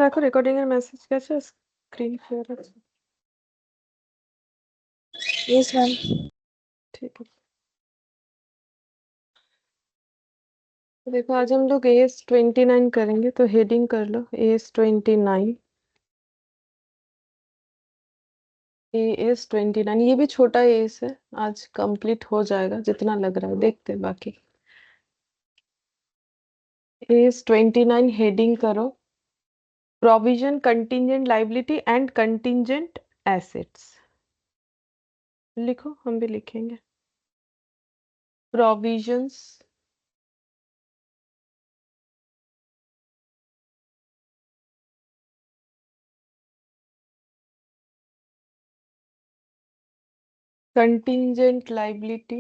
দেখো রেকর্ডিং এর মেসেজ গেছে, স্ক্রিন ক্লিয়ার আছে। Yes ma'am. ठीक है, तो देखो आज हम लोग AS29 करेंगे, तो हेडिंग कर लो AS29। AS29 ये भी छोटा एस है, आज कंप्लीट हो जाएगा जितना लग रहा है, देखते हैं बाकी। AS29 हेडिंग करो, provision contingent liability and contingent assets. लिखो, हम भी लिखेंगे। Provisions contingent liability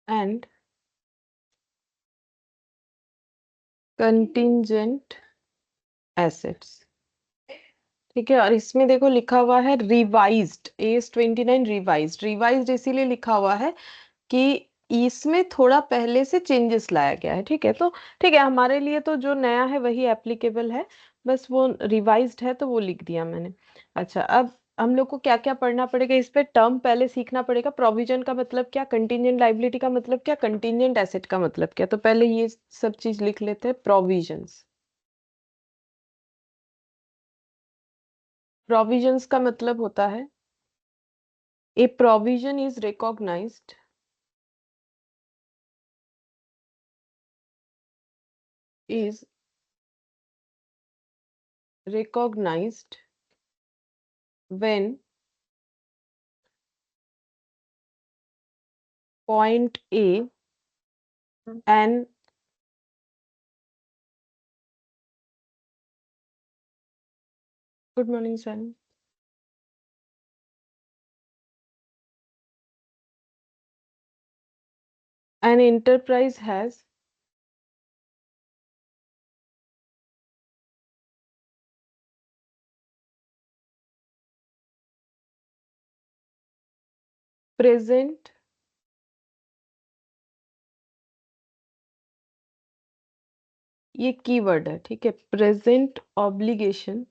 and contingent assets. ठीक है, और इसमें देखो लिखा हुआ है रिवाइज्ड, AS29 रिवाइज्ड। रिवाइज्ड इसीलिए लिखा हुआ है कि इसमें थोड़ा पहले से चेंजेस लाया गया है। ठीक है, तो ठीक है, हमारे लिए तो जो नया है वही एप्लीकेबल है, बस वो रिवाइज्ड है तो वो लिख दिया मैंने। अच्छा, अब हम लोग को क्या क्या पढ़ना पड़ेगा, इस पे टर्म पहले सीखना पड़ेगा। प्रोविजन का मतलब क्या, कंटिजेंट लाइबिलिटी का मतलब क्या, कंटिजेंट एसेट का मतलब क्या। तो पहले ये सब चीज लिख लेते हैं। प्रोविजंस, प्रोविजंस का मतलब होता है a provision is recognised is recognized when point A and good morning Sunny, an enterprise has present ये कीवर्ड है। ठीक है, present obligation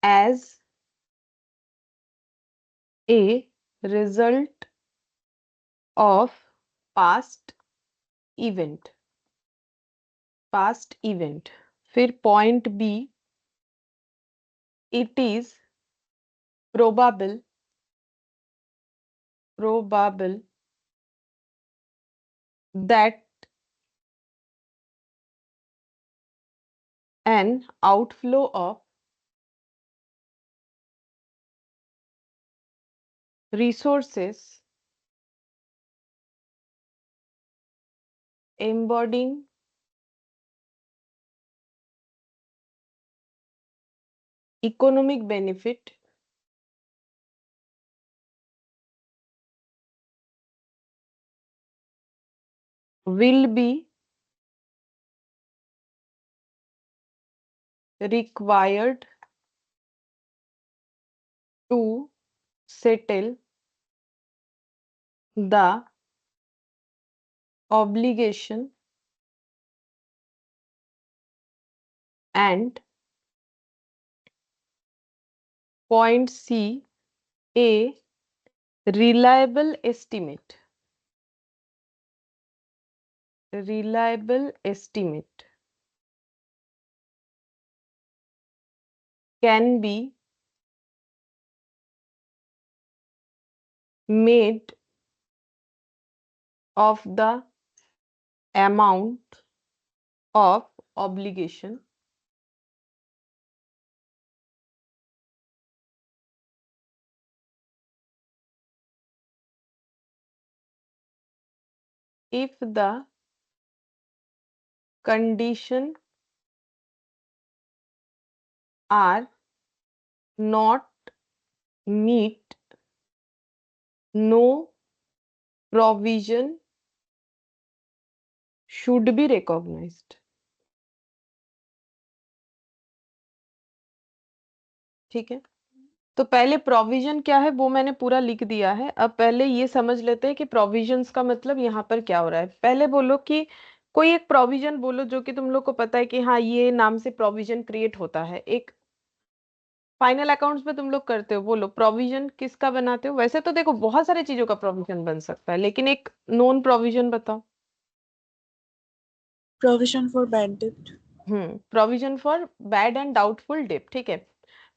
as a result of past event, past event. फिर point B, it is probable, probable that an outflow of resources embodying economic benefit will be required to settle the obligation and point C, a reliable estimate, reliable estimate can be made of the amount of obligation if the condition are not meet, no provision should be recognized। ठीक है, तो पहले provision क्या है वो मैंने पूरा लिख दिया है। अब पहले ये समझ लेते हैं कि प्रोविजंस का मतलब यहाँ पर क्या हो रहा है। पहले बोलो कि कोई एक प्रोविजन बोलो जो कि तुम लोग को पता है कि हाँ ये नाम से प्रोविजन क्रिएट होता है। एक फाइनल अकाउंट्स में तुम लोग करते हो, बोलो प्रोविजन किसका बनाते हो। वैसे तो देखो बहुत सारी चीजों का प्रोविजन बन सकता है, लेकिन एक नॉन प्रोविजन बताओ। Provision for bad debt. Provision for bad and doubtful debt, ठीक है।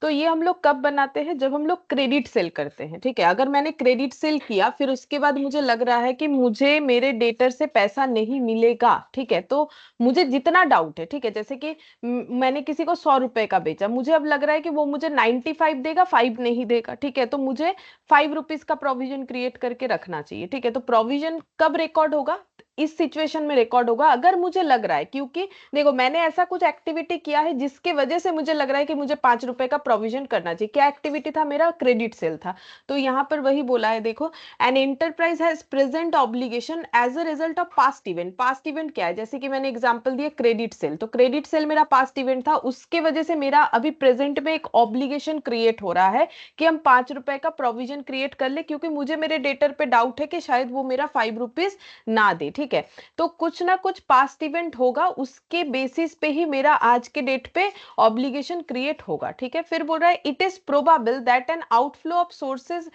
तो ये हम लोग कब बनाते हैं, जब हम लोग क्रेडिट सेल करते हैं, ठीक है। अगर मैंने क्रेडिट सेल किया फिर उसके बाद मुझे लग रहा है कि मुझे मेरे डेटर से पैसा नहीं मिलेगा, ठीक है, तो मुझे जितना डाउट है, ठीक है, जैसे कि मैंने किसी को 100 रुपए का बेचा, मुझे अब लग रहा है कि वो मुझे 95 देगा, 5 नहीं देगा, ठीक है, तो मुझे 5 रुपीज का प्रोविजन क्रिएट करके रखना चाहिए, ठीक है। तो प्रोविजन कब रिकॉर्ड होगा, इस सिचुएशन में रिकॉर्ड होगा अगर मुझे लग रहा है, क्योंकि देखो मैंने ऐसा कुछ एक्टिविटी किया है जिसके वजह से मुझे लग रहा है कि मुझे 5 रुपए का प्रोविजन करना चाहिए। क्या एक्टिविटी था, मेरा क्रेडिट सेल था। तो यहाँ पर वही बोला है, देखो an enterprise has present obligation as a result of past event. Past event क्या है, जैसे कि मैंने एग्जांपल दिया क्रेडिट सेल, तो क्रेडिट सेल मेरा पास्ट इवेंट था, उसके वजह से मेरा अभी प्रेजेंट में एक ऑब्लिगेशन क्रिएट हो रहा है कि हम 5 रुपए का प्रोविजन क्रिएट कर ले, क्योंकि मुझे मेरे डेटर पे डाउट है कि शायद वो मेरा 5 रुपीज ना दे, ठीक है। तो कुछ ना कुछ पास्ट इवेंट होगा, उसके बेसिस पे ही मेरा आज के डेट पे ऑब्लिगेशन क्रिएट होगा, ठीक है। फिर बोल रहा है it is probable that an outflow of sources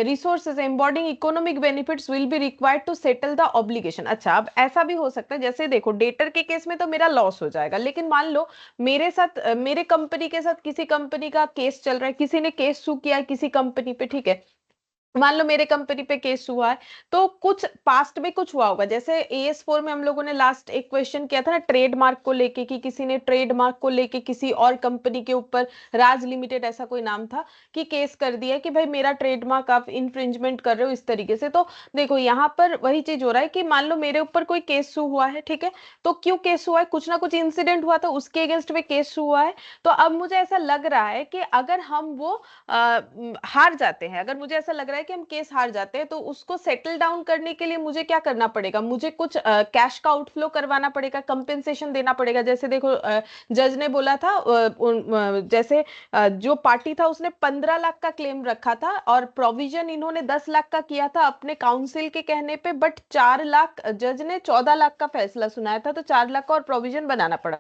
resources embodying economic benefits will be required to settle the obligation. अच्छा, अब ऐसा भी हो सकता है, जैसे देखो डेटर के केस में तो मेरा लॉस हो जाएगा, लेकिन मान लो मेरे साथ मेरे कंपनी के साथ किसी कंपनी का केस चल रहा है, किसी ने केस सू किया है किसी कंपनी पे, ठीक है। मान लो मेरे कंपनी पे केस हुआ है, तो कुछ पास्ट में कुछ हुआ होगा, जैसे AS4 में हम लोगों ने लास्ट एक क्वेश्चन किया था ना ट्रेडमार्क को लेके, कि किसी ने ट्रेडमार्क को लेके किसी और कंपनी के ऊपर, राज लिमिटेड ऐसा कोई नाम था, कि केस कर दिया कि भाई मेरा ट्रेडमार्क आप इन्फ्रिंजमेंट कर रहे हो इस तरीके से। तो देखो यहाँ पर वही चीज हो रहा है कि मान लो मेरे ऊपर कोई केस हुआ है, ठीक है, तो क्यों केस हुआ है, कुछ ना कुछ इंसिडेंट हुआ था उसके अगेंस्ट में केस हुआ है। तो अब मुझे ऐसा लग रहा है कि अगर हम वो हार जाते हैं, अगर मुझे ऐसा लग रहा है कि हम केस हार जाते हैं, तो उसको सेटल डाउन करने के लिए मुझे क्या करना पड़ेगा, मुझे कुछ कैश का आउटफ्लो करवाना पड़ेगा, कंपेंसेशन देना पड़ेगा। जैसे देखो जज ने बोला था जैसे जो पार्टी था उसने 15 लाख का क्लेम रखा था और प्रोविजन इन्होंने 10 लाख का किया था अपने काउंसिल के कहने पे, बट 4 लाख जज ने 14 लाख का फैसला सुनाया था, तो 4 लाख का और प्रोविजन बनाना पड़ा।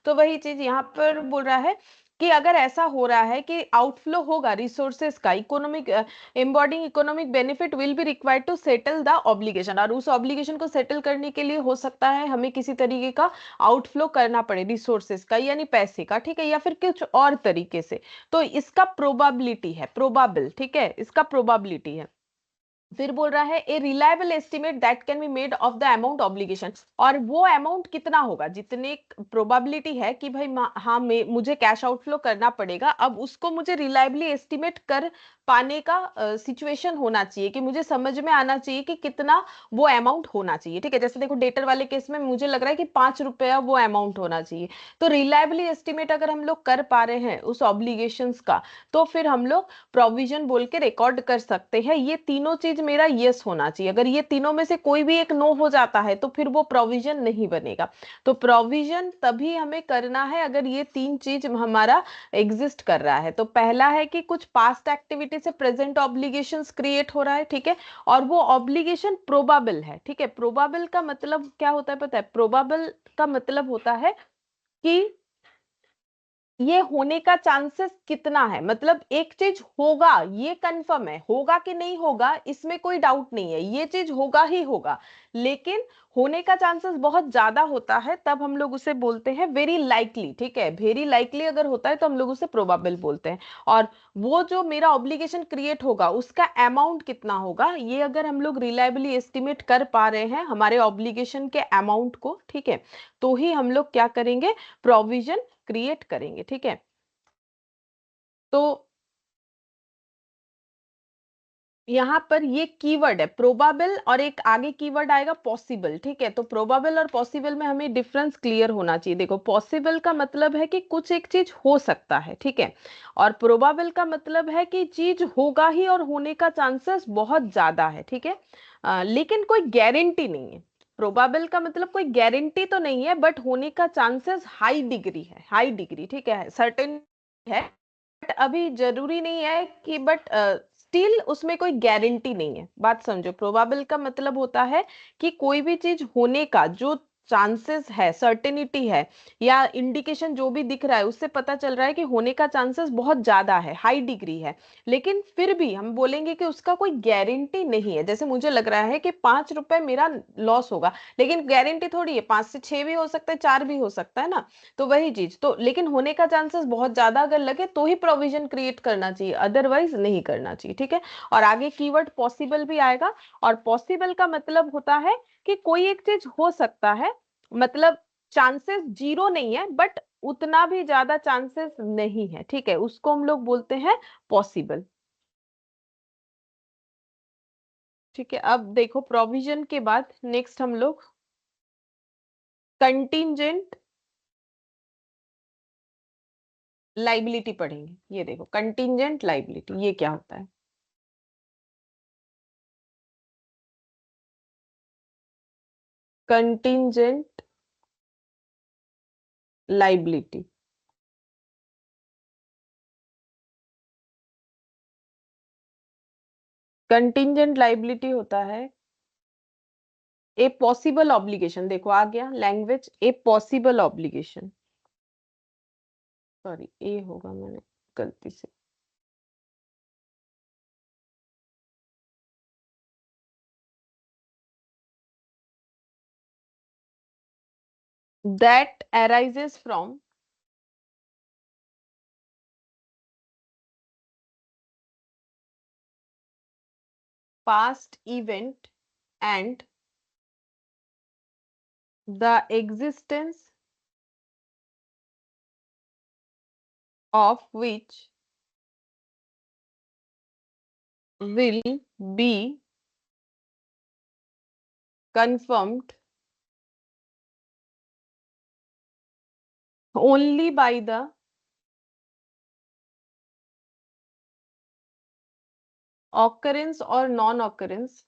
तो वही चीज यहाँ पर बोल रहा है कि अगर ऐसा हो रहा है कि आउटफ्लो होगा रिसोर्सेज का, economic embodying economic benefit will be required to settle the obligation, और उस ऑब्लिगेशन को सेटल करने के लिए हो सकता है हमें किसी तरीके का आउटफ्लो करना पड़े रिसोर्सेज का, यानी पैसे का, ठीक है, या फिर कुछ और तरीके से। तो इसका प्रोबाबिलिटी है, प्रोबाबल, ठीक है, इसका प्रोबाबिलिटी है। फिर बोल रहा है a reliable estimate that can be made of the amount obligation, और वो अमाउंट कितना होगा, जितने प्रोबेबिलिटी है कि भाई हाँ मुझे कैश आउटफ्लो करना पड़ेगा, अब उसको मुझे रिलायबली एस्टिमेट कर पाने का सिचुएशन होना चाहिए, कि मुझे समझ में आना चाहिए कि कितना वो अमाउंट होना चाहिए, ठीक है। जैसे देखो डेटर वाले केस में मुझे लग रहा है कि 5 रुपया वो अमाउंट होना चाहिए। तो रिलायबली एस्टिमेट अगर हम लोग कर पा रहे हैं उस ऑब्लिगेशंस का, तो फिर हम लोग प्रोविजन बोल के रिकॉर्ड कर सकते हैं। ये तीनों चीज मेरा यस होना चाहिए, अगर ये तीनों में से कोई भी एक नो हो जाता है तो फिर वो प्रोविजन नहीं बनेगा। तो प्रोविजन तभी हमें करना है अगर ये तीन चीज हमारा एग्जिस्ट कर रहा है। तो पहला है कि कुछ पास्ट एक्टिविटी से प्रेजेंट ऑब्लिगेशंस क्रिएट हो रहा है, ठीक है, और वो ऑब्लिगेशन प्रोबेबल है, ठीक है। प्रोबेबल का मतलब क्या होता है पता है, प्रोबेबल का मतलब होता है कि ये होने का चांसेस कितना है, मतलब एक चीज होगा ये कंफर्म है, होगा कि नहीं होगा इसमें कोई डाउट नहीं है, ये चीज होगा ही होगा, लेकिन होने का चांसेस बहुत ज्यादा होता है तब हम लोग उसे बोलते हैं वेरी लाइकली, ठीक है। वेरी लाइकली अगर होता है तो हम लोग उसे प्रोबेबल बोलते हैं। और वो जो मेरा ऑब्लिगेशन क्रिएट होगा उसका अमाउंट कितना होगा, ये अगर हम लोग रिलायबली एस्टिमेट कर पा रहे हैं हमारे ऑब्लिगेशन के अमाउंट को, ठीक है, तो ही हम लोग क्या करेंगे, प्रोविजन क्रिएट करेंगे, ठीक है। तो यहाँ पर ये कीवर्ड है प्रोबेबल, और एक आगे कीवर्ड आएगा पॉसिबल, ठीक है। तो प्रोबेबल और पॉसिबल में हमें डिफरेंस क्लियर होना चाहिए। देखो पॉसिबल का मतलब है कि कुछ एक चीज हो सकता है, ठीक है, और प्रोबेबल का मतलब है कि चीज होगा ही और होने का चांसेस बहुत ज्यादा है, ठीक है, लेकिन कोई गारंटी नहीं है। प्रोबेबल का मतलब कोई गारंटी तो नहीं है, बट होने का चांसेस हाई डिग्री है, हाई डिग्री, ठीक है, सर्टेन है, बट अभी जरूरी नहीं है कि, बट स्टिल उसमें कोई गारंटी नहीं है। बात समझो, प्रोबेबल का मतलब होता है कि कोई भी चीज होने का जो चांसेस है, सर्टेनिटी है, या इंडिकेशन जो भी दिख रहा है उससे पता चल रहा है कि होने का चांसेस बहुत ज्यादा है, हाई डिग्री है, लेकिन फिर भी हम बोलेंगे कि उसका कोई गारंटी नहीं है। जैसे मुझे लग रहा है कि 5 रुपए मेरा लॉस होगा, लेकिन गारंटी थोड़ी है, 5 से 6 भी हो सकता है, 4 भी हो सकता है ना। तो वही चीज तो, लेकिन होने का चांसेस बहुत ज्यादा अगर लगे तो ही प्रोविजन क्रिएट करना चाहिए, अदरवाइज नहीं करना चाहिए। ठीक है। और आगे कीवर्ड पॉसिबल भी आएगा, और पॉसिबल का मतलब होता है कि कोई एक चीज हो सकता है, मतलब चांसेस जीरो नहीं है, बट उतना भी ज्यादा चांसेस नहीं है। ठीक है, उसको हम लोग बोलते हैं पॉसिबल। ठीक है, अब देखो प्रोविजन के बाद नेक्स्ट हम लोग कंटिंजेंट लाइबिलिटी पढ़ेंगे। ये देखो कंटिंजेंट लाइबिलिटी ये क्या होता है। कंटिंजेंट लाइबिलिटी, कंटिंजेंट लाइबिलिटी होता है ए पॉसिबल ऑब्लिगेशन। देखो आ गया language, a possible obligation, sorry a होगा, मैंने गलती से, that arises from past event and the existence of which will be confirmed only by the occurrence or non-occurrence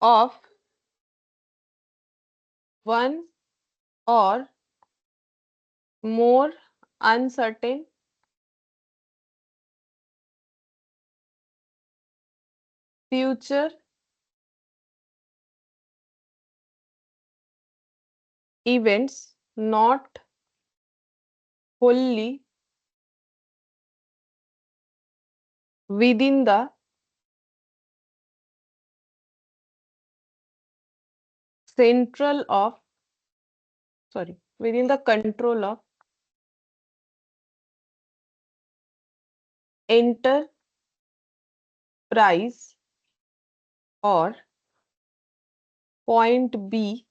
of one or more uncertain future events not wholly within the central of, sorry, within the control of enterprise or point B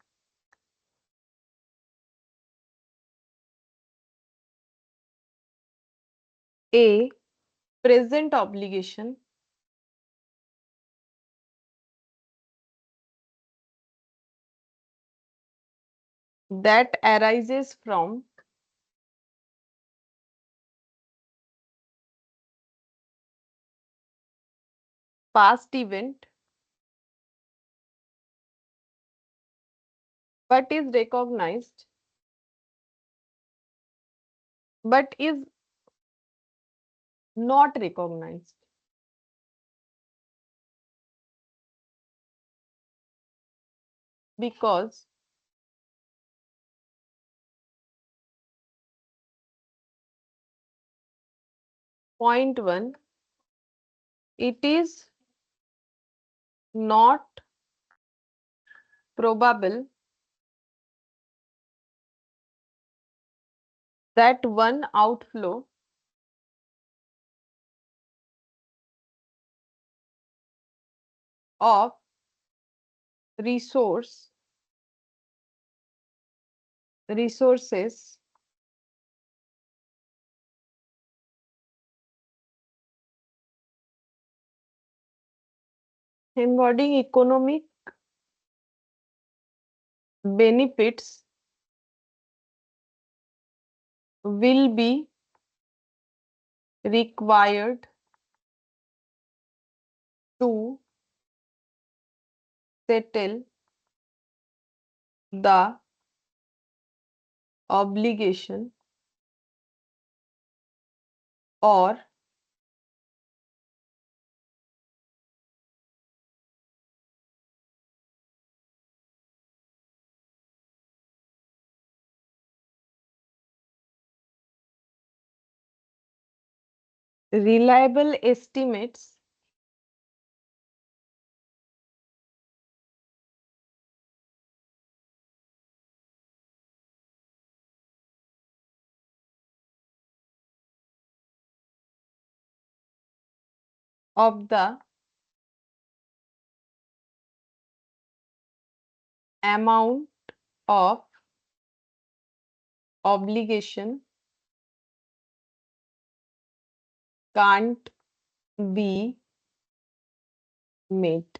a present obligation that arises from past event but is recognized, but is not recognized because point one, it is not probable that one outflow of resources embodying economic benefits will be required to settle the obligation or reliable estimates of the amount of obligation can't be made।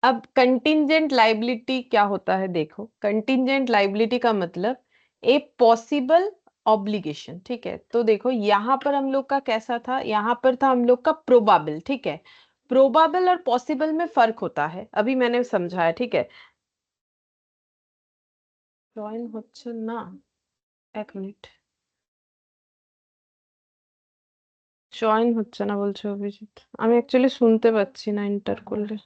अब contingent liability क्या होता है, देखो contingent liability का मतलब ए possible obligation, ठीक है। तो देखो यहां पर हम लोग का कैसा था, यहां पर था हम लोग का प्रोबाबल, ठीक है। प्रोबाबल और पॉसिबल में फर्क होता है, अभी मैंने समझाया, ठीक है। জয়েন হচ্ছে না, এক মিনিট। জয়েন হচ্ছে না বলছে অভিজিৎ, আমি অ্যাকচুয়ালি শুনতে পাচ্ছি না এন্টার করলে।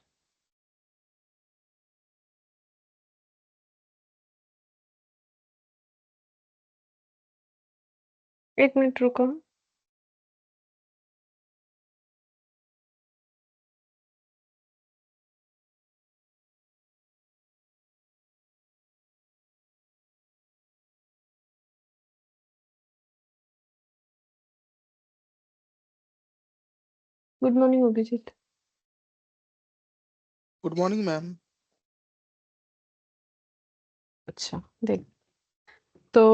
एक मिनट रुको। Good morning Abhijit. Good morning ma'am. अच्छा देख, तो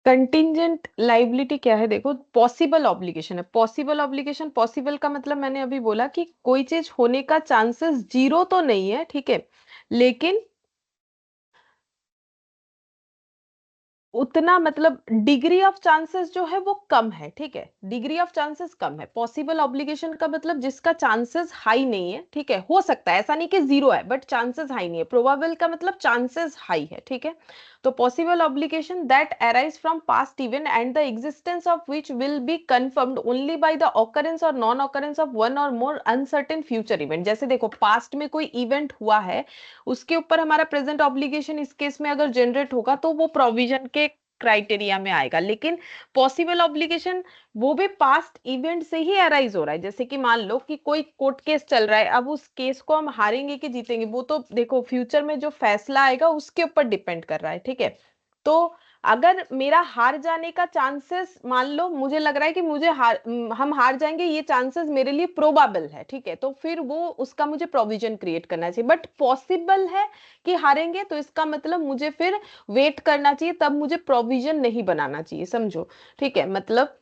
कंटिंजेंट लाइबिलिटी क्या है, देखो पॉसिबल ऑब्लिगेशन है। पॉसिबल ऑब्लिगेशन, पॉसिबल का मतलब मैंने अभी बोला कि कोई चीज होने का चांसेस जीरो तो नहीं है, ठीक है, लेकिन उतना मतलब डिग्री ऑफ चांसेस जो है वो कम है, ठीक है, डिग्री ऑफ चांसेस कम है। पॉसिबल ऑब्लिगेशन का मतलब जिसका चांसेस हाई नहीं है, ठीक है, हो सकता है, ऐसा नहीं कि जीरो है बट चांसेस हाई नहीं है। प्रोबेबल का मतलब चांसेस हाई है, ठीक है। तो possible obligation that arise from past event and the existence of which will be confirmed only by the occurrence or non occurrence of one or more uncertain future event. जैसे देखो past में कोई event हुआ है, उसके ऊपर हमारा present obligation इस केस में अगर जनरेट होगा तो वो प्रोविजन के क्राइटेरिया में आएगा। लेकिन पॉसिबल ऑब्लिगेशन वो भी पास्ट इवेंट से ही अराइज हो रहा है। जैसे कि मान लो कि कोई कोर्ट केस चल रहा है, अब उस केस को हम हारेंगे कि जीतेंगे वो तो देखो फ्यूचर में जो फैसला आएगा उसके ऊपर डिपेंड कर रहा है, ठीक है। तो अगर मेरा हार जाने का चांसेस, मान लो मुझे लग रहा है कि हम हार जाएंगे, ये चांसेस मेरे लिए प्रोबेबल है, ठीक है, तो फिर वो उसका मुझे प्रोविजन क्रिएट करना चाहिए। बट पॉसिबल है कि हारेंगे, तो इसका मतलब मुझे फिर वेट करना चाहिए, तब मुझे प्रोविजन नहीं बनाना चाहिए, समझो, ठीक है। मतलब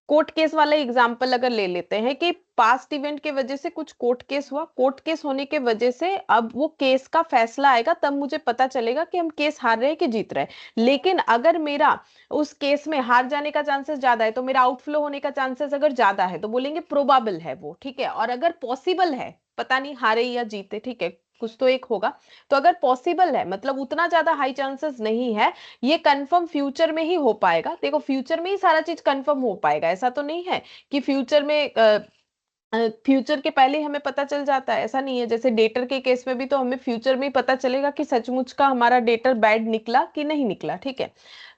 कोर्ट केस वाला एग्जांपल अगर ले लेते हैं कि पास्ट इवेंट के वजह से कुछ कोर्ट केस हुआ, कोर्ट केस होने के वजह से अब वो केस का फैसला आएगा, तब मुझे पता चलेगा कि हम केस हार रहे हैं कि जीत रहे हैं। लेकिन अगर मेरा उस केस में हार जाने का चांसेस ज्यादा है, तो मेरा आउटफ्लो होने का चांसेस अगर ज्यादा है तो बोलेंगे प्रोबेबल है वो, ठीक है। और अगर पॉसिबल है, पता नहीं हारे या जीते, ठीक है, कुछ तो एक होगा। तो अगर पॉसिबल है मतलब उतना ज्यादा हाई चांसेस नहीं है, ये कंफर्म फ्यूचर में ही हो पाएगा। देखो फ्यूचर में ही सारा चीज कंफर्म हो पाएगा, ऐसा तो नहीं है कि फ्यूचर में फ्यूचर के पहले हमें पता चल जाता है, ऐसा नहीं है। जैसे डेटर के केस में भी तो हमें फ्यूचर में ही पता चलेगा कि सचमुच का हमारा डेटर बैड निकला कि नहीं निकला, ठीक है।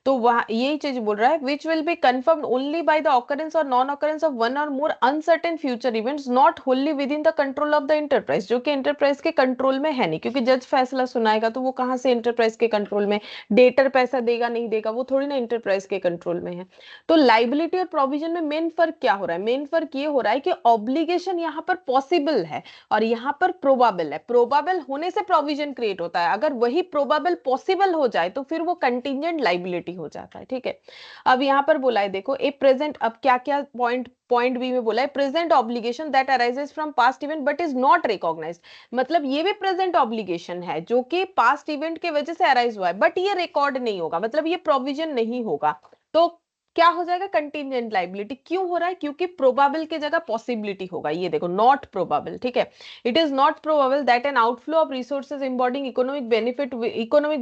तो वहां यही चीज बोल रहा है, which will be confirmed only by the occurrence or non occurrence of one or more uncertain future events not wholly within the control of the enterprise, जो कि एंटरप्राइज के कंट्रोल में है नहीं, क्योंकि जज फैसला सुनाएगा तो वो कहाँ से एंटरप्राइज के कंट्रोल में, डेटर पैसा देगा नहीं देगा वो थोड़ी ना एंटरप्राइज के कंट्रोल में है। तो लाइबिलिटी और प्रोविजन में मेन फर्क क्या हो रहा है, मेन फर्क ये हो रहा है कि ऑब्लिगेशन यहाँ पर पॉसिबल है और यहाँ पर प्रोबेबल है। प्रोबेबल होने से प्रोविजन क्रिएट होता है, अगर वही प्रोबेबल पॉसिबल हो जाए तो फिर वो कंटिंजेंट लाइबिलिटी हो जाता है, ठीक है। अब यहाँ पर बोला है देखो ए प्रेजेंट, अब क्या क्या पॉइंट, पॉइंट बी में बोला है present obligation that arises from past event but is not recognised. मतलब ये भी प्रेजेंट ऑब्लिगेशन है जो कि पास्ट इवेंट के वजह से अराइज हुआ है, बट ये रिकॉर्ड नहीं होगा, मतलब ये प्रोविजन नहीं होगा। तो क्या हो जाएगा, कंटीजेंट लाइबिलिटी। क्यों हो रहा है, क्योंकि प्रोबेबल की जगह पॉसिबिलिटी होगा। ये देखो, नॉट प्रोबेबल, ठीक है। It is not probable that an outflow of resources embodying economic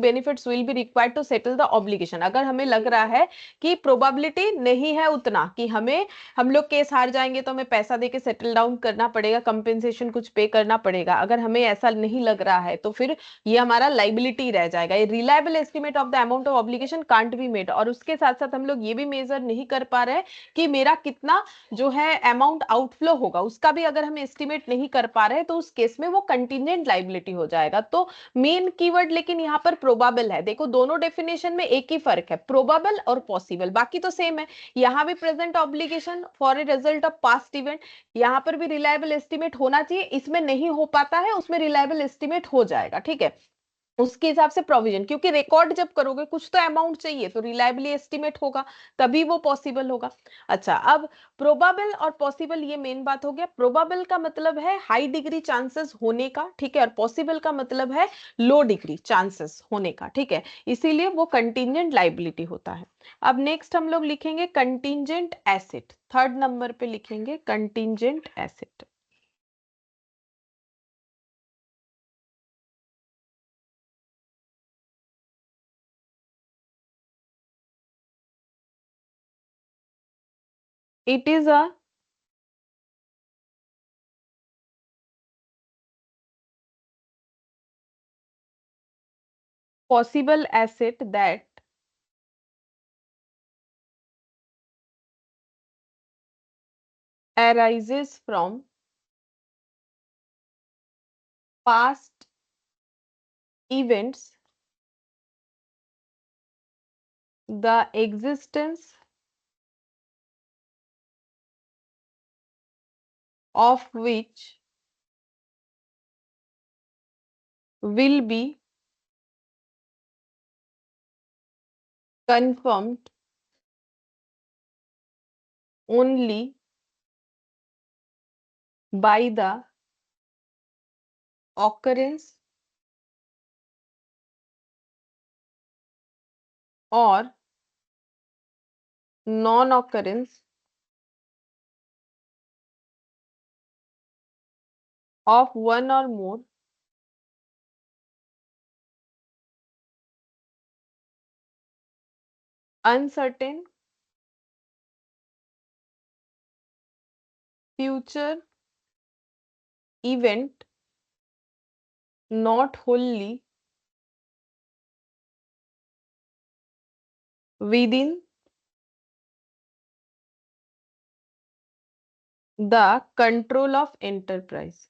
benefits will be required to settle the obligation. अगर हमें लग रहा है कि प्रोबेबिलिटी नहीं है उतना कि हम लोग केस हार जाएंगे तो हमें पैसा देके सेटल डाउन करना पड़ेगा, कंपेंसेशन कुछ पे करना पड़ेगा, अगर हमें ऐसा नहीं लग रहा है तो फिर ये हमारा लाइबिलिटी रह जाएगा। ये reliable estimate of the amount of obligation can't be made. और उसके साथ साथ हम लोग ये भी मेजर नहीं कर पा रहे कि मेरा कितना जो है अमाउंट आउटफ्लो होगा, उसका भी अगर हम एस्टिमेट नहीं कर पा रहे तो उस केस में वो कंटीजेंट लाइबिलिटी हो जाएगा। तो मेन कीवर्ड लेकिन यहाँ पर प्रोबेबल है। देखो दोनों डेफिनेशन में एक ही फर्क है, प्रोबेबल और पॉसिबल, बाकी तो सेम है। यहाँ भी present obligation for a result of past event, यहाँ पर भी रिलायबल एस्टिमेट होना चाहिए, इसमें नहीं हो पाता है, उसमें रिलायबल एस्टिमेट हो जाएगा, ठीक है। उसके हिसाब से प्रोविजन, क्योंकि रिकॉर्ड जब करोगे कुछ तो अमाउंट चाहिए, तो रिलायबली एस्टिमेट होगा, तभी वो पॉसिबल होगा। अच्छा, अब प्रोबेबल और पॉसिबल, ये मेन बात हो गया। प्रोबेबल का मतलब है हाई डिग्री चांसेस होने का, ठीक है, और पॉसिबल का मतलब है लो डिग्री चांसेस होने का, ठीक है। इसीलिए वो कंटीजेंट लाइबिलिटी होता है। अब नेक्स्ट हम लोग लिखेंगे कंटीजेंट एसेट, थर्ड नंबर पे लिखेंगे contingent asset. It is a possible asset that arises from past events, the existence of which will be confirmed only by the occurrence or non-occurrence of one or more uncertain future event not wholly within the control of enterprise.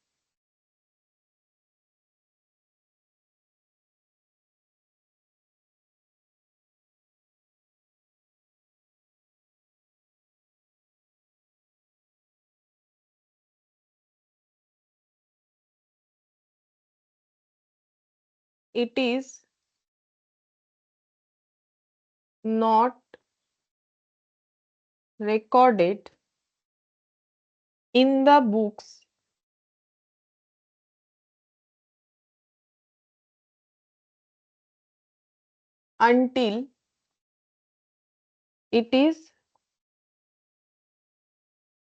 It is not recorded in the books until it is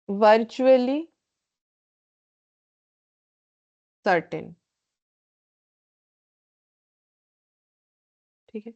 virtually certain, ठीक है।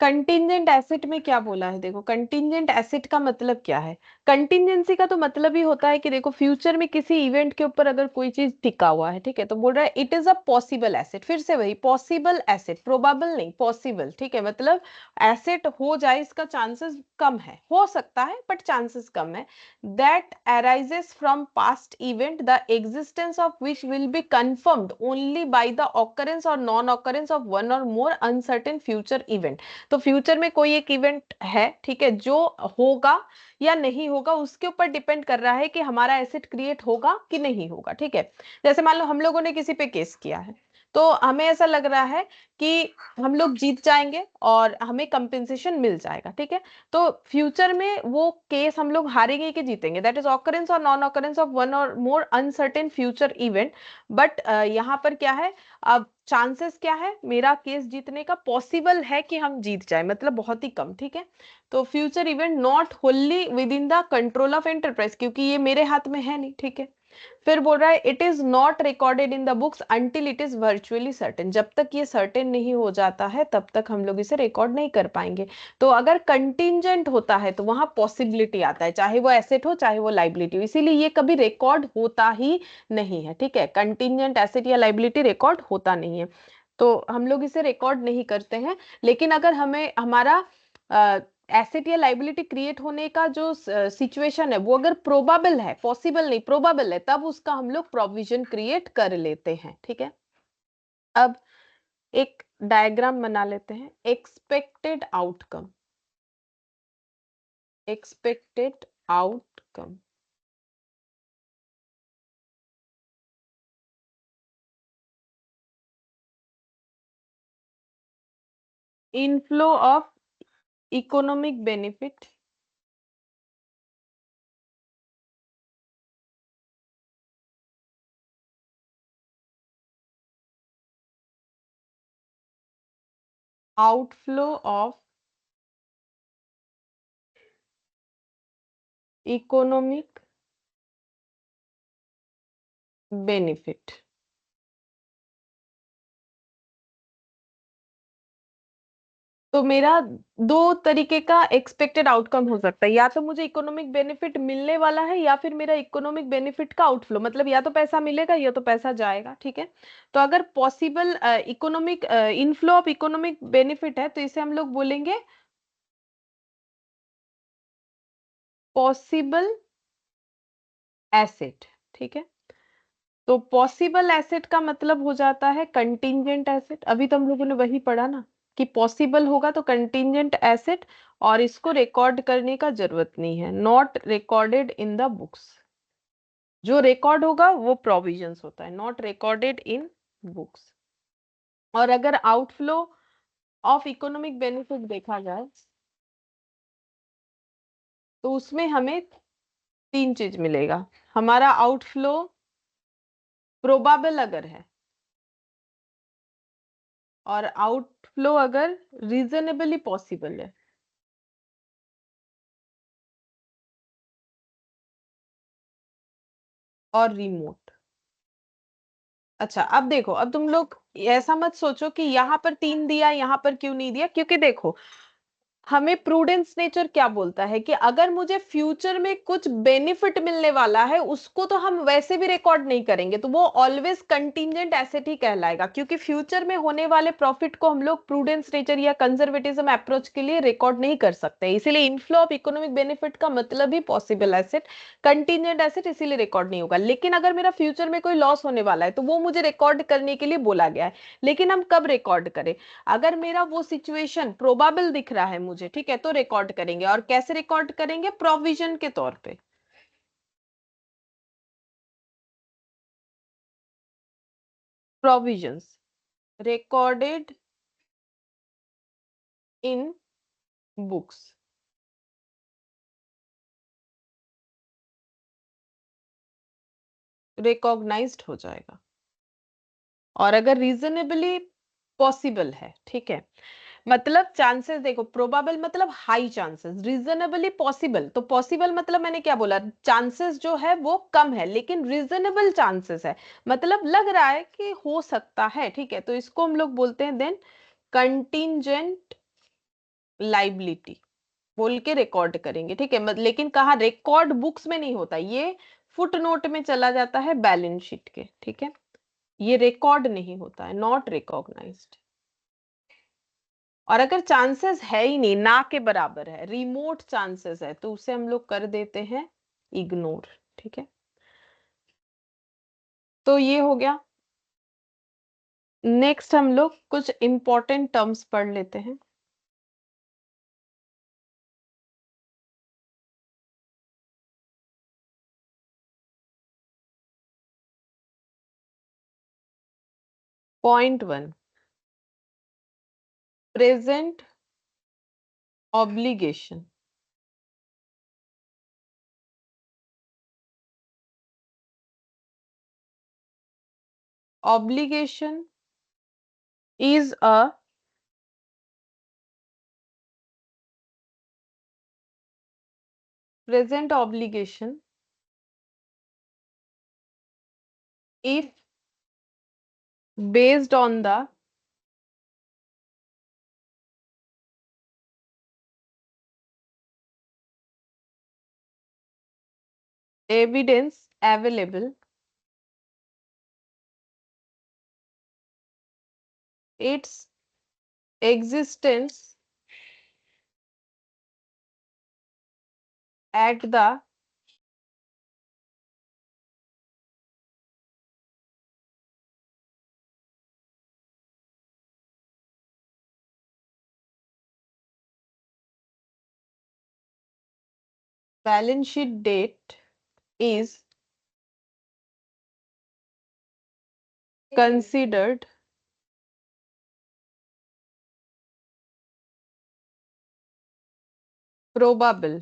Contingent asset में क्या बोला है, देखो contingent asset का मतलब क्या है। कंटिंजेंसी का तो मतलब ही होता है कि देखो फ्यूचर में किसी इवेंट के ऊपर अगर कोई चीज टिका हुआ है, ठीक है, तो बोल रहा है it is a possible asset. फिर से वही पॉसिबल एसेट, प्रोबेबल नहीं, पॉसिबल, ठीक है, मतलब एसेट हो जाए इसका चांसेस कम है, हो सकता है बट चांसेस कम है। That arises from past event the existence of which will be confirmed only by the occurrence or non occurrence of one or more uncertain future event. तो फ्यूचर में कोई एक इवेंट है, ठीक है, जो होगा या नहीं होगा उसके ऊपर डिपेंड कर रहा है कि हमारा एसेट क्रिएट होगा कि नहीं होगा, ठीक है। जैसे मान लो हम लोगों ने किसी पे केस किया है, तो हमें ऐसा लग रहा है कि हम लोग जीत जाएंगे और हमें कंपेंसेशन मिल जाएगा, ठीक है। तो फ्यूचर में वो केस हम लोग हारेंगे कि जीतेंगे, that is occurrence or non occurrence of one or more uncertain future event. But यहाँ पर क्या है, अब चांसेस क्या है मेरा केस जीतने का, पॉसिबल है कि हम जीत जाए, मतलब बहुत ही कम, ठीक है। तो future event not wholly within the control of enterprise, क्योंकि ये मेरे हाथ में है नहीं, ठीक है। फिर बोल रहा है it is not recorded in the books until it is virtually certain, जब तक ये सर्टेन नहीं हो जाता है तब तक हम लोग इसे रिकॉर्ड नहीं कर पाएंगे। तो अगर कंटिंजेंट होता है तो वहां पॉसिबिलिटी आता है, चाहे वो एसेट हो चाहे वो लाइबिलिटी हो, इसीलिए ये कभी रिकॉर्ड होता ही नहीं है, ठीक है। कंटिंजेंट एसेट या लाइबिलिटी रिकॉर्ड होता नहीं है, तो हम लोग इसे रिकॉर्ड नहीं करते हैं। लेकिन अगर हमें हमारा एसेट या लाइबिलिटी क्रिएट होने का जो सिचुएशन है वो अगर प्रोबेबल है, पॉसिबल नहीं प्रोबेबल है, तब उसका हम लोग प्रोविजन क्रिएट कर लेते हैं, ठीक है। अब एक डायग्राम बना लेते हैं, expected outcome, expected outcome. Inflow of economic benefit, outflow of economic benefit. तो मेरा दो तरीके का एक्सपेक्टेड आउटकम हो सकता है, या तो मुझे इकोनॉमिक बेनिफिट मिलने वाला है या फिर मेरा इकोनॉमिक बेनिफिट का आउटफ्लो, मतलब या तो पैसा मिलेगा या तो पैसा जाएगा, ठीक है। तो अगर possible economic inflow of economic benefit है तो इसे हम लोग बोलेंगे पॉसिबल एसेट, ठीक है। तो पॉसिबल एसेट का मतलब हो जाता है कंटिंजेंट एसेट, अभी तो हम लोगों ने वही पढ़ा ना कि पॉसिबल होगा तो कंटिंजेंट एसेट, और इसको रिकॉर्ड करने का जरूरत नहीं है, not recorded in the books. जो रिकॉर्ड होगा वो प्रोविजंस होता है, नॉट रिकॉर्डेड इन बुक्स। और अगर आउटफ्लो ऑफ इकोनॉमिक बेनिफिट देखा जाए तो उसमें हमें तीन चीज मिलेगा। हमारा आउटफ्लो प्रोबेबल अगर है, और आउटफ्लो अगर रीजनेबली पॉसिबल है, और रिमोट। अच्छा अब देखो, अब तुम लोग ऐसा मत सोचो कि यहाँ पर तीन दिया यहाँ पर क्यों नहीं दिया, क्योंकि देखो हमें प्रूडेंस नेचर क्या बोलता है कि अगर मुझे फ्यूचर में कुछ बेनिफिट मिलने वाला है उसको तो हम वैसे भी रिकॉर्ड नहीं करेंगे, तो वो ऑलवेज कंटिंजेंट एसेट ही कहलाएगा, क्योंकि फ्यूचर में होने वाले प्रॉफिट को हम लोग प्रूडेंस नेचर या कंजर्वेटिज्म अप्रोच के लिए रिकॉर्ड नहीं कर सकते, इसीलिए इनफ्लो ऑफ इकोनॉमिक बेनिफिट का मतलब ही पॉसिबल एसेट, कंटिंजेंट एसेट इसीलिए रिकॉर्ड नहीं होगा। लेकिन अगर मेरा फ्यूचर में कोई लॉस होने वाला है तो वो मुझे रिकॉर्ड करने के लिए बोला गया है, लेकिन हम कब रिकॉर्ड करें, अगर मेरा वो सिचुएशन प्रोबेबल दिख रहा है मुझे, ठीक है, तो रिकॉर्ड करेंगे। और कैसे रिकॉर्ड करेंगे, प्रोविजन के तौर पे, provisions recorded in books, recognised हो जाएगा। और अगर रीजनेबली पॉसिबल है, ठीक है, मतलब चांसेस देखो, प्रोबेबल मतलब हाई चांसेस, रीजनेबली पॉसिबल, तो पॉसिबल मतलब मैंने क्या बोला, चांसेस जो है वो कम है लेकिन रीजनेबल चांसेस है, मतलब लग रहा है कि हो सकता है, ठीक है, तो इसको हम लोग बोलते हैं देन कंटिंजेंट लाइबिलिटी बोल के रिकॉर्ड करेंगे, ठीक है। लेकिन कहा रिकॉर्ड बुक्स में नहीं होता, ये फुट नोट में चला जाता है बैलेंस शीट के, ठीक है। ये रिकॉर्ड नहीं होता है, नॉट रिकॉग्नाइज्ड। और अगर चांसेस है ही नहीं, ना के बराबर है, रिमोट चांसेस है, तो उसे हम लोग कर देते हैं इग्नोर, ठीक है। तो ये हो गया। नेक्स्ट हम लोग कुछ इंपॉर्टेंट टर्म्स पढ़ लेते हैं। .1 present obligation. Obligation is a present obligation if based on the evidence available, its existence at the balance sheet date is considered probable.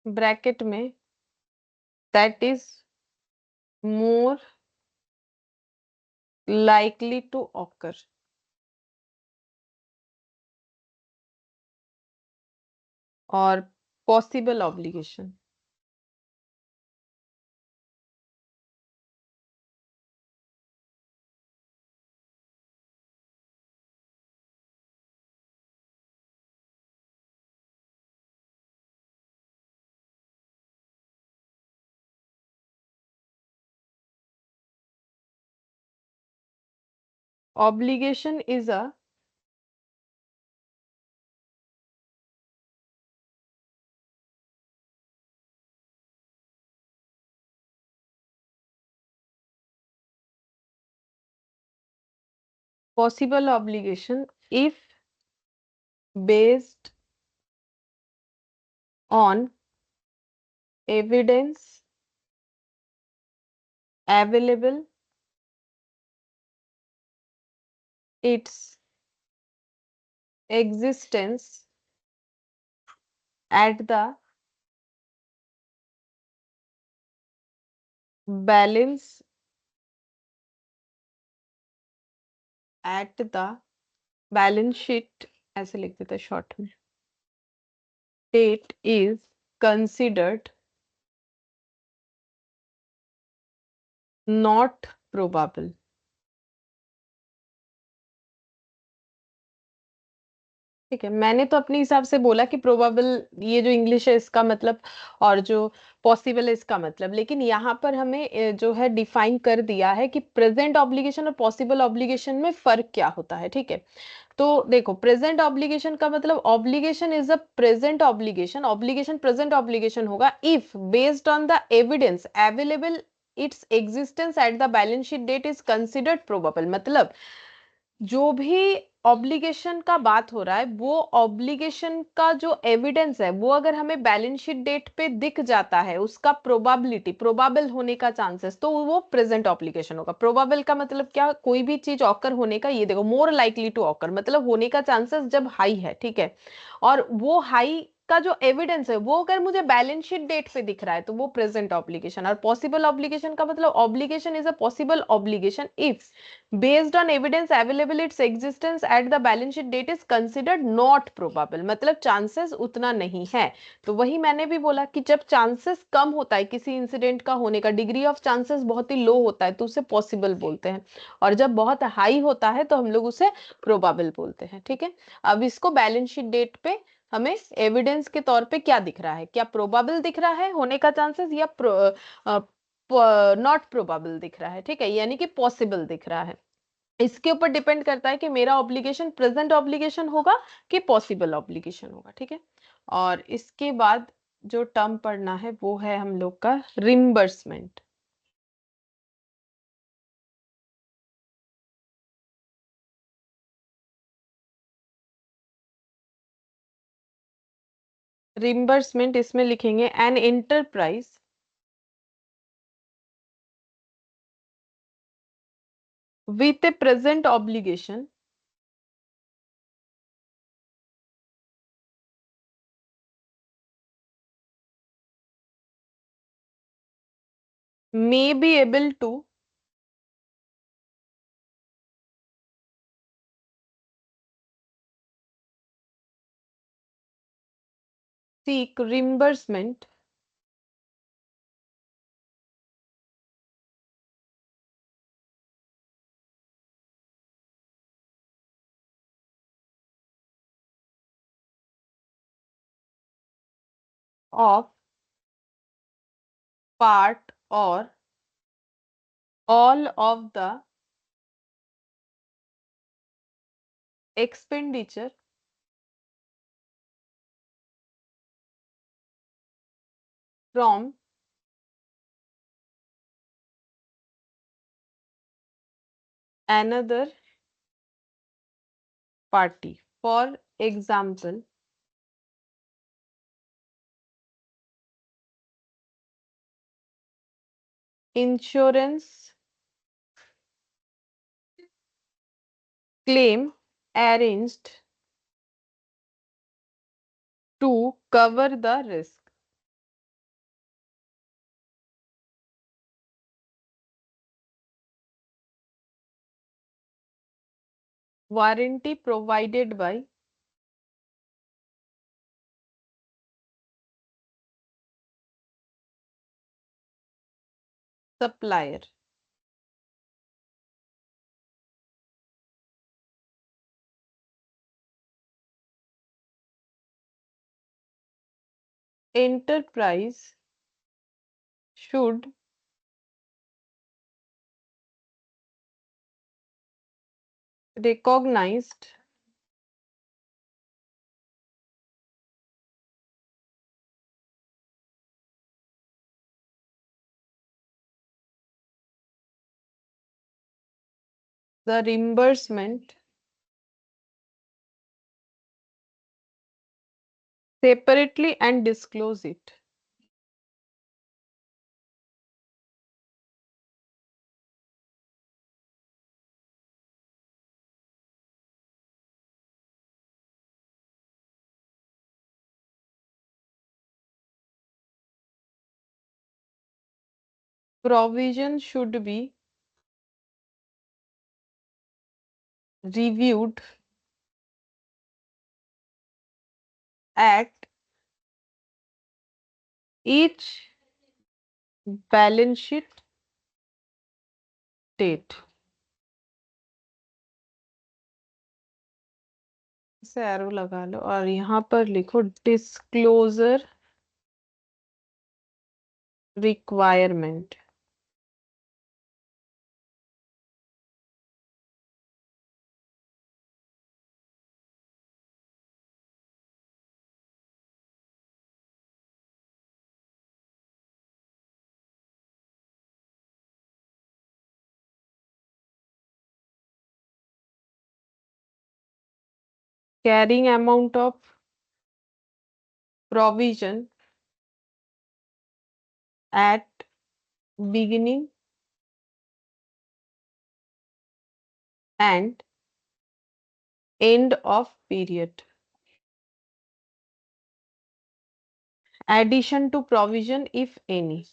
Bracket में that is more likely to occur. और possible obligation. Obligation is a possible obligation if based on evidence available, its existence at the balance sheet, ऐसे लिख देते short में, date is considered not probable. ठीक है, मैंने तो अपने हिसाब से बोला कि प्रोबेबल, ये जो इंग्लिश है इसका मतलब, और जो पॉसिबल है इसका मतलब, लेकिन यहाँ पर हमें जो है डिफाइन कर दिया है कि प्रेजेंट ऑब्लिगेशन और पॉसिबल ऑब्लिगेशन में फर्क क्या होता है. ठीक है, तो देखो, प्रेजेंट ऑब्लिगेशन का मतलब obligation is a present obligation, obligation present obligation होगा if based on the evidence available, its existence at the balance sheet date is considered probable. मतलब जो भी ऑब्लिगेशन का बात हो रहा है, वो ऑब्लिगेशन का जो एविडेंस है वो अगर हमें बैलेंस शीट डेट पे दिख जाता है, उसका प्रोबेबिलिटी, प्रोबेबल होने का चांसेस, तो वो प्रेजेंट ऑब्लिगेशन होगा. प्रोबेबल का मतलब क्या, कोई भी चीज ऑकर होने का, ये देखो मोर लाइकली टू ऑकर मतलब होने का चांसेस जब हाई है. ठीक है, और वो हाई का जो एविडेंस है वो अगर मुझे बैलेंस शीट डेट पे दिख रहा है तो वो प्रेजेंट ऑब्लिगेशन. और पॉसिबल ऑब्लिगेशन का मतलब obligation is a possible obligation if based on evidence available its existence at the balance sheet date is considered not probable. मतलब चांसेस उतना नहीं है. तो वही मैंने भी बोला कि जब चांसेस कम होता है किसी इंसिडेंट का होने का, डिग्री ऑफ चांसेस बहुत ही लो होता है, तो उसे पॉसिबल बोलते हैं, और जब बहुत हाई होता है तो हम लोग उसे प्रोबेबल बोलते हैं. ठीक है, अब इसको बैलेंस शीट डेट पे हमें एविडेंस के तौर पे क्या दिख रहा है, क्या प्रोबेबल दिख रहा है होने का चांसेस, या नॉट प्रोबेबल दिख रहा है. ठीक है, यानी कि पॉसिबल दिख रहा है. इसके ऊपर डिपेंड करता है कि मेरा ऑब्लिगेशन प्रेजेंट ऑब्लिगेशन होगा कि पॉसिबल ऑब्लिगेशन होगा. ठीक है, और इसके बाद जो टर्म पढ़ना है वो है हम लोग का रिम्बर्समेंट. रिम्बर्समेंट इसमें लिखेंगे an enterprise with a present obligation may be able to seek reimbursement of part or all of the expenditure from another party. For example, insurance claim arranged to cover the risk. Warranty provided by supplier. Enterprise should recognized the reimbursement separately and disclose it. Provision should be reviewed at each balance sheet date. इसे arrow लगा लो और यहाँ पर लिखो disclosure requirement. Carrying amount of provision at beginning and end of period. Addition to provision if any.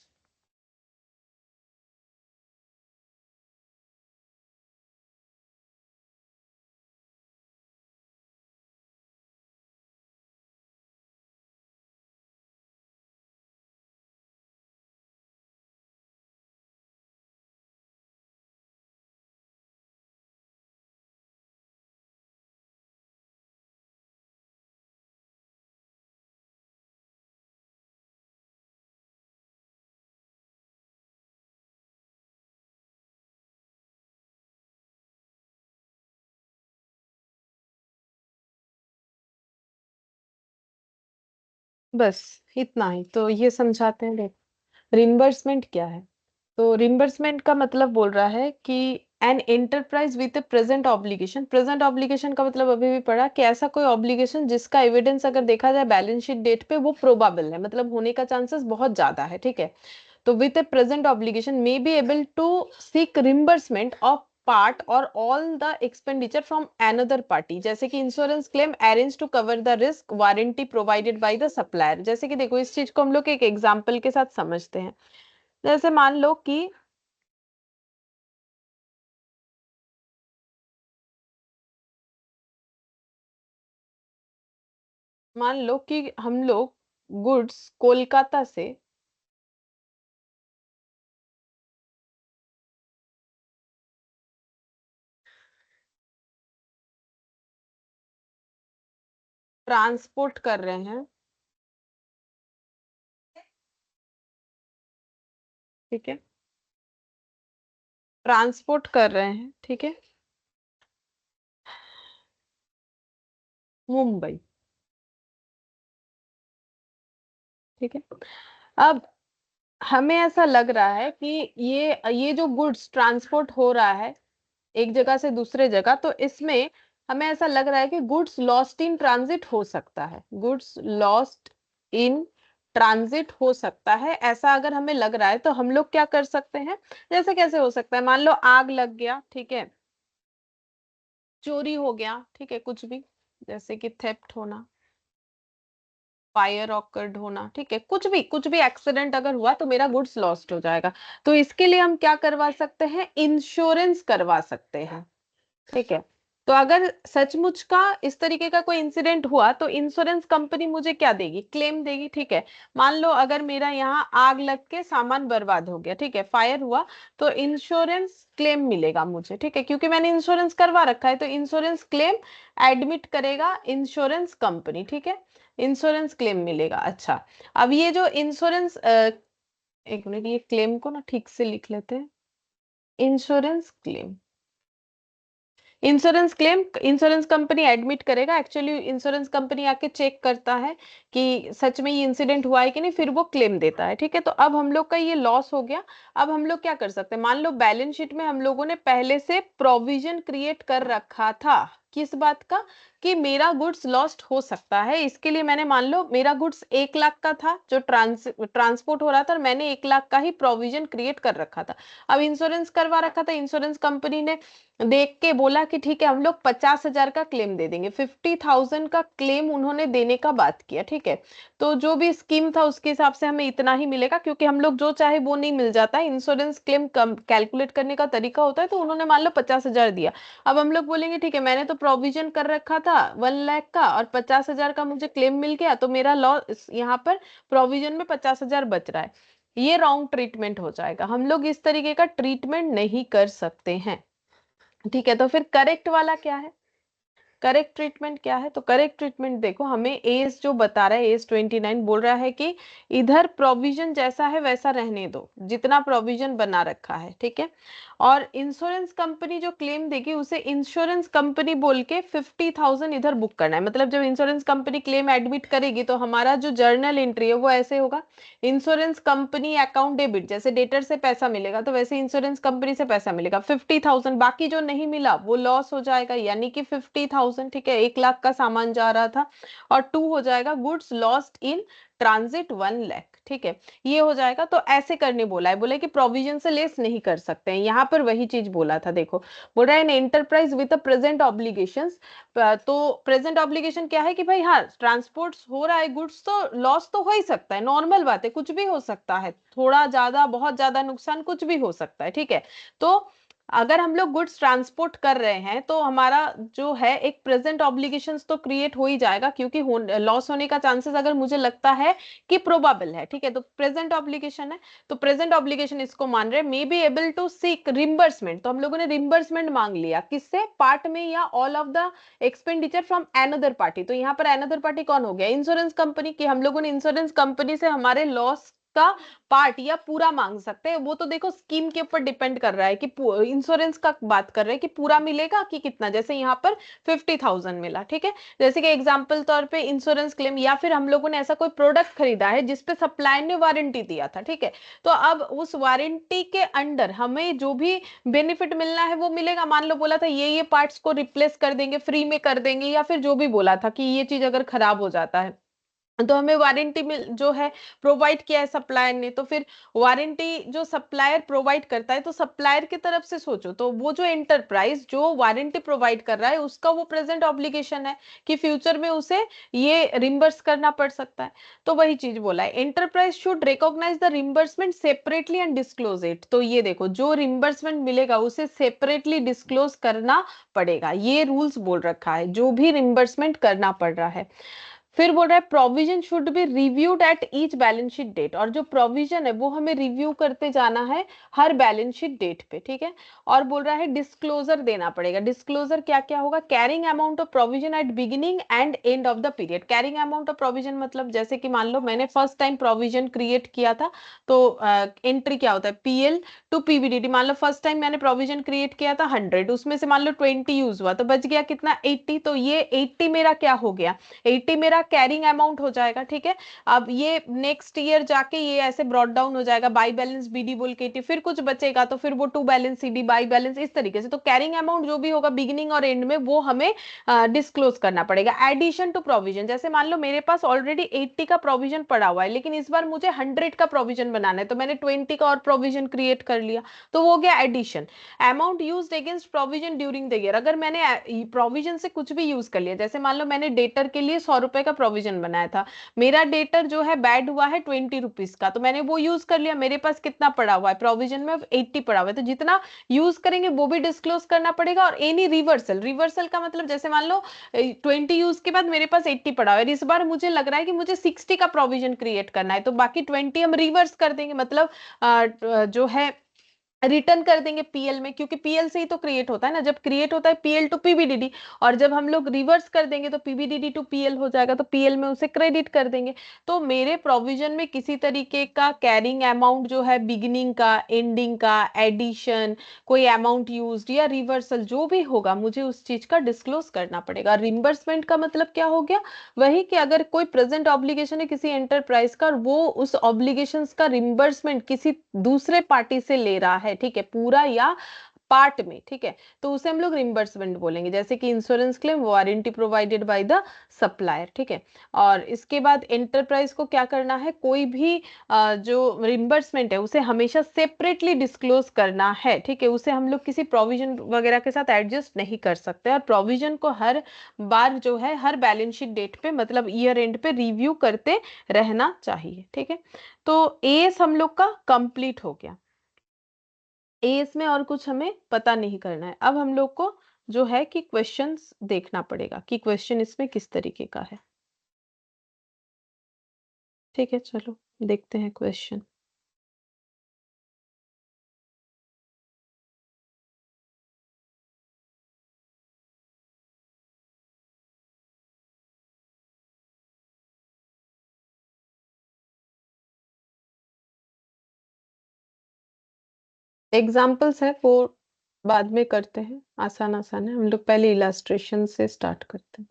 बस इतना ही तो ये समझाते हैं. देख रिम्बर्समेंट क्या है. तो रिम्बर्समेंट का मतलब बोल रहा है कि an enterprise with present obligation, present obligation का मतलब अभी भी पढ़ा कि ऐसा कोई ऑब्लिगेशन जिसका एविडेंस अगर देखा जाए बैलेंस शीट डेट पे वो प्रोबेबल है, मतलब होने का चांसेस बहुत ज्यादा है, ठीक है। तो with a present obligation may be able to seek reimbursement of part or all the expenditure from another party, जैसे कि insurance claim arrange to cover the risk, warranty provided by the supplier. जैसे कि देखो इस चीज को हम लोग एक एग्जांपल के साथ समझते हैं। जैसे मान लो कि हम लोग गुड्स कोलकाता से ट्रांसपोर्ट कर रहे हैं, ठीक है, ट्रांसपोर्ट कर रहे हैं, ठीक है, मुंबई, ठीक है। अब हमें ऐसा लग रहा है कि ये जो गुड्स ट्रांसपोर्ट हो रहा है एक जगह से दूसरे जगह, तो इसमें हमें ऐसा लग रहा है कि गुड्स लॉस्ट इन ट्रांजिट हो सकता है, गुड्स लॉस्ट इन ट्रांजिट हो सकता है, ऐसा अगर हमें लग रहा है तो हम लोग क्या कर सकते हैं। जैसे कैसे हो सकता है, मान लो आग लग गया, ठीक है, चोरी हो गया, ठीक है, कुछ भी, जैसे कि थेफ्ट होना, फायर ऑकर्ड होना, ठीक है, कुछ भी एक्सीडेंट अगर हुआ तो मेरा गुड्स लॉस्ट हो जाएगा। तो इसके लिए हम क्या करवा सकते हैं, इंश्योरेंस करवा सकते हैं, ठीक है। तो अगर सचमुच का इस तरीके का कोई इंसिडेंट हुआ तो इंश्योरेंस कंपनी मुझे क्या देगी, क्लेम देगी, ठीक है। मान लो अगर मेरा यहाँ आग लग के सामान बर्बाद हो गया, ठीक है, फायर हुआ, तो इंश्योरेंस क्लेम मिलेगा मुझे, ठीक है, क्योंकि मैंने इंश्योरेंस करवा रखा है, तो इंश्योरेंस क्लेम एडमिट करेगा इंश्योरेंस कंपनी, ठीक है, इंश्योरेंस क्लेम मिलेगा। अच्छा, अब ये जो इंश्योरेंस, एक मिनट, ये क्लेम को ना ठीक से लिख लेते हैं, insurance claim, insurance claim insurance company admit करेगा, एक्चुअली इंश्योरेंस कंपनी आके चेक करता है कि सच में ये इंसिडेंट हुआ है कि नहीं, फिर वो क्लेम देता है, ठीक है। तो अब हम लोग का ये लॉस हो गया। अब हम लोग क्या कर सकते हैं, मान लो बैलेंस शीट में हम लोगों ने पहले से प्रोविजन क्रिएट कर रखा था किस बात का, कि मेरा गुड्स लॉस्ट हो सकता है, इसके लिए मैंने, मान लो मेरा गुड्स 1 लाख का था जो ट्रांसपोर्ट हो रहा था, और मैंने 1 लाख का ही प्रोविजन क्रिएट कर रखा था। अब इंश्योरेंस करवा रखा था, इंश्योरेंस कंपनी ने देख के बोला कि ठीक है हम लोग 50,000 का क्लेम दे देंगे, 50,000 का क्लेम उन्होंने देने का बात किया, ठीक है। तो जो भी स्कीम था उसके हिसाब से हमें इतना ही मिलेगा, क्योंकि हम लोग जो चाहे वो नहीं मिल जाता है, इंश्योरेंस क्लेम कैलकुलेट करने का तरीका होता है, तो उन्होंने मान लो 50,000 दिया। अब हम लोग बोलेंगे ठीक है मैंने तो प्रोविजन कर रखा था 1 लाख का, और 50,000 का मुझे क्लेम मिल गया, तो मेरा लॉस यहाँ पर प्रोविजन में 50,000 बच रहा है। ये रॉन्ग ट्रीटमेंट हो जाएगा, हम लोग इस तरीके का ट्रीटमेंट नहीं कर सकते हैं, ठीक है। तो फिर करेक्ट वाला क्या है, करेक्ट ट्रीटमेंट क्या है, तो करेक्ट ट्रीटमेंट देखो, हमें एज जो बता रहा है, एज 29 बोल रहा है कि इधर प्रोविजन जैसा है वैसा रहने दो, जितना प्रोविजन बना रखा है, ठीक है। और इंश्योरेंस कंपनी जो क्लेम देगी उसे इंश्योरेंस कंपनी बोल के 50,000 इधर बुक करना है, मतलब जब इंश्योरेंस कंपनी क्लेम एडमिट करेगी तो हमारा जो जर्नल एंट्री है वो ऐसे होगा, इंश्योरेंस कंपनी अकाउंट डेबिट, जैसे डेटर से पैसा मिलेगा तो वैसे इंश्योरेंस कंपनी से पैसा मिलेगा 50,000, बाकी जो नहीं मिला वो लॉस हो जाएगा, यानी कि 50,000, ठीक है, 1 लाख का सामान जा रहा था, और 2 हो जाएगा goods lost in transit 1 lakh, ठीक है, ये हो जाएगा। तो ऐसे करने बोला है, बोले कि प्रोविजन से लेस नहीं कर सकते हैं, यहाँ पर वही चीज बोला था, देखो बोल रहा है an enterprise with present obligations. तो प्रेजेंट ऑब्लिगेशन क्या है कि भाई हाँ ट्रांसपोर्ट हो रहा है गुड्स, तो लॉस तो हो ही सकता है, नॉर्मल बात है, कुछ भी हो सकता है, थोड़ा ज्यादा बहुत ज्यादा नुकसान कुछ भी हो सकता है, ठीक है। तो अगर हम लोग गुड्स ट्रांसपोर्ट कर रहे हैं तो हमारा जो है एक प्रेजेंट ऑब्लिगेशंस तो क्रिएट हो ही जाएगा, क्योंकि लॉस होने का चांसेस अगर मुझे लगता है कि प्रोबेबल है, ठीक है, तो प्रेजेंट ऑब्लिगेशन है, तो प्रेजेंट ऑब्लिगेशन इसको मान रहे may be able to seek reimbursement, तो हम लोगों ने रिम्बर्समेंट मांग लिया किससे, पार्ट में या all of the expenditure from another party. तो यहाँ पर अनदर पार्टी कौन हो गया, इंश्योरेंस कंपनी की, हम लोगों ने इंश्योरेंस कंपनी से हमारे लॉस का पार्ट या पूरा मांग सकते हैं। वो तो देखो स्कीम के ऊपर डिपेंड कर रहा है कि इंश्योरेंस का बात कर रहे हैं कि पूरा मिलेगा कि कितना, जैसे यहाँ पर 50,000 मिला, ठीक है। जैसे कि एग्जाम्पल तौर पे इंश्योरेंस क्लेम, या फिर हम लोगों ने ऐसा कोई प्रोडक्ट खरीदा है जिसपे सप्लायर ने वारंटी दिया था, ठीक है। तो अब उस वारंटी के अंडर हमें जो भी बेनिफिट मिलना है वो मिलेगा। मान लो बोला था ये पार्ट्स को रिप्लेस कर देंगे, फ्री में कर देंगे, या फिर जो भी बोला था कि ये चीज अगर खराब हो जाता है तो हमें वारंटी मिल जो है प्रोवाइड किया है सप्लायर ने। तो फिर वारंटी जो सप्लायर प्रोवाइड करता है, तो सप्लायर की तरफ से सोचो तो वो जो एंटरप्राइज जो वारंटी प्रोवाइड कर रहा है उसका वो प्रेजेंट ऑब्लिगेशन है कि फ्यूचर में उसे ये रिम्बर्स करना पड़ सकता है। तो वही चीज बोला है, enterprise should recognise the reimbursement separately and disclose it. तो ये देखो जो रिम्बर्समेंट मिलेगा उसे सेपरेटली डिस्क्लोज करना पड़ेगा, ये रूल्स बोल रखा है जो भी रिम्बर्समेंट करना पड़ रहा है। फिर बोल रहा है provision should be reviewed at each balance sheet date, और जो प्रोविजन है वो हमें रिव्यू करते जाना है हर बैलेंस शीट डेट पे, ठीक है। और बोल रहा है डिस्क्लोजर देना पड़ेगा। डिस्क्लोजर क्या क्या होगा, carrying amount of provision at beginning and and of the period. Carrying amount of provision मतलब जैसे कि मान लो मैंने फर्स्ट टाइम प्रोविजन क्रिएट किया था, तो एंट्री क्या होता है, पीएल टू पीवीडीटी। मान लो फर्स्ट टाइम मैंने प्रोविजन क्रिएट किया था 100, उसमें से मान लो 20 यूज हुआ तो बच गया कितना, 80। तो ये 80 मेरा क्या हो गया, 80 मेरा कैरिंग अमाउंट हो जाएगा, ठीक है। अब ये नेक्स्ट ईयर जाके ये ऐसे ब्रॉट डाउन हो जाएगा, बाई बैलेंस बीडी बोल के, फिर कुछ बचेगा तो फिर वो to balance CD by balance इस तरीके से। तो कैरिंग अमाउंट जो भी होगा बिगिनिंग और एंड में वो हमें डिस्क्लोज करना पड़ेगा। एडिशन टू प्रोविजन, जैसे मान लो मेरे पास ऑलरेडी 80 का प्रोविजन पड़ा हुआ है लेकिन इस बार मुझे 100 का प्रोविजन बनाना है, तो मैंने 20 का और प्रोविजन क्रिएट कर लिया, तो वो हो गया addition. Amount used against provision during the year, अगर मैंने प्रोविजन से कुछ भी यूज कर लिया, जैसे मान लो मैंने डेटर के लिए 100 रुपए का प्रोविजन बनाया था, मेरा डेटर जो है बैड हुआ है 20 रुपीज का, तो मैंने वो यूज कर लिया, मेरे पास कितना पड़ा हुआ है प्रोविजन में, 80 पड़ा हुआ है। तो जितना यूज करेंगे वो भी डिस्क्लोज करना पड़ेगा। और एनी रिवर्सल, रिवर्सल का मतलब जैसे मान लो 20 यूज के बाद मेरे पास 80 पड़ा हुआ है, इस बार मुझे लग रहा है कि मुझे 60 का प्रोविजन क्रिएट करना है, तो बाकी 20 हम रिवर्स कर देंगे, मतलब जो है रिटर्न कर देंगे पीएल में, क्योंकि पीएल से ही तो क्रिएट होता है ना, जब क्रिएट होता है पीएल टू पीबीडीडी, और जब हम लोग रिवर्स कर देंगे तो पीबीडीडी टू पीएल हो जाएगा, तो पीएल में उसे क्रेडिट कर देंगे। तो मेरे प्रोविजन में किसी तरीके का कैरिंग अमाउंट जो है बिगिनिंग का, एंडिंग का, एडिशन, कोई अमाउंट यूज्ड या रिवर्सल जो भी होगा मुझे उस चीज का डिस्क्लोज करना पड़ेगा। रिम्बर्समेंट का मतलब क्या हो गया, वही कि अगर कोई प्रेजेंट ऑब्लिगेशन है किसी एंटरप्राइज का और वो उस ऑब्लिगेशंस का रिम्बर्समेंट किसी दूसरे पार्टी से ले रहा है, ठीक है, पूरा या पार्ट में, ठीक है, तो उसे हम लोग रिम्बर्समेंट बोलेंगे। जैसे कि insurance claim, warranty provided by the supplier, ठीक है। और इसके बाद एंटरप्राइज को क्या करना है, कोई भी जो रिम्बर्समेंट है उसे हमेशा सेपरेटली डिस्क्लोज करना है, ठीक है। उसे हम लोग किसी प्रोविजन वगैरह के साथ एडजस्ट नहीं कर सकते, और प्रोविजन को हर बार जो है हर बैलेंस शीट डेट पे मतलब ईयर एंड पे रिव्यू करते रहना चाहिए, ठीक है। तो एएस हम लोग का कंप्लीट हो गया। एएस में और कुछ हमें पता नहीं करना है। अब हम लोग को जो है कि क्वेश्चंस देखना पड़ेगा कि क्वेश्चन इसमें किस तरीके का है। ठीक है, चलो देखते हैं क्वेश्चन। एग्जाम्पल्स है वो बाद में करते हैं, आसान आसान है, हम लोग पहले इलास्ट्रेशन से स्टार्ट करते हैं।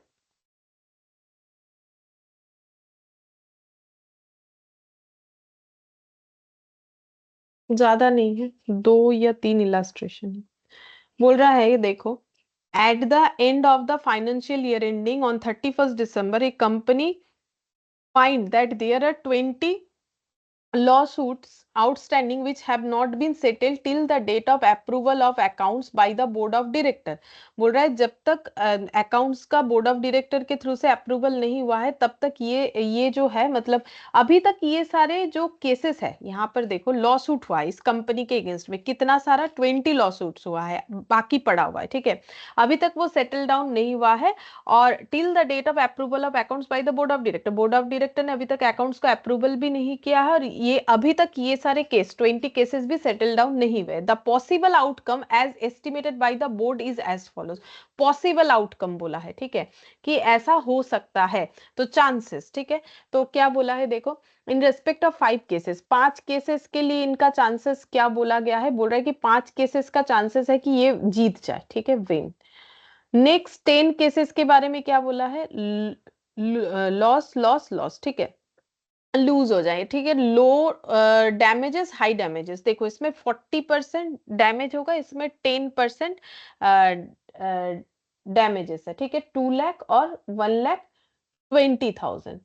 ज्यादा नहीं है, 2 या 3 इलास्ट्रेशन है। बोल रहा है ये देखो, at the end of the financial year ending on 31st December, a company find that there are 20 lawsuits outstanding which have not been settled till the date of approval of accounts by the board of director। बोल रहा है जब तक accounts का board of director के through से approval नहीं हुआ है तब तक ये जो है मतलब अभी तक ये सारे जो केसेस है, यहाँ पर देखो लॉ सूट हुआ है इस कंपनी के अगेंस्ट में, कितना सारा 20 लॉ सूट्स हुआ है, बाकी पड़ा हुआ है, ठीक है। अभी तक वो सेटल डाउन नहीं हुआ है, और till the date of approval of accounts by the board of director, board of director ने अभी तक अकाउंट्स को अप्रूवल भी नहीं किया है, और ये अभी तक ये सारे केस 20 केसेस भी सेटल डाउन नहीं हुए। The possible outcome as estimated by the board is as follows. Possible outcome बोला है, ठीक है, कि ऐसा हो सकता है, तो चांसेस, ठीक है। तो क्या बोला है देखो, इन रेस्पेक्ट ऑफ 5 केसेस, 5 केसेस के लिए इनका चांसेस क्या बोला गया है, बोल रहा है कि 5 केसेस का चांसेस है कि ये जीत जाए, ठीक है, विन। नेक्स्ट 10 केसेस के बारे में क्या बोला है, लॉस लॉस लॉस, ठीक है, लूज हो जाए, ठीक है। लो डैमेजेस हाई डैमेजेस, देखो इसमें 40% डैमेज होगा, इसमें 10% डैमेजेस है, ठीक है। 2 लाख और 1,20,000,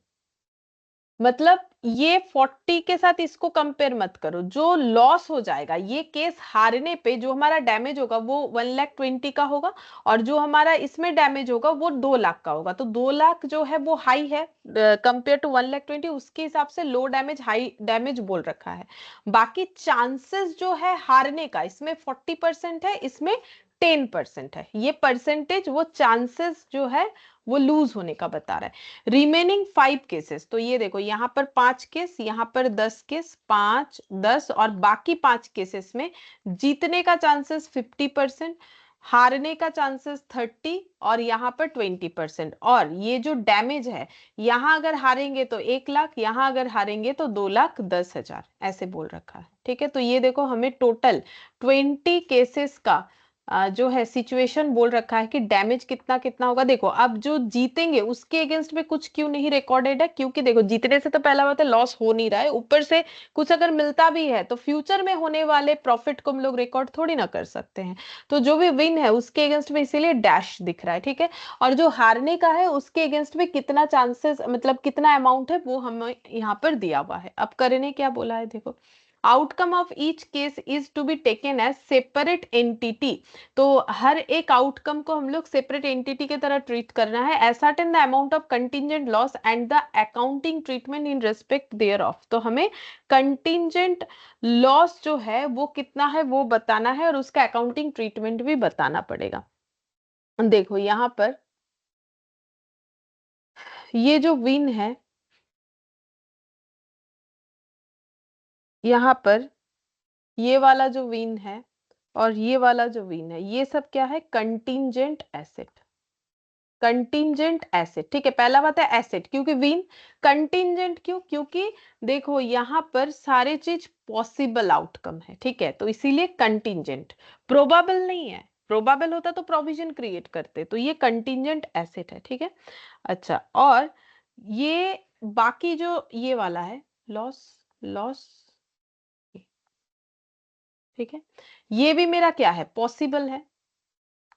मतलब ये 40 के साथ इसको कंपेयर मत करो। जो लॉस हो जाएगा ये केस हारने पे, जो हमारा डैमेज होगा वो 1,20,000 का होगा, और जो हमारा इसमें डैमेज होगा वो 2 लाख का होगा। तो 2 लाख जो है वो हाई है कंपेयर टू 1,20,000, उसके हिसाब से लो डैमेज हाई डैमेज बोल रखा है। बाकी चांसेस जो है हारने का, इसमें 40% है, इसमें 10% है। ये परसेंटेज वो चांसेस जो है वो लूज होने का बता रहा है। रिमेनिंग 5 केसेस, तो ये देखो यहाँ पर 5 केस, यहाँ पर 10 केस, 5 10, और बाकी 5 केसेस में जीतने का चांसेस 50%, हारने का चांसेस 30, और यहाँ पर 20%। और ये जो डैमेज है, यहाँ अगर हारेंगे तो 1 लाख, यहाँ अगर हारेंगे तो 2,10,000, ऐसे बोल रखा है, ठीक है। तो ये देखो हमें टोटल 20 केसेस का जो है सिचुएशन बोल रखा है कि डैमेज कितना कितना होगा। देखो अब जो जीतेंगे उसके अगेंस्ट में कुछ क्यों नहीं रिकॉर्डेड है, क्योंकि देखो जीतने से तो पहला बात है लॉस हो नहीं रहा है, ऊपर से कुछ अगर मिलता भी है तो फ्यूचर में होने वाले प्रॉफिट को हम लोग रिकॉर्ड थोड़ी ना कर सकते हैं। तो जो भी विन है उसके अगेंस्ट में इसीलिए डैश दिख रहा है, ठीक है। और जो हारने का है उसके अगेंस्ट में कितना चांसेस, मतलब कितना अमाउंट है वो हमें यहाँ पर दिया हुआ है। अब करने क्या बोला है देखो, outcome of each case is to be taken as separate entity. तो हर एक आउटकम को हम लोग सेपरेट एंटिटी की तरह ट्रीट करना है। Ascertain the amount of contingent loss and the accounting treatment in respect there of. तो हमें कंटिंजेंट लॉस जो है वो कितना है वो बताना है, और उसका अकाउंटिंग ट्रीटमेंट भी बताना पड़ेगा। देखो यहाँ पर ये जो विन है, यहाँ पर ये वाला जो विन है और ये वाला जो विन है, ये सब क्या है, कंटिंजेंट एसेट। कंटिंजेंट एसेट, ठीक है, पहला बात है एसेट, क्योंकि विन कंटिंजेंट क्यों, क्योंकि देखो यहाँ पर सारे चीज पॉसिबल आउटकम है, ठीक है, तो इसीलिए कंटिंजेंट, प्रोबेबल नहीं है। प्रोबेबल होता तो प्रोविजन क्रिएट करते, तो ये कंटिंजेंट एसेट है, ठीक है। अच्छा, और ये बाकी जो ये वाला है लॉस लॉस, ठीक है, ये भी मेरा क्या है, पॉसिबल है,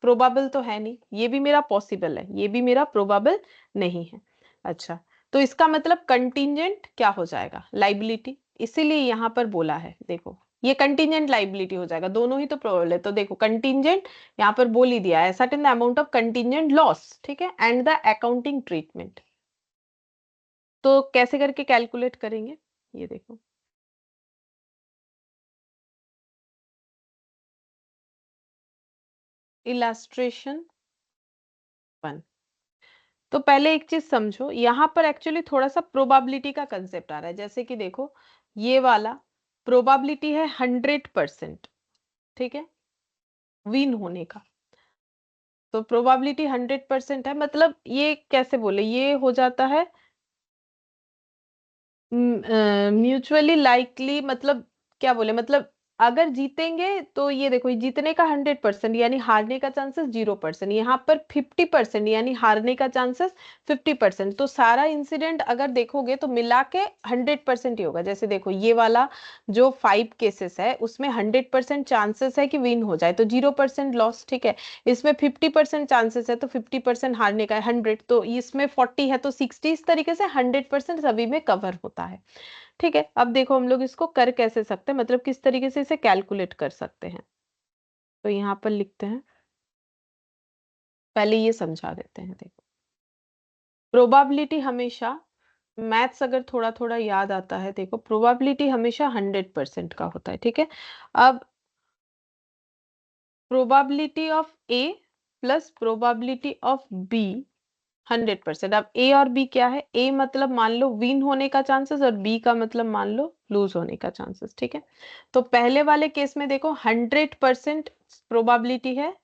प्रोबेबल तो है नहीं। ये भी मेरा पॉसिबल है, ये भी मेरा प्रोबेबल नहीं है। अच्छा, तो इसका मतलब कंटिंजेंट क्या हो जाएगा, लाइबिलिटी, इसीलिए यहां पर बोला है देखो ये कंटिंजेंट लाइबिलिटी हो जाएगा, दोनों ही तो प्रोबेबल है। तो देखो कंटिंजेंट यहाँ पर बोल ही दिया है, certain the amount of contingent loss, ठीक है, एंड द अकाउंटिंग ट्रीटमेंट। तो कैसे करके कैलकुलेट करेंगे, ये देखो, इलास्ट्रेशन 1। तो पहले एक चीज समझो, यहाँ पर एक्चुअली थोड़ा सा प्रोबेबिलिटी का कंसेप्ट आ रहा है। जैसे कि देखो ये वाला प्रोबेबिलिटी है 100%, ठीक है, विन होने का। तो प्रोबेबिलिटी 100% है, मतलब ये कैसे बोले, ये हो जाता है म्यूचुअली लाइकली, मतलब क्या बोले, मतलब अगर जीतेंगे तो ये देखो ये जीतने का 100% यानी हारने का चांसेस 0%, यहाँ पर 50% यानी हारने का चांसेस 50%। तो सारा इंसिडेंट अगर देखोगे तो मिला के 100% ही होगा। जैसे देखो ये वाला जो 5 केसेस है उसमें 100% चांसेस है कि विन हो जाए, तो 0% लॉस, ठीक है। इसमें 50% चांसेस है तो 50% हारने का है 100, तो इसमें 40 है तो 60, इस तरीके से 100% सभी में कवर होता है, ठीक है। अब देखो हम लोग इसको कर कैसे सकते हैं, मतलब किस तरीके से इसे कैलकुलेट कर सकते हैं। तो यहाँ पर लिखते हैं, पहले ये समझा देते हैं। देखो प्रोबेबिलिटी हमेशा, मैथ्स अगर थोड़ा थोड़ा याद आता है, देखो प्रोबेबिलिटी हमेशा 100% का होता है, ठीक है। अब probability of A plus probability of B 100%। अब ए और बी क्या है, ए मतलब मान लो विन होने का चांसेस और बी का मतलब मान लो लूज होने का चांसेस, ठीक है। तो पहले वाले केस में देखो 100% प्रोबेबिलिटी है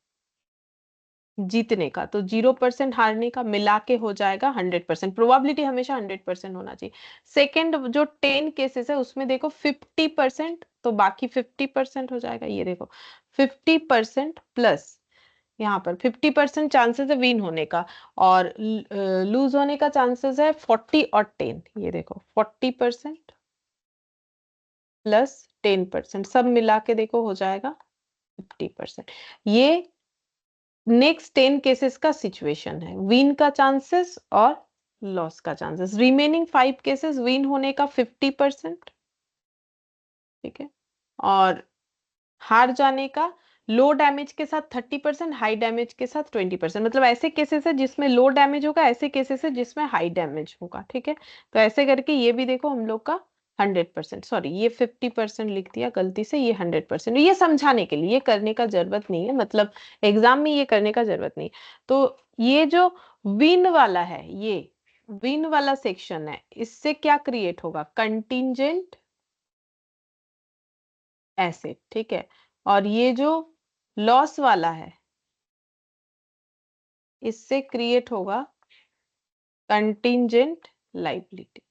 जीतने का, तो 0% हारने का, मिला के हो जाएगा 100%। प्रोबेबिलिटी हमेशा 100% होना चाहिए। सेकेंड जो 10 केसेस है उसमें देखो 50%, तो बाकी 50% हो जाएगा। ये देखो 50% प्लस यहाँ पर 50% चांसेस है विन होने का, और लूज होने का चांसेस है 40 और 10। ये देखो 40% प्लस 10%, सब मिला के देखो हो जाएगा 50%। ये नेक्स्ट 10 केसेस का सिचुएशन है, विन का चांसेस और लॉस का चांसेस। रिमेनिंग 5 केसेस विन होने का 50%, ठीक है, और हार जाने का लो डैमेज के साथ 30%, हाई डैमेज के साथ 20%। मतलब ऐसे केसेस है जिसमें लो डैमेज होगा, ऐसे केसेस है जिसमें हाई डैमेज होगा, ठीक है। तो ऐसे करके ये भी देखो हम लोग का 100%, सॉरी ये 50% लिख दिया गलती से, ये 100%। ये समझाने के लिए, ये करने का जरूरत नहीं है, मतलब एग्जाम में ये करने का जरूरत नहीं। तो ये जो विन वाला है, ये विन वाला सेक्शन है, इससे क्या क्रिएट होगा, कंटिंजेंट एसेट, ठीक है। और ये जो लॉस वाला है, इससे क्रिएट होगा कंटिंजेंट लायबिलिटी।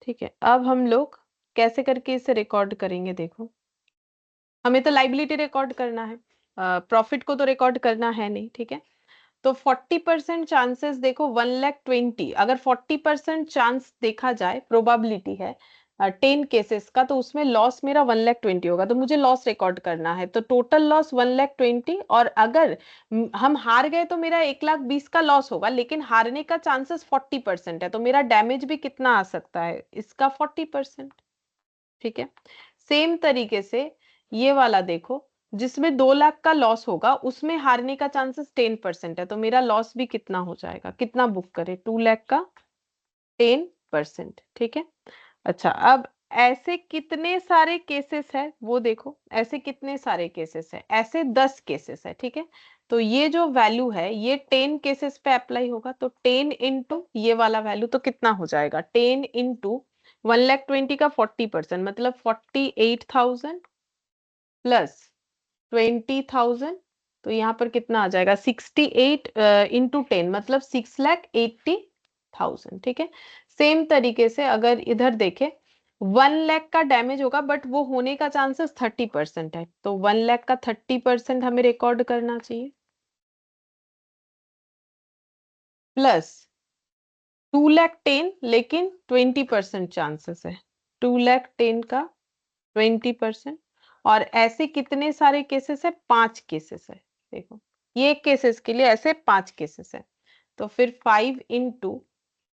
ठीक है, अब हम लोग कैसे करके इसे रिकॉर्ड करेंगे, देखो हमें तो लायबिलिटी रिकॉर्ड करना है, प्रॉफिट को तो रिकॉर्ड करना है नहीं, ठीक है। तो 40% चांसेस देखो 1,20,000, अगर 40% चांस देखा जाए, प्रोबेबिलिटी है 10 केसेस का, तो उसमें लॉस मेरा 1,20,000 होगा, तो मुझे लॉस रिकॉर्ड करना है। तो टोटल लॉस 1,20,000, और अगर हम हार गए तो मेरा 1,20,000 का लॉस होगा, लेकिन हारने का चांसेस 40% है, तो मेरा डैमेज भी कितना आ सकता है, इसका 40%, ठीक है। सेम तरीके से ये वाला देखो, जिसमें 2 लाख का लॉस होगा, उसमें हारने का चांसेस 10% है, तो मेरा लॉस भी कितना हो जाएगा, कितना बुक करे, 2 लाख का 10%, ठीक है। अच्छा, अब ऐसे कितने सारे केसेस है वो देखो, ऐसे कितने सारे केसेस है, ऐसे 10 केसेस है, ठीक है। तो ये जो वैल्यू है ये 10 केसेस पे अप्लाई होगा, तो 10 इंटू ये वाला वैल्यू, तो कितना हो जाएगा, 10 इंटू 1,20,000 का 40%, मतलब 48,000 प्लस 20,000, तो यहाँ पर कितना आ जाएगा, 68 इंटू 10, मतलब 6,80,000, ठीक है। सेम तरीके से अगर इधर देखे, 1 लाख का डैमेज होगा, बट वो होने का चांसेस 30% है, तो 1 लाख का 30% हमें रिकॉर्ड करना चाहिए, प्लस 2,10,000, लेकिन 20% चांसेस है, 2,10,000 का 20%। और ऐसे कितने सारे केसेस है, 5 केसेस है, देखो ये केसेस के लिए ऐसे 5 केसेस है, तो फिर 5 इंटू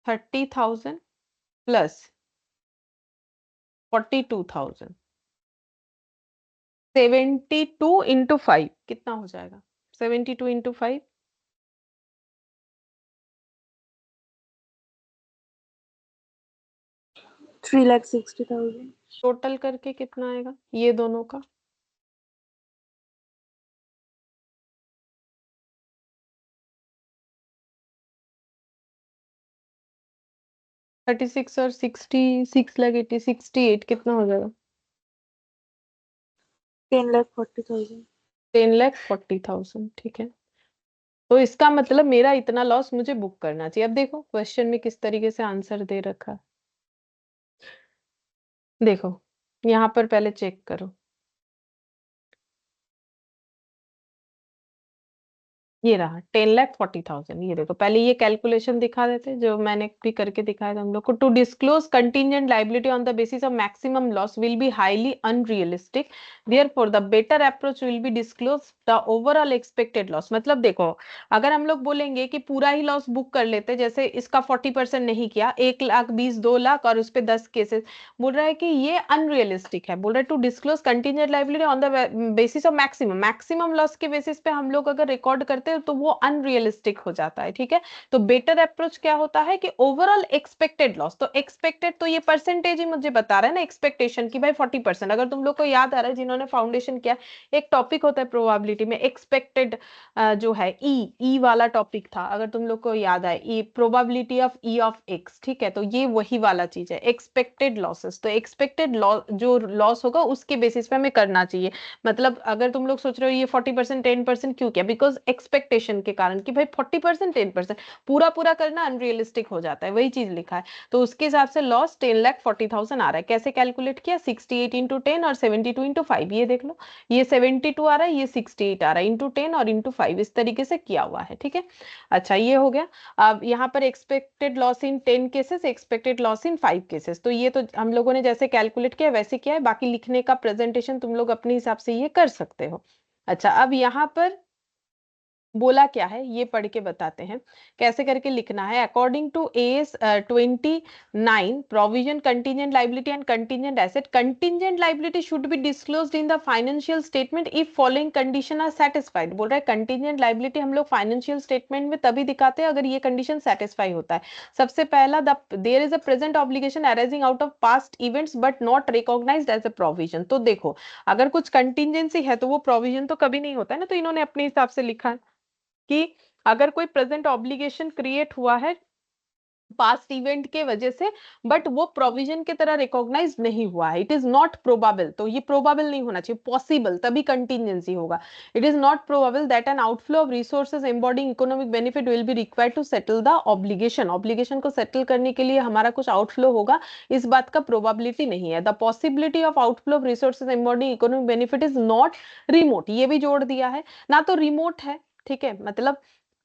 30,000 प्लस 42,000, 72 इंटू 5 कितना हो जाएगा, 72 इंटू 5, 3,60,000. टोटल करके कितना आएगा ये दोनों का, 36 और 66,80,000, 68 कितना हो जाएगा, 10,40,000. 10,40,000, ठीक है। तो इसका मतलब मेरा इतना लॉस मुझे बुक करना चाहिए। अब देखो क्वेश्चन में किस तरीके से आंसर दे रखा है, देखो यहाँ पर पहले चेक करो, ये रहा 10,40,000। ये देखो पहले ये कैलकुलेशन दिखा देते जो मैंने भी करके दिखाया था हम लोग को। To disclose contingent liability on the basis of maximum loss will be highly unrealistic, therefore the better approach will be disclose the overall expected loss. मतलब देखो, अगर हम लोग बोलेंगे कि पूरा ही लॉस बुक कर लेते, जैसे इसका 40% नहीं किया, 1,20,000 2 लाख और उस पे 10 केसेस, बोल रहा है कि ये अनरियलिस्टिक है। बोल रहा है to disclose contingent liability on the basis of maximum, maximum loss के बेसिस पे हम लोग अगर रिकॉर्ड करते हैं तो वो अनरियलिस्टिक हो जाता है, ठीक है। तो बेटर अप्रोच क्या होता है कि ओवरऑल एक्सपेक्टेड लॉस, तो एक्सपेक्टेड तो ये परसेंटेज ही मुझे बता रहा है ना एक्सपेक्टेशन की भाई 40%। अगर तुम लोग को याद आ रहा है जिन्होंने फाउंडेशन किया, एक टॉपिक होता है प्रोबेबिलिटी में एक्सपेक्टेड, जो है ई वाला टॉपिक था, अगर तुम लोग को याद आए, E probability of E of X, ठीक है। तो ये वही वाला चीज है एक्सपेक्टेड लॉसेस। तो एक्सपेक्टेड लॉस जो लॉस होगा उसके बेसिस पे हमें करना चाहिए। मतलब अगर तुम लोग सोच रहे हो ये 40% 10% क्यों किया, बिकॉज एक्सपेक्टेशन के कारण कि भाई 40% 10% पूरा पूरा करना अनरियलिस्टिक हो जाता है, वही चीज लिखा है। तो उसके हिसाब से लॉस 10,40,000 आ रहा है। कैसे कैलकुलेट किया, 68 इंटू 10 और 72 इंटू 5, ये देख लो, ये 72 आ रहा है, ये 68 आ रहा है, इंटू 10 और इंटू 5 इस तरीके से किया हुआ है, ठीक है। अच्छा ये हो गया। अब यहाँ पर expected loss in 10 cases, expected loss in 5 cases, तो ये तो हम लोगों ने जैसे कैलकुलेट किया वैसे किया है, बाकी लिखने का प्रेजेंटेशन तुम लोग अपने हिसाब से ये कर सकते हो। अच्छा अब यहाँ पर बोला क्या है ये पढ़ के बताते हैं कैसे करके लिखना है। According to S 29 provision contingent liability and contingent asset, contingent liability should be disclosed in the financial statement if following condition are satisfied. बोल रहा है कंटीजेंट लाइबिलिटी हम लोग फाइनेंशियल स्टेटमेंट में तभी दिखाते हैं अगर ये कंडीशन सेटिस्फाई होता है। सबसे पहला, the there is a present obligation arising out of past events but not recognised as a provision. तो देखो अगर कुछ कंटीजेंसी है तो वो प्रोविजन तो कभी नहीं होता है ना, तो इन्होंने अपने हिसाब से लिखा है कि अगर कोई प्रेजेंट ऑब्लिगेशन क्रिएट हुआ है पास्ट इवेंट के वजह से बट वो प्रोविजन की तरह रिकॉग्नाइज नहीं हुआ है, इट इज नॉट प्रोबेबल, तो ये प्रोबेबल नहीं होना चाहिए, पॉसिबल तभी कंटीजेंसी होगा। It is not probable that an outflow of resources embodying economic benefit will be required to settle the obligation, obligation को सेटल करने के लिए हमारा कुछ आउटफ्लो होगा, इस बात का प्रोबेबिलिटी नहीं है। The possibility of outflow of resources embodying economic benefit is not remote, ये भी जोड़ दिया है ना, तो रिमोट है, ठीक है, मतलब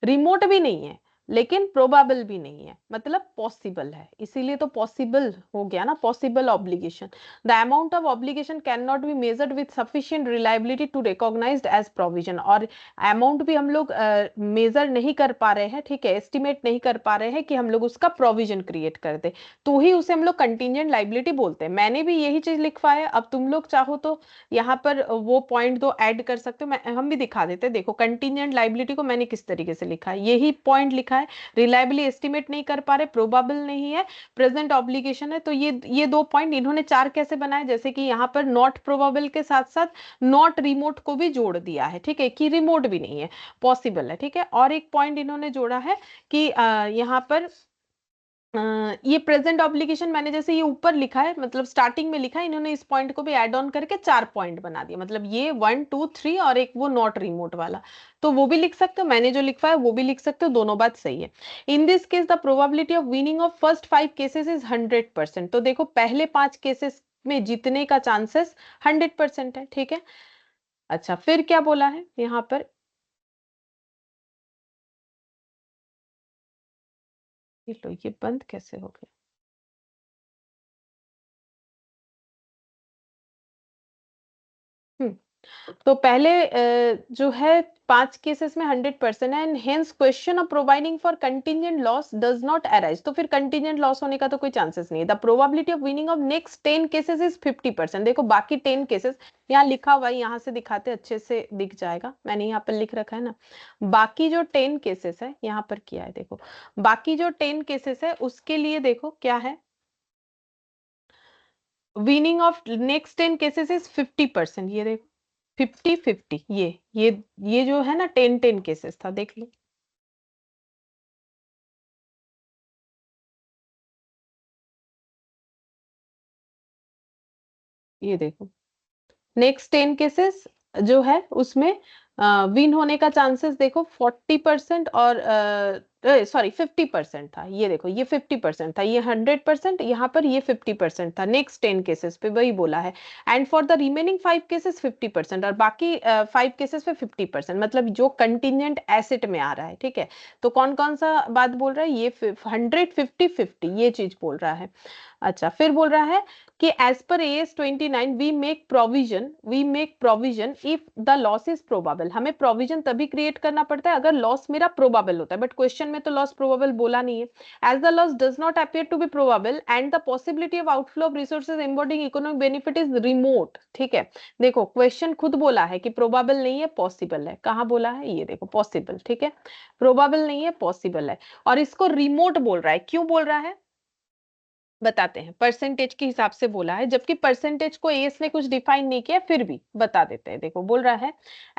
रिमोट भी नहीं है लेकिन प्रोबेबल भी नहीं है, मतलब पॉसिबल है, इसीलिए तो पॉसिबल हो गया ना, possible obligation. The amount of obligation can not be measured with sufficient reliability to recognised as provision, और अमाउंट भी हम लोग मेजर नहीं कर पा रहे हैं, ठीक है, एस्टिमेट नहीं कर पा रहे हैं कि हम लोग उसका प्रोविजन क्रिएट कर दे, तो ही उसे हम लोग कंटीजेंट लाइबिलिटी बोलते हैं। मैंने भी यही चीज लिखवाया, अब तुम लोग चाहो तो यहाँ पर वो पॉइंट दो ऐड कर सकते हो, हम भी दिखा देते हैं। देखो कंटीजेंट लाइबिलिटी को मैंने किस तरीके से लिखा है, यही पॉइंट लिखा है, रिलायबली एस्टिमेट नहीं कर पा रहे, प्रोबेबल नहीं है, प्रेजेंट ऑब्लिगेशन है, तो ये दो पॉइंट इन्होंने चार कैसे बनाए, जैसे कि यहाँ पर नॉट प्रोबेबल के साथ साथ नॉट रिमोट को भी जोड़ दिया है, ठीक है, कि रिमोट भी नहीं है, पॉसिबल है, ठीक है। और एक पॉइंट इन्होंने जोड़ा है कि यहाँ पर ये प्रेजेंट ऑब्लिगेशन मैंने जैसे ये ऊपर लिखा है, मतलब स्टार्टिंग में लिखा है, इन्होंने इस पॉइंट को भी ऐड ऑन करके चार पॉइंट बना दिया, मतलब ये 1 2 3 और एक वो नॉट रिमोट वाला, तो वो भी लिख सकते हो, मैंने जो लिखा है वो भी लिख सकते हो, दोनों बात सही है। In this case the probability of winning of first 5 cases is 100%, तो देखो पहले 5 केसेस में जीतने का चांसेस 100% है, ठीक है। अच्छा फिर क्या बोला है यहाँ पर, ये लो ये बंद कैसे हो गया, तो पहले जो है 5 केसेस में 100% है, and hence question of providing for contingent loss does not arise, तो फिर कंटीजेंट लॉस होने का तो कोई चांसेस नहीं है। The probability of winning of next 10 cases is 50%, देखो बाकी 10 केसेस यहाँ लिखा हुआ है, यहाँ से दिखाते अच्छे से दिख जाएगा, मैंने यहाँ पर लिख रखा है ना, बाकी जो 10 केसेस है यहाँ पर किया है, देखो बाकी जो 10 केसेस है उसके लिए देखो क्या है, winning of next 10 cases is 50%, ये देखो 50-50, ये जो है ना 10-10 केसेस था, देख लो, ये देखो नेक्स्ट 10 केसेस जो है उसमें विन होने का चांसेस देखो 40% और सॉरी 50% था, ये देखो ये 50% था, ये 100%, यहाँ पर ये 50% था नेक्स्ट 10 केसेस पे, वही बोला है। And for the remaining 5 cases 50%, और बाकी 5 केसेस पे 50%, मतलब जो कंटिजेंट एसेट में आ रहा है, ठीक है। तो कौन कौन सा बात बोल रहा है, ये 100 50 50 ये चीज बोल रहा है। अच्छा फिर बोल रहा है कि as per AS 29 we make provision if the loss is probable, हमें प्रोविजन तभी क्रिएट करना पड़ता है अगर लॉस मेरा प्रोबेबल होता है, बट क्वेश्चन क्वेश्चन में तो लॉस प्रोबेबल बोला नहीं है. As the loss does not appear to be probable and the possibility of outflow of resources embodying economic benefit is remote. ठीक है, देखो क्वेश्चन खुद बोला है कि प्रोबेबल नहीं है, पॉसिबल है. कहाँ बोला है? ये देखो, पॉसिबल. ठीक है, प्रोबेबल नहीं है, पॉसिबल है, और इसको रिमोट बोल रहा है. क्यों बोल रहा है बताते हैं. परसेंटेज के हिसाब से बोला है, जबकि परसेंटेज को एस ने कुछ डिफाइन नहीं किया, फिर भी बता देते हैं. देखो बोल रहा है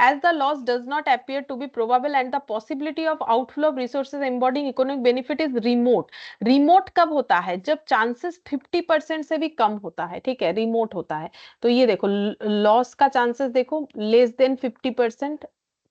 as the loss does not appear to be probable and the possibility of outflow of resources embodying economic benefit is remote. Remote कब होता है? जब चांसेस 50% से भी कम होता है. ठीक है, रिमोट होता है. तो ये देखो लॉस का चांसेस देखो, लेस देन 50%,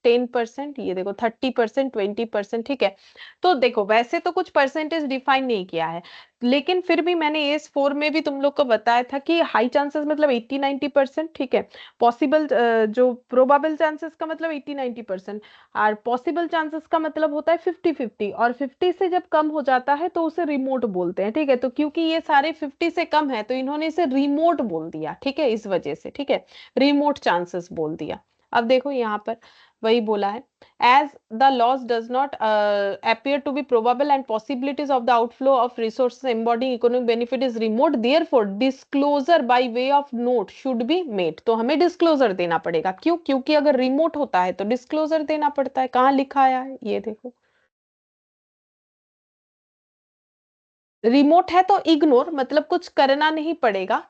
10%, ये देखो 30%, 20%. ठीक है, तो देखो वैसे तो कुछ परसेंटेज डिफाइन नहीं किया है, लेकिन फिर भी मैंने एस फोर में भी तुम लोग को बताया था कि हाई चांसेस मतलब 80-90%. ठीक है, पॉसिबल जो प्रोबेबल चांसेस का मतलब 80-90%, और पॉसिबल चांसेस का मतलब होता है 50-50, और 50 से जब कम हो जाता है तो उसे रिमोट बोलते हैं. ठीक है, तो क्योंकि ये सारे 50 से कम है तो इन्होंने इसे रिमोट बोल दिया. ठीक है, इस वजह से. ठीक है, रिमोट चांसेस बोल दिया. अब देखो यहाँ पर वही बोला है as the loss does not appear to be probable and possibilities of the outflow of resources embodying economic benefit is remote, therefore disclosure by way of note should be made. तो हमें disclosure देना पड़ेगा. क्यों? क्योंकि अगर remote होता है तो disclosure देना पड़ता है. कहाँ लिखा आया है ये देखो, रिमोट है तो इग्नोर, मतलब कुछ करना नहीं पड़ेगा,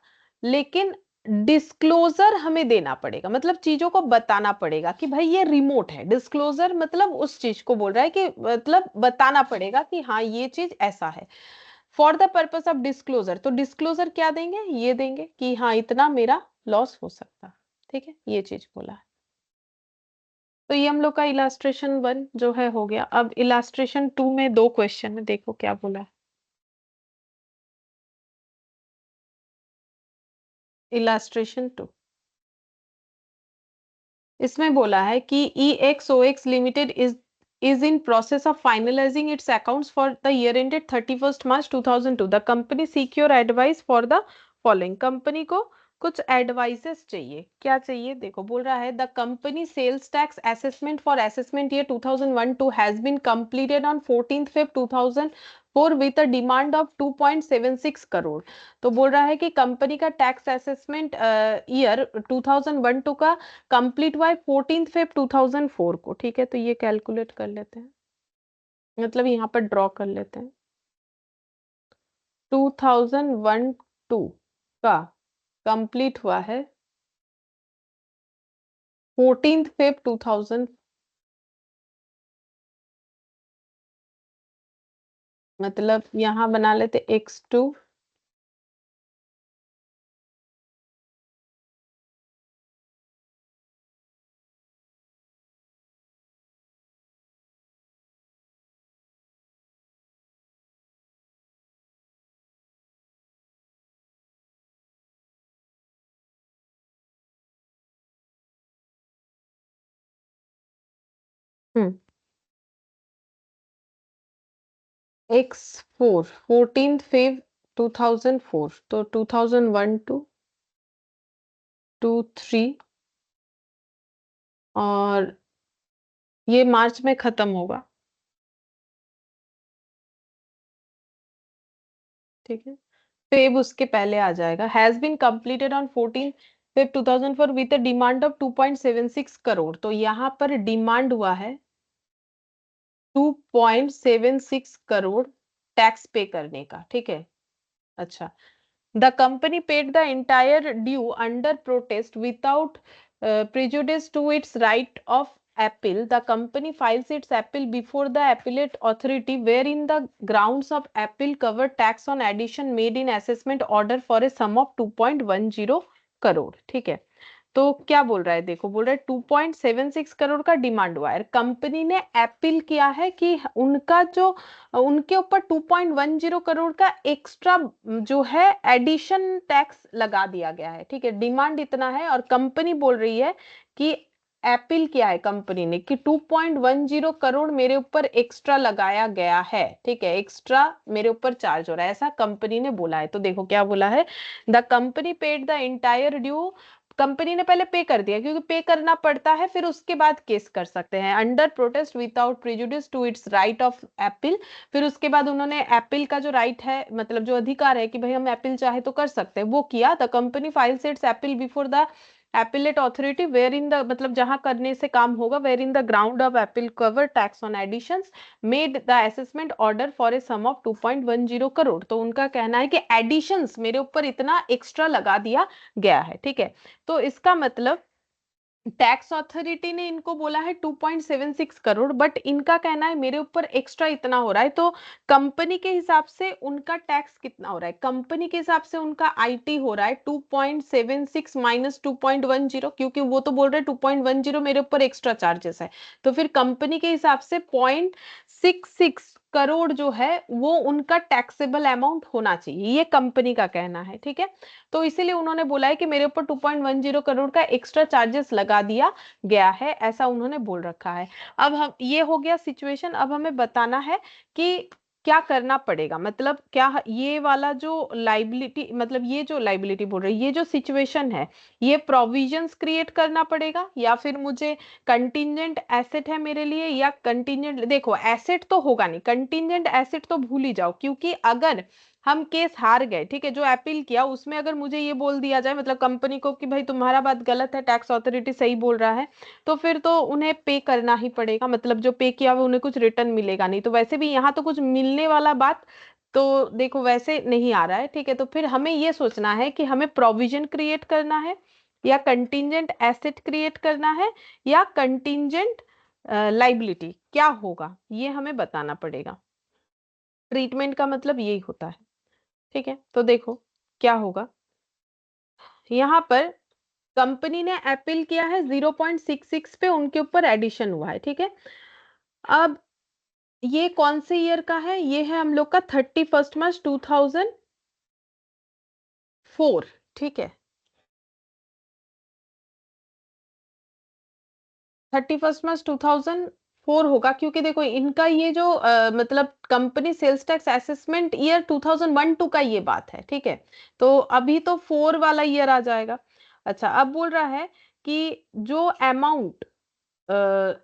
लेकिन डिस्क्लोजर हमें देना पड़ेगा, मतलब चीजों को बताना पड़ेगा कि भाई ये रिमोट है. डिस्क्लोजर मतलब उस चीज को बोल रहा है कि मतलब बताना पड़ेगा कि हाँ ये चीज ऐसा है. For the purpose of disclosure, तो डिस्क्लोजर क्या देंगे? ये देंगे कि हाँ इतना मेरा लॉस हो सकता है. ठीक है, ये चीज बोला है. तो ये हम लोग का इलास्ट्रेशन 1 जो है हो गया. अब इलास्ट्रेशन 2 में दो क्वेश्चन है, देखो क्या बोला है. इलास्ट्रेशन 2, इसमें बोला है कि EXOX limited is in process of finalizing its accounts for the year ended 31st March 2002. The company seek your advice for the following. Company को कुछ एडवाइसेस चाहिए. क्या चाहिए? देखो बोल रहा है the company sales tax assessment for assessment year 2001-2 has been completed on 14th Feb 2004 with a demand of 2.76 crore. तो बोल रहा है कि कंपनी का टैक्स असेसमेंट ईयर 2001-2 का कंप्लीट हुआ है 14th Feb 2004 को. ठीक है, तो ये कैलकुलेट कर लेते हैं, मतलब यहाँ पर ड्रॉ कर लेते हैं. 2001-2 का कंप्लीट हुआ है 14th Feb 2000, मतलब यहाँ बना लेते x2 हम्म x4 14th Feb 2004, तो 2001 to 3, और ये मार्च में खत्म होगा. ठीक है, फेब उसके पहले आ जाएगा. Has been completed on 14 Feb 2004 with a demand of 2.76 crore. तो यहाँ पर डिमांड हुआ है 2.76 करोड़ टैक्स पे करने का. ठीक है, अच्छा. The company paid the entire due under protest without prejudice to its right of appeal. The company files its appeal before the appellate authority wherein the grounds of appeal cover tax on addition made in assessment order for a sum of 2.10 crore. ठीक है, तो क्या बोल रहा है? देखो बोल रहा है 2.76 करोड़ का डिमांड हुआ है. कंपनी ने अपील किया है कि उनका जो उनके ऊपर 2.10 करोड़ का एक्स्ट्रा जो है एडिशन टैक्स लगा दिया गया है. ठीक है, डिमांड इतना है और कंपनी बोल रही है कि अपील किया है कंपनी ने कि 2.10 करोड़ मेरे ऊपर एक्स्ट्रा लगाया गया है. ठीक है, एक्स्ट्रा मेरे ऊपर चार्ज हो रहा है, ऐसा कंपनी ने बोला है. तो देखो क्या बोला है, the company paid the entire due company ने पहले पे कर दिया, क्योंकि पे करना पड़ता है, फिर उसके बाद केस कर सकते हैं under protest without prejudice to its right of appeal. फिर उसके बाद उन्होंने अपील का जो राइट है, मतलब जो अधिकार है कि भाई हम अपील चाहे तो कर सकते हैं, वो किया। The company files its appeal before the appellate authority wherein the, मतलब जहां करने से काम होगा, wherein the ground of appeal cover tax on additions made the assessment order for a sum of 2.10 crore. तो उनका कहना है कि एडिशंस मेरे ऊपर इतना एक्स्ट्रा लगा दिया गया है, ठीक है। तो इसका मतलब टैक्स अथॉरिटी ने इनको बोला है 2.76 करोड़, बट इनका कहना है मेरे ऊपर एक्स्ट्रा इतना हो रहा है। तो कंपनी के हिसाब से उनका टैक्स कितना हो रहा है, कंपनी के हिसाब से उनका आईटी हो रहा है 2.76 माइनस 2.10, क्योंकि वो तो बोल रहे 2.10 मेरे ऊपर एक्स्ट्रा चार्जेस है। तो फिर कंपनी के हिसाब से 0.66 करोड़ जो है वो उनका टैक्सेबल अमाउंट होना चाहिए, ये कंपनी का कहना है, ठीक है। तो इसीलिए उन्होंने बोला है कि मेरे ऊपर 2.10 करोड़ का एक्स्ट्रा चार्जेस लगा दिया गया है, ऐसा उन्होंने बोल रखा है। अब हम, ये हो गया सिचुएशन। अब हमें बताना है कि क्या करना पड़ेगा, मतलब क्या ये वाला जो लाइबिलिटी, मतलब ये जो लाइबिलिटी बोल रही है, ये जो सिचुएशन है, ये प्रोविजंस क्रिएट करना पड़ेगा, या फिर मुझे कंटिजेंट एसेट है मेरे लिए, या कंटिजेंट, देखो एसेट तो होगा नहीं, कंटिजेंट एसेट तो भूल ही जाओ, क्योंकि अगर हम केस हार गए, ठीक है, जो अपील किया उसमें अगर मुझे ये बोल दिया जाए, मतलब कंपनी को, कि भाई तुम्हारा बात गलत है, टैक्स अथॉरिटी सही बोल रहा है, तो फिर तो उन्हें पे करना ही पड़ेगा, मतलब जो पे किया वो उन्हें कुछ रिटर्न मिलेगा नहीं। तो वैसे भी यहाँ तो कुछ मिलने वाला बात तो देखो वैसे नहीं आ रहा है, ठीक है। तो फिर हमें ये सोचना है कि हमें प्रोविजन क्रिएट करना है, या कंटिजेंट एसेट क्रिएट करना है, या कंटिजेंट लाइबिलिटी, क्या होगा ये हमें बताना पड़ेगा। ट्रीटमेंट का मतलब यही होता है, ठीक है। तो देखो क्या होगा, यहाँ पर कंपनी ने अपील किया है 0.66 पे, उनके ऊपर एडिशन हुआ है, ठीक है। अब ये कौन से ईयर का है, ये है हम लोग का 31 मार्च 2004, ठीक है। 31 मार्च 2004 होगा, क्योंकि देखो इनका ये जो मतलब company sales tax assessment year 2001-2 का ये बात है, ठीक है। तो अभी तो 4 वाला ईयर आ जाएगा। अच्छा, अब बोल रहा है कि जो अमाउंट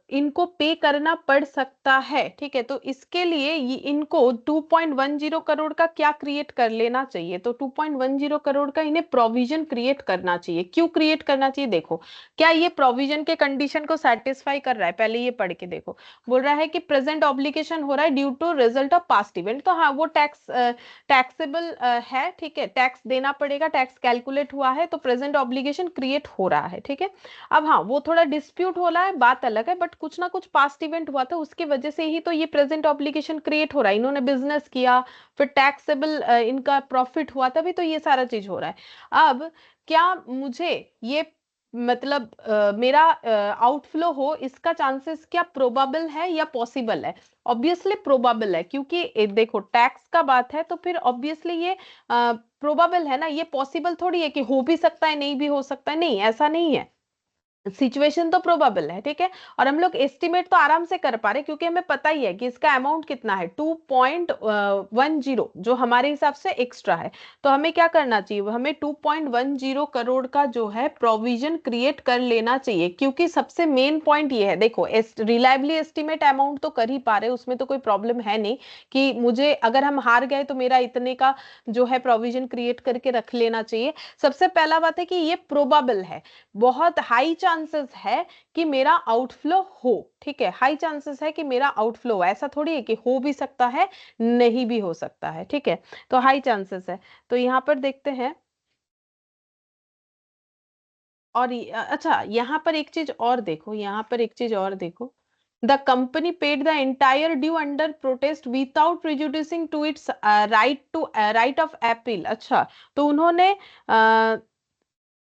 इनको पे करना पड़ सकता है, ठीक है, तो इसके लिए इनको 2.10 करोड़ का क्या क्रिएट कर लेना चाहिए, तो 2.10 करोड़ का इन्हें प्रोविजन क्रिएट करना चाहिए। क्यों क्रिएट करना चाहिए, देखो क्या ये प्रोविजन के कंडीशन को सेटिस्फाई कर रहा है, पहले ये पढ़ के देखो। बोल रहा है कि प्रेजेंट ऑब्लिगेशन हो रहा है due to result of past event, तो हाँ वो टैक्सेबल है, ठीक है, टैक्स देना पड़ेगा, टैक्स कैलकुलेट हुआ है, तो प्रेजेंट ऑब्लिगेशन क्रिएट हो रहा है, ठीक है। अब हाँ वो थोड़ा डिस्प्यूट हो रहा है, बात अलग है, बट कुछ ना कुछ पास्ट इवेंट हुआ था, उसकी वजह से ही तो ये प्रेजेंट ऑब्लिगेशन क्रिएट हो रहा है, इन्होंने बिजनेस किया, फिर टैक्सेबल इनका प्रॉफिट हुआ, तभी तो ये सारा चीज हो रहा है। अब क्या मुझे ये, मतलब मेरा आउटफ्लो हो, इसका चांसेस क्या प्रोबेबल है या पॉसिबल है, ऑब्वियसली प्रोबेबल है, क्योंकि देखो टैक्स का बात है, तो फिर ऑब्वियसली ये प्रोबेबल है ना, ये पॉसिबल थोड़ी है कि हो भी सकता है नहीं भी हो सकता है, नहीं ऐसा नहीं है, सिचुएशन तो प्रोबेबल है, ठीक है। और हम लोग एस्टिमेट तो आराम से कर पा रहे, क्योंकि हमें पता ही है कि इसका अमाउंट कितना है 2.10, जो हमारे हिसाब से एक्स्ट्रा है। तो हमें क्या करना चाहिए, हमें 2.10 करोड़ का जो है प्रोविजन क्रिएट कर लेना चाहिए, क्योंकि सबसे मेन पॉइंट ये है, देखो रिलायबली एस्टिमेट अमाउंट तो कर ही पा रहे, उसमें तो कोई प्रॉब्लम है नहीं कि मुझे अगर हम हार गए तो मेरा इतने का जो है प्रोविजन क्रिएट करके रख लेना चाहिए। सबसे पहला बात है कि ये प्रोबेबल है, बहुत हाई चांसेस है कि मेरा आउटफ्लो हो, ठीक है, हाई चांसेस है कि मेरा आउटफ्लो हो, ऐसा थोड़ी है कि हो भी सकता है नहीं भी हो सकता है, ठीक है। तो हाई चांसेस है। तो यहां पर देखते हैं, और अच्छा यहाँ पर एक चीज और देखो, यहाँ पर एक चीज और देखो, the company paid the entire due under protest without prejudicing to its right of appeal. अच्छा, तो उन्होंने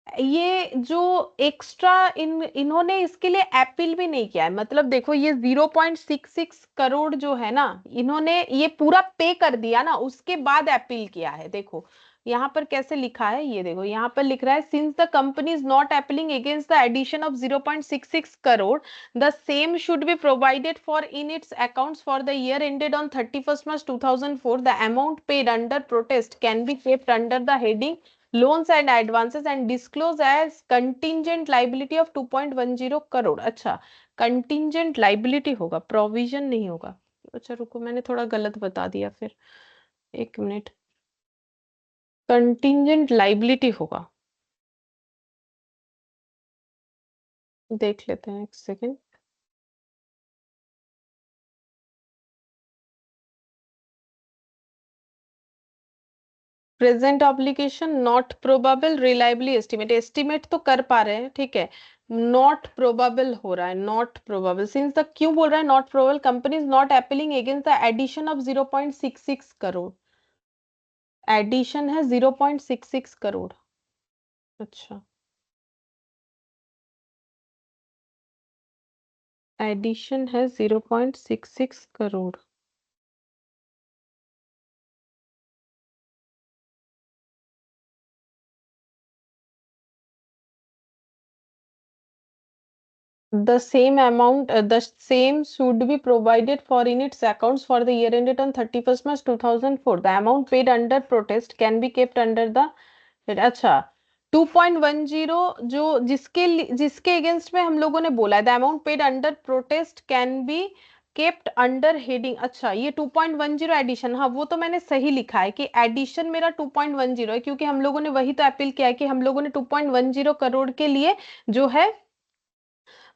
ये जो एक्स्ट्रा इन्होंने इसके लिए अपील भी नहीं किया है, मतलब देखो ये 0.66 करोड़ जो है ना, इन्होंने ये पूरा पे कर दिया ना, उसके बाद अपील किया है। देखो यहाँ पर कैसे लिखा है, ये देखो यहाँ पर लिख रहा है, since the company is not appealing against the addition of 0.66 crore, the same should be provided for in its accounts for the year ended on 31 March 2004, the amount paid under protest can be kept under the heading loans and advances and disclose as contingent liability of 2.10 crore. अच्छा, contingent liability होगा, provision नहीं होगा। अच्छा रुको, मैंने थोड़ा गलत बता दिया फिर, एक मिनट। कंटिंजेंट लाइबिलिटी होगा, देख लेते हैं एक second. Present obligation not probable reliably estimate, estimate तो कर पा रहे हैं, ठीक है। नॉट प्रोबेबल हो रहा है, नॉट प्रोबेबल सिंस द, क्यों बोल रहा है not probable? Company is not appealing against the addition of 0.66 crore. Addition है 0.66 करोड़। अच्छा, एडिशन है 0.66 crore. The same amount, the same should be provided for in its accounts for the year ended on 31st March 2004. The amount paid under protest can be kept under the, अच्छा, 2.10 जो जिसके against में हम लोगों ने बोला है, the amount paid under protest can be kept under heading. अच्छा, ये 2.10 एडिशन, हाँ वो तो मैंने सही लिखा है कि एडिशन मेरा 2.10 है, क्योंकि हम लोगों ने वही तो अपील किया है कि हम लोगों ने 2.10 करोड़ के लिए जो है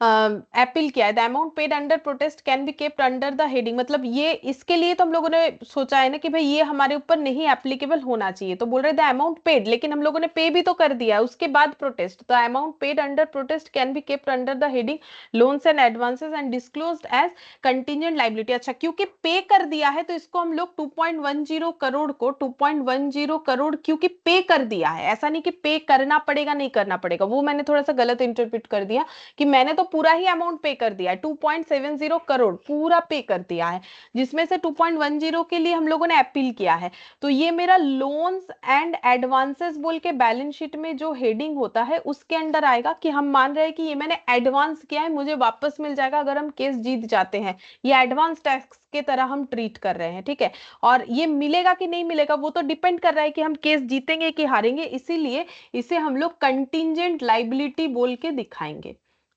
अपील किया है। The amount paid under protest can be kept under the heading, मतलब ये इसके लिए तो हम लोगों ने सोचा है ना कि भाई ये हमारे ऊपर नहीं एप्लीकेबल होना चाहिए, तो बोल रहे द अमाउंट पेड, लेकिन हम लोगों ने पे भी तो कर दिया है उसके बाद protest. The amount paid under protest can be kept under the heading loans and advances and disclosed as contingent liability. अच्छा, क्योंकि पे कर दिया है तो इसको हम लोग 2.10 करोड़ को 2.10 करोड़ क्योंकि पे कर दिया है, ऐसा नहीं कि पे करना पड़ेगा, नहीं करना पड़ेगा, वो मैंने थोड़ा सा गलत इंटरप्रेट कर दिया कि मैंने तो पूरा ही अमाउंट पे कर दिया है, 2.70 करोड़ पूरा पे कर दिया है, जिसमें से 2.10 के लिए हम लोगों ने अपील किया है। तो ये मेरा लोन्स एंड एडवांसेस बोल के बैलेंस शीट में जो हेडिंग होता है उसके अंडर आएगा कि हम मान रहे हैं कि ये मैंने एडवांस किया है, मुझे वापस मिल जाएगा अगर हम केस जीत जाते हैं, ये एडवांस टैक्स के तरह हम ट्रीट कर रहे हैं, ठीक है। और ये मिलेगा कि नहीं मिलेगा वो तो डिपेंड कर रहा है कि हम केस जीतेंगे कि हारेंगे, इसीलिए इसे हम लोग कंटिंजेंट लाइबिलिटी बोल के दिखाएंगे।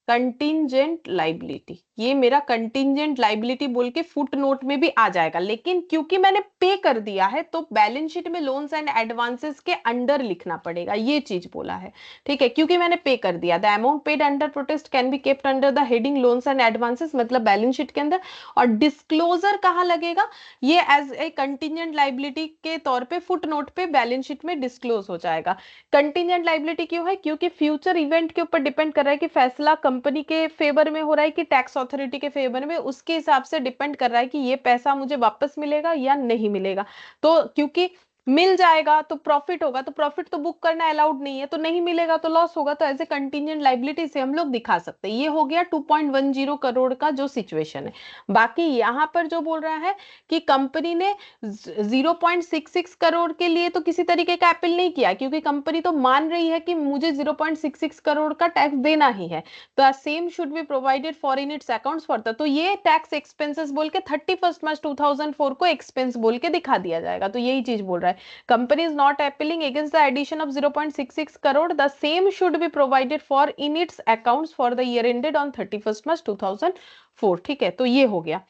कंटिंजेंट लाइबिलिटी, ये मेरा कंटिंजेंट लाइबिलिटी बोल के फुट नोट में भी आ जाएगा, लेकिन क्योंकि मैंने पे कर दिया है तो बैलेंस शीट में लोन्स एंड एडवांसेस के अंडर लिखना पड़ेगा, ये चीज बोला है, ठीक है, क्योंकि मैंने पे कर दिया। The amount paid under protest can be kept under the heading loans and advances, मतलब बैलेंस शीट के अंदर। और डिस्क्लोजर कहाँ लगेगा? ये एज ए कंटिंजेंट लाइबिलिटी के तौर पे फुट नोट पे बैलेंस शीट में डिस्क्लोज हो जाएगा। कंटिजेंट लाइबिलिटी क्यों है? क्योंकि फ्यूचर इवेंट के ऊपर डिपेंड कर रहा है कि फैसला कंपनी के फेवर में हो रहा है कि टैक्स अथॉरिटी के फेवर में, उसके हिसाब से डिपेंड कर रहा है कि ये पैसा मुझे वापस मिलेगा या नहीं मिलेगा। तो क्योंकि मिल जाएगा तो प्रॉफिट होगा, तो प्रॉफिट तो बुक करना अलाउड नहीं है, तो नहीं मिलेगा तो लॉस होगा, तो एज ए कंटिजेंट लाइबिलिटी से हम लोग दिखा सकते हैं। ये हो गया 2.10 करोड़ का जो सिचुएशन है। बाकी यहां पर जो बोल रहा है कि कंपनी ने 0.66 करोड़ के लिए तो किसी तरीके का अपील नहीं किया, क्योंकि कंपनी तो मान रही है कि मुझे 0.66 करोड़ का टैक्स देना ही है, तो same should be provided for in its accounts for the, तो ये टैक्स एक्सपेंसेस बोल के 31 मार्च 2004 को एक्सपेंस बोल के दिखा दिया जाएगा। तो यही चीज बोल रहा है, company is not appealing against the addition of 0.66 crore, the same should be provided for in its accounts for the year ended on 31 March 2004, ठीक है। तो ये हो गया,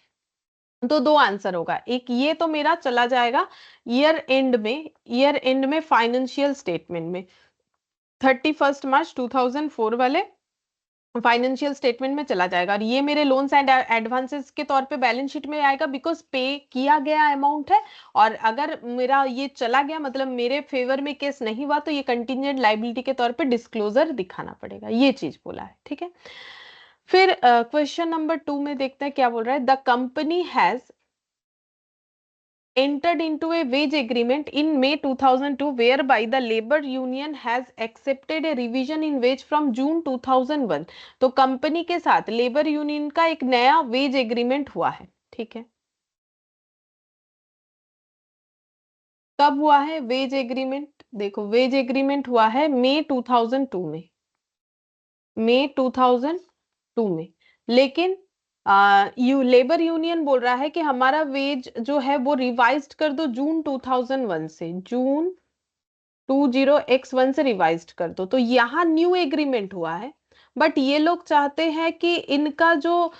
तो दो आंसर होगा, एक ये तो मेरा चला जाएगा ईयर एंड में, ईयर एंड में फाइनेंशियल स्टेटमेंट में 31 मार्च 2004 वाले फाइनेंशियल स्टेटमेंट में चला जाएगा, और ये मेरे लोन्स एंड एडवांसेस के तौर पे बैलेंस शीट में आएगा, बिकॉज पे किया गया अमाउंट है। और अगर मेरा ये चला गया, मतलब मेरे फेवर में केस नहीं हुआ, तो ये कंटिजेंट लाइबिलिटी के तौर पे डिस्क्लोजर दिखाना पड़ेगा, ये चीज बोला है, ठीक है। फिर क्वेश्चन नंबर 2 में देखते हैं क्या बोल रहा है। The company has entered into a wage agreement in May 2002 whereby the labor union has accepted a revision in wage from June 2001। तो कंपनी के साथ लेबर यूनियन का एक नया वेज एग्रीमेंट हुआ है, ठीक है। कब हुआ है वेज एग्रीमेंट? देखो, वेज एग्रीमेंट हुआ है मई 2002 में, मई 2002 में, लेकिन लेबर यूनियन बोल रहा है कि हमारा वेज जो है वो रिवाइज्ड कर दो जून 2001 से, जून 20x1 से रिवाइज्ड कर दो, तो यहाँ न्यू एग्रीमेंट हुआ है, बट ये लोग चाहते हैं कि इनका जो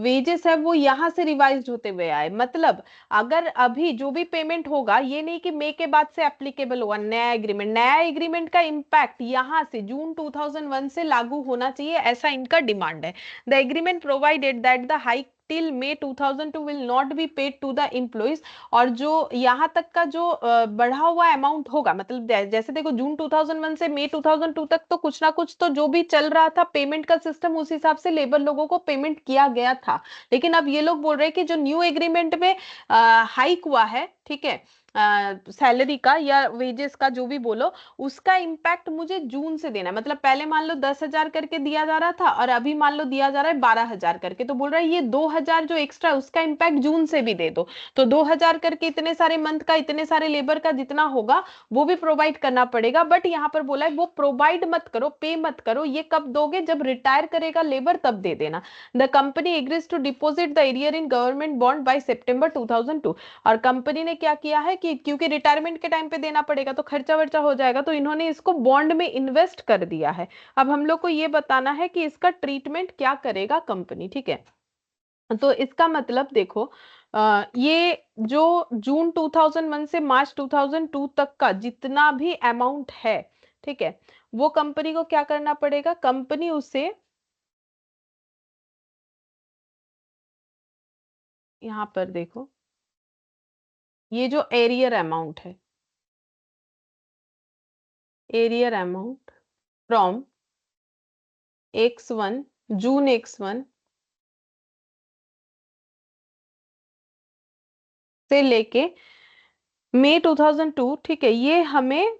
वेजेस है वो यहाँ से रिवाइज्ड होते हुए आए। मतलब अगर अभी जो भी पेमेंट होगा, ये नहीं कि मई के बाद से एप्लीकेबल होगा नया एग्रीमेंट, नया एग्रीमेंट का इम्पैक्ट यहाँ से जून 2001 से लागू होना चाहिए, ऐसा इनका डिमांड है। The agreement provided that the hike till May 2002 will not be paid to the employees। और जो यहाँ तक का जो बढ़ा हुआ अमाउंट होगा, मतलब जैसे देखो जून 2001 से मई 2002 तक तो कुछ ना कुछ तो जो भी चल रहा था पेमेंट का सिस्टम, उस हिसाब से लेबर लोगों को पेमेंट किया गया था। लेकिन अब ये लोग बोल रहे हैं कि जो न्यू एग्रीमेंट में हाइक हुआ है, ठीक है, सैलरी का या वेजेस का जो भी बोलो, उसका इम्पैक्ट मुझे जून से देना है। मतलब पहले मान लो 10,000 करके दिया जा रहा था और अभी मान लो दिया जा रहा है 12,000 करके, तो बोल रहा है ये 2,000 जो एक्स्ट्रा उसका इम्पैक्ट जून से भी दे दो। तो 2,000 करके इतने सारे मंथ का, इतने सारे लेबर का जितना होगा वो भी प्रोवाइड करना पड़ेगा। बट यहाँ पर बोला है वो प्रोवाइड मत करो, पे मत करो, ये कब दोगे, जब रिटायर करेगा लेबर तब दे देना। The company agrees to deposit the arrear in government bond by September 2002। और कंपनी ने क्या किया है कि क्योंकि रिटायरमेंट के टाइम पे देना पड़ेगा तो खर्चा वर्चा हो जाएगा, तो इन्होंने इसको बॉन्ड में इन्वेस्ट कर दिया है। अब हम लोग को ये बताना है कि इसका ट्रीटमेंट क्या करेगा कंपनी, ठीक है। तो इसका मतलब देखो, ये जो जून 2001 से मार्च 2002 तक का जितना भी अमाउंट है, ठीक है, वो कंपनी को क्या करना पड़ेगा, कंपनी उसे यहां पर देखो, ये जो एरियर अमाउंट है, arrear amount from X1, June X1 से लेके मई 2002, ठीक है, ये हमें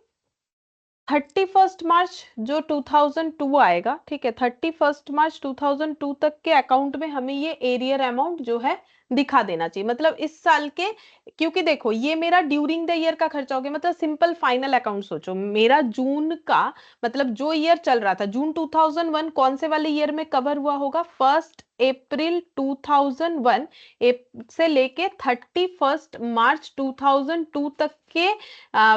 31 मार्च जो 2002 आएगा, ठीक है, 31 मार्च 2002 तक के अकाउंट में हमें ये एरियर अमाउंट जो है दिखा देना चाहिए। मतलब इस साल के, क्योंकि देखो ये मेरा ड्यूरिंग द ईयर का खर्चा हो गया, मतलब सिंपल फाइनल अकाउंट सोचो, मेरा जून का मतलब जो ईयर चल रहा था, जून 2001 कौन से वाले ईयर में कवर हुआ होगा, 1 अप्रैल 2001 से लेके 31 मार्च 2002 तक के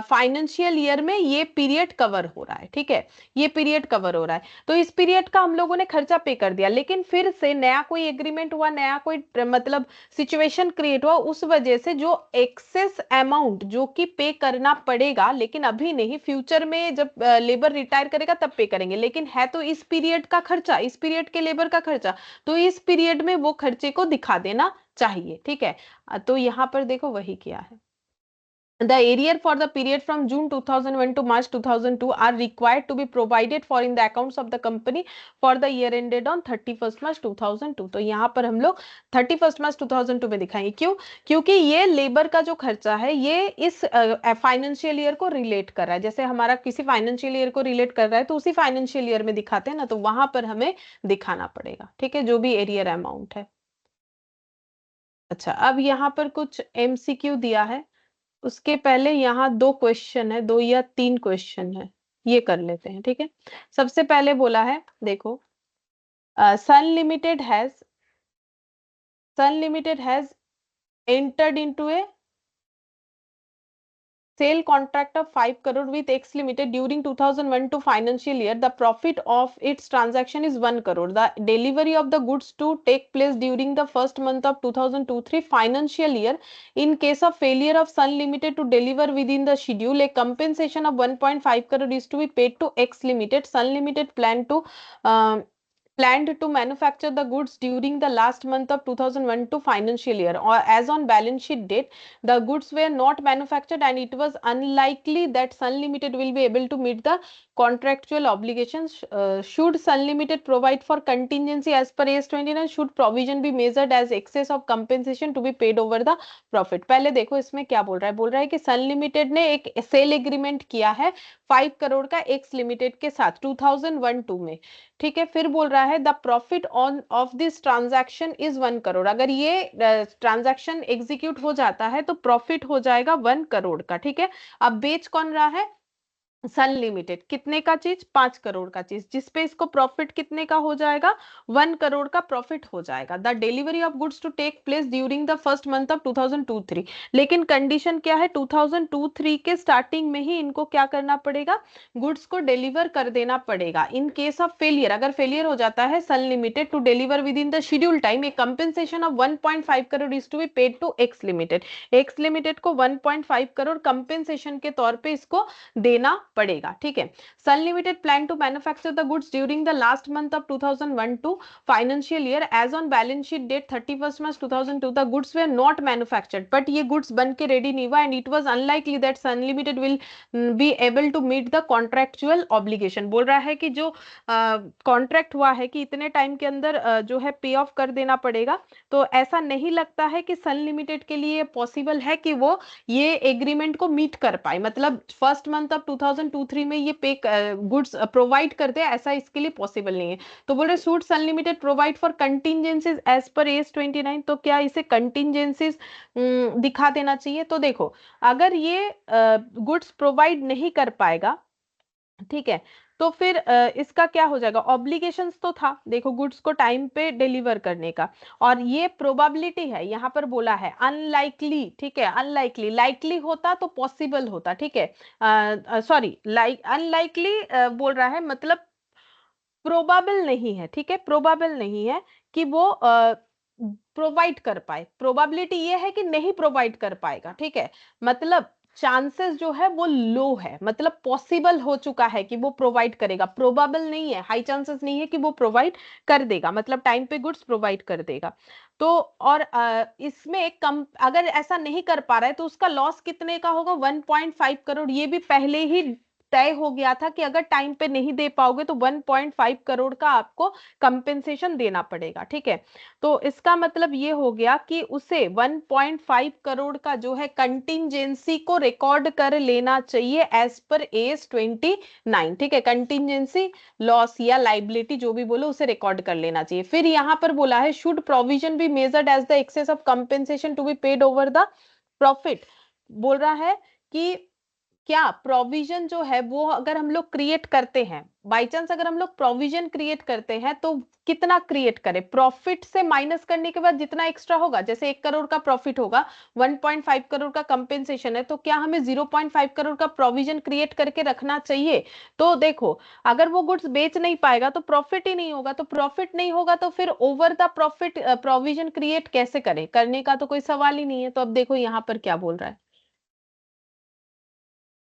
फाइनेंशियल ईयर में ये पीरियड कवर हो रहा है, ठीक है, ये पीरियड कवर हो रहा है। तो इस पीरियड का हम लोगों ने खर्चा पे कर दिया, लेकिन फिर से नया कोई एग्रीमेंट हुआ, नया कोई मतलब सिचुएशन क्रिएट हुआ, उस वजह से जो एक्सेस अमाउंट जो कि पे करना पड़ेगा, लेकिन अभी नहीं, फ्यूचर में जब लेबर रिटायर करेगा तब पे करेंगे, लेकिन है तो इस पीरियड का खर्चा, इस पीरियड के लेबर का खर्चा, तो इस पीरियड में वो खर्चे को दिखा देना चाहिए, ठीक है। तो यहां पर देखो वही किया है। The arrear for the period from June 2001 to March 2002 are required to be provided for in the accounts of the company for the year ended on 31st March 2002। तो यहाँ पर हम लोग 31st March 2002 में दिखाएंगे। क्यों? क्योंकि ये लेबर का जो खर्चा है ये इस फाइनेंशियल ईयर को रिलेट कर रहा है, जैसे हमारा किसी फाइनेंशियल ईयर को रिलेट कर रहा है तो उसी फाइनेंशियल ईयर में दिखाते हैं ना, तो वहां पर हमें दिखाना पड़ेगा, ठीक है, जो भी एरियर अमाउंट है। अच्छा, अब यहाँ पर कुछ एमसीक्यू दिया है, उसके पहले यहाँ दो क्वेश्चन है, दो या तीन क्वेश्चन है, ये कर लेते हैं, ठीक है। सबसे पहले बोला है देखो, Sun Limited has Sun Limited has entered into a sale contract of 5 crore with X Limited during 2001 to financial year. The profit of its transaction is 1 crore. The delivery of the goods to take place during the first month of 2002-3 financial year. In case of failure of Sun Limited to deliver within the schedule, a compensation of 1.5 crore is to be paid to X Limited. Sun Limited planned to manufacture the goods during the last month of 2001 to financial year, or as on balance sheet date the goods were not manufactured and it was unlikely that Sun Limited will be able to meet the contractual obligations. Should Sun Limited provide for contingency as per AS29, should provision be measured as excess of compensation to be paid over the profit। पहले देखो इसमें क्या बोल रहा है, बोल रहा है कि सन लिमिटेड ने एक सेल एग्रीमेंट किया है 5 करोड़ का एक्स लिमिटेड के साथ 2001-2 में, ठीक है। फिर बोल रहा है the profit on off this transaction is 1 crore. अगर ये ट्रांजैक्शन एग्जीक्यूट हो जाता है तो प्रॉफिट हो जाएगा 1 करोड़ का, ठीक है। अब बेच कौन रहा है, सन लिमिटेड कितने का चीज, 5 करोड़ का चीज, जिसपे इसको प्रॉफिट कितने का हो जाएगा, 1 करोड़ का प्रॉफिट हो जाएगा। The delivery of goods to take place during the first month of 2023। लेकिन कंडीशन क्या है, 2023 के स्टार्टिंग में ही इनको क्या करना पड़ेगा, गुड्स को डिलीवर कर देना पड़ेगा। इन केस ऑफ फेलियर, अगर फेलियर हो जाता है Sun Limited to deliver within the schedule time, a compensation of 1.5 crore is to be paid to X Limited. X Limited को 1.5 करोड़ कंपेंसेशन के तौर पे इसको देना पड़ेगा। ठीक है, Sun Limited plan to manufacture the goods during the last month of 2001 financial year. As on balance sheet date 31 March 2002 the goods were not manufactured, but ये गुड्स बन के रेडी नहीं हुआ, and it was unlikely that Sun Limited will be able to meet the contractual obligation. बोल रहा है कि जो कॉन्ट्रैक्ट हुआ है कि इतने टाइम के अंदर जो है पे ऑफ कर देना पड़ेगा, तो ऐसा नहीं लगता है कि सन लिमिटेड के लिए पॉसिबल है कि वो ये एग्रीमेंट को मीट कर पाए, मतलब फर्स्ट मंथ ऑफ 2023 में ये पे गुड्स प्रोवाइड कर दे, ऐसा इसके लिए पॉसिबल नहीं है। तो बोल रहे suit Sun Limited provide for contingencies as per S 29, तो क्या इसे कंटिजेंसीज दिखा देना चाहिए। तो देखो, अगर ये गुड्स प्रोवाइड नहीं कर पाएगा, ठीक है, तो फिर इसका क्या हो जाएगा, ऑब्लिगेशंस तो था देखो गुड्स को टाइम पे डिलीवर करने का, और ये प्रोबेबिलिटी है, यहाँ पर बोला है अनलाइकली, ठीक है, अनलाइकली, लाइकली होता तो पॉसिबल होता, ठीक है, सॉरी लाइक अनलाइकली बोल रहा है, मतलब प्रोबेबल नहीं है, ठीक है, प्रोबेबल नहीं है कि वो प्रोवाइड कर पाए, प्रोबेबिलिटी ये है कि नहीं प्रोवाइड कर पाएगा, ठीक है, मतलब चांसेस जो है वो लो है, मतलब पॉसिबल हो चुका है कि वो प्रोवाइड करेगा, प्रोबेबल नहीं है, हाई चांसेस नहीं है कि वो प्रोवाइड कर देगा, मतलब टाइम पे गुड्स प्रोवाइड कर देगा। तो और इसमें कम अगर ऐसा नहीं कर पा रहा है तो उसका लॉस कितने का होगा, 1.5 करोड़। ये भी पहले ही तय हो गया था कि अगर टाइम पे नहीं दे पाओगे तो 1.5 करोड़ का आपको कंपेंसेशन देना पड़ेगा, ठीक है। तो इसका मतलब ये हो गया कि उसे 1.5 करोड़ का जो है कंटिजेंसी को रिकॉर्ड कर लेना चाहिए एज पर एस 29, ठीक है, कंटिजेंसी लॉस या लाइबिलिटी जो भी बोलो उसे रिकॉर्ड कर लेना चाहिए। फिर यहां पर बोला है should provision be measured as the excess of compensation to be paid over the profit. बोल रहा है कि क्या प्रोविजन जो है वो अगर हम लोग क्रिएट करते हैं, बाई चांस अगर हम लोग प्रोविजन क्रिएट करते हैं तो कितना क्रिएट करें, प्रॉफिट से माइनस करने के बाद जितना एक्स्ट्रा होगा, जैसे 1 करोड़ का प्रॉफिट होगा, 1.5 करोड़ का कंपेंसेशन है, तो क्या हमें 0.5 करोड़ का प्रोविजन क्रिएट करके रखना चाहिए। तो देखो, अगर वो गुड्स बेच नहीं पाएगा तो प्रॉफिट ही नहीं होगा, तो प्रॉफिट नहीं होगा तो फिर over the profit provision create कैसे करें, करने का तो कोई सवाल ही नहीं है। तो अब देखो यहाँ पर क्या बोल रहा है,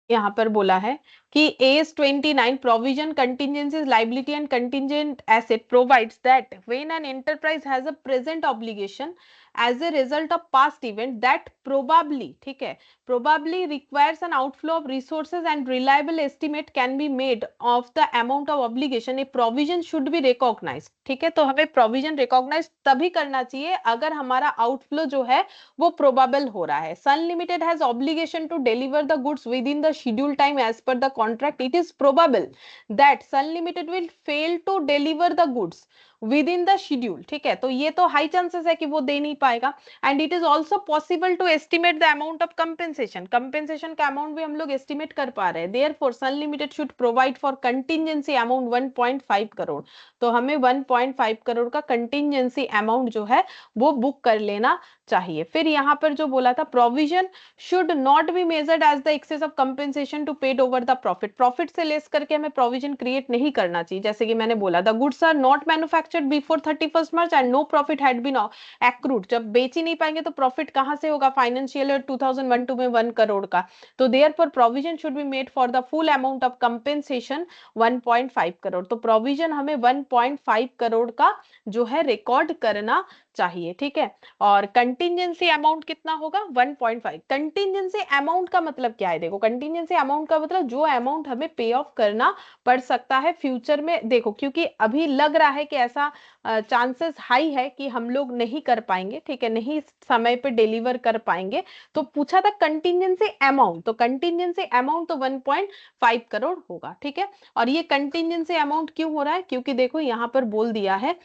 यहाँ पर बोला है कि S 29 provision contingencies liability and contingent asset provides that when an enterprise has a present obligation as a result of past event that probably, ठीक है, probably requires an outflow of resources and reliable estimate can be made of the amount of obligation, a provision should be recognise, ठीक है। तो हमें provision recognise तभी करना चाहिए अगर हमारा आउटफ्लो जो है वो प्रोबेबल हो रहा है। Sun Limited has obligation to deliver the goods within the schedule time as per the contract, it is probable that Sun Limited will fail to deliver the goods within the schedule, ठीक है, तो ये तो high chances है कि वो दे नहीं पाएगा। And it is also possible to estimate the amount of compensation, compensation का अमाउंट भी हम लोग एस्टिमेट कर पा रहे हैं। Therefore Sun Limited should provide for contingency amount 1.5 crore, तो हमें 1.5 करोड़ का कंटिजेंसी अमाउंट जो है वो बुक कर लेना चाहिए। फिर यहाँ पर जो बोला था provision should not be measured as the excess of compensation to paid over the profit, profit से लेस करके हमें प्रोविजन क्रिएट नहीं करना चाहिए। जैसे कि मैंने बोला the goods are not manufactured before 31 March and no profit had been accrued, जब बेच ही नहीं पाएंगे तो प्रॉफिट कहां से होगा, फाइनेंशियल ईयर 2001-2 में 1 करोड़ का, तो therefore provision should be made for the full amount of compensation 1.5 crore, तो प्रोविजन हमें 1.5 करोड़ का जो है रिकॉर्ड करना चाहिए, ठीक है। और कंटिजेंसी अमाउंट कितना होगा, 1.5। कंटिजेंसी अमाउंट का मतलब क्या है, देखो कंटिजेंसी अमाउंट का मतलब जो अमाउंट हमें पे ऑफ करना पड़ सकता है फ्यूचर में। देखो क्योंकि अभी लग रहा है कि ऐसा चांसेस हाई है कि हम लोग नहीं कर पाएंगे, ठीक है, नहीं समय पे डिलीवर कर पाएंगे, तो पूछा था कंटिजेंसी अमाउंट, तो कंटिजेंसी अमाउंट तो 1.5 करोड़ होगा, ठीक है। और ये कंटिजेंसी अमाउंट क्यों हो रहा है, क्योंकि देखो यहाँ पर बोल दिया है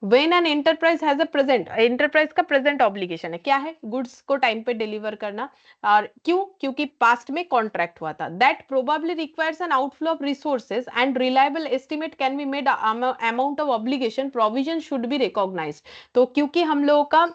when an enterprise has a present present enterprise का प्रेजेंट ऑब्लिगेशन है, क्या है, गुड्स को टाइम पे डिलीवर करना। और क्यों, क्योंकि पास्ट में कॉन्ट्रैक्ट हुआ था। That probably requires an outflow of resources and reliable estimate can be made amount of obligation provision should be recognised. तो क्योंकि हम लोगों का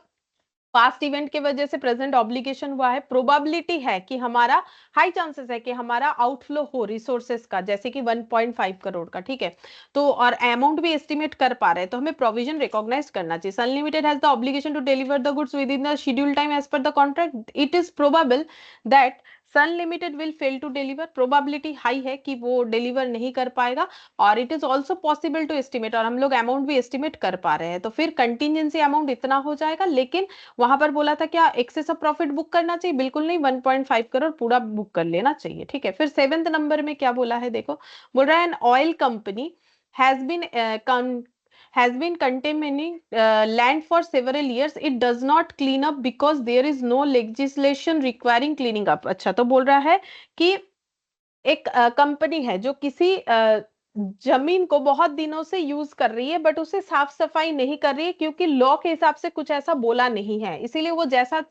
पास्ट इवेंट के वजह से प्रेजेंट ऑब्लिगेशन हुआ है, प्रोबेबिलिटी है कि हमारा, हाई चांसेस है कि हमारा आउटफ्लो हो रिसोर्सेस का, जैसे कि 1.5 करोड़ का, ठीक है। तो और अमाउंट भी एस्टिमेट कर पा रहे हैं, तो हमें प्रोविजन रिकॉग्नाइज करना चाहिए। Sun Limited has the obligation to deliver the goods within the schedule time as per the contract. It is probable that Sun Limited will fail to deliver, probability high है कि वो deliver नहीं कर पाएगा। और it is also possible to estimate, और हम लोग अमाउंट भी एस्टिमेट कर पा रहे हैं, तो फिर कंटिजेंसी अमाउंट इतना हो जाएगा। लेकिन वहां पर बोला था क्या एक्सेस ऑफ प्रॉफिट बुक करना चाहिए, बिल्कुल नहीं, 1.5 करोड़ पूरा बुक कर लेना चाहिए, ठीक है। फिर 7th नंबर में क्या बोला है, देखो, बोल रहा है an oil company has been has been containing land for several years, it does not clean up because there is no legislation requiring cleaning up। अच्छा, तो बोल रहा है कि एक कंपनी है जो किसी जमीन को बहुत दिनों से यूज कर रही है, बट उसे साफ सफाई नहीं कर रही है, क्योंकि लॉ के हिसाब से कुछ ऐसा बोला नहीं है, इसीलिए वो जैसा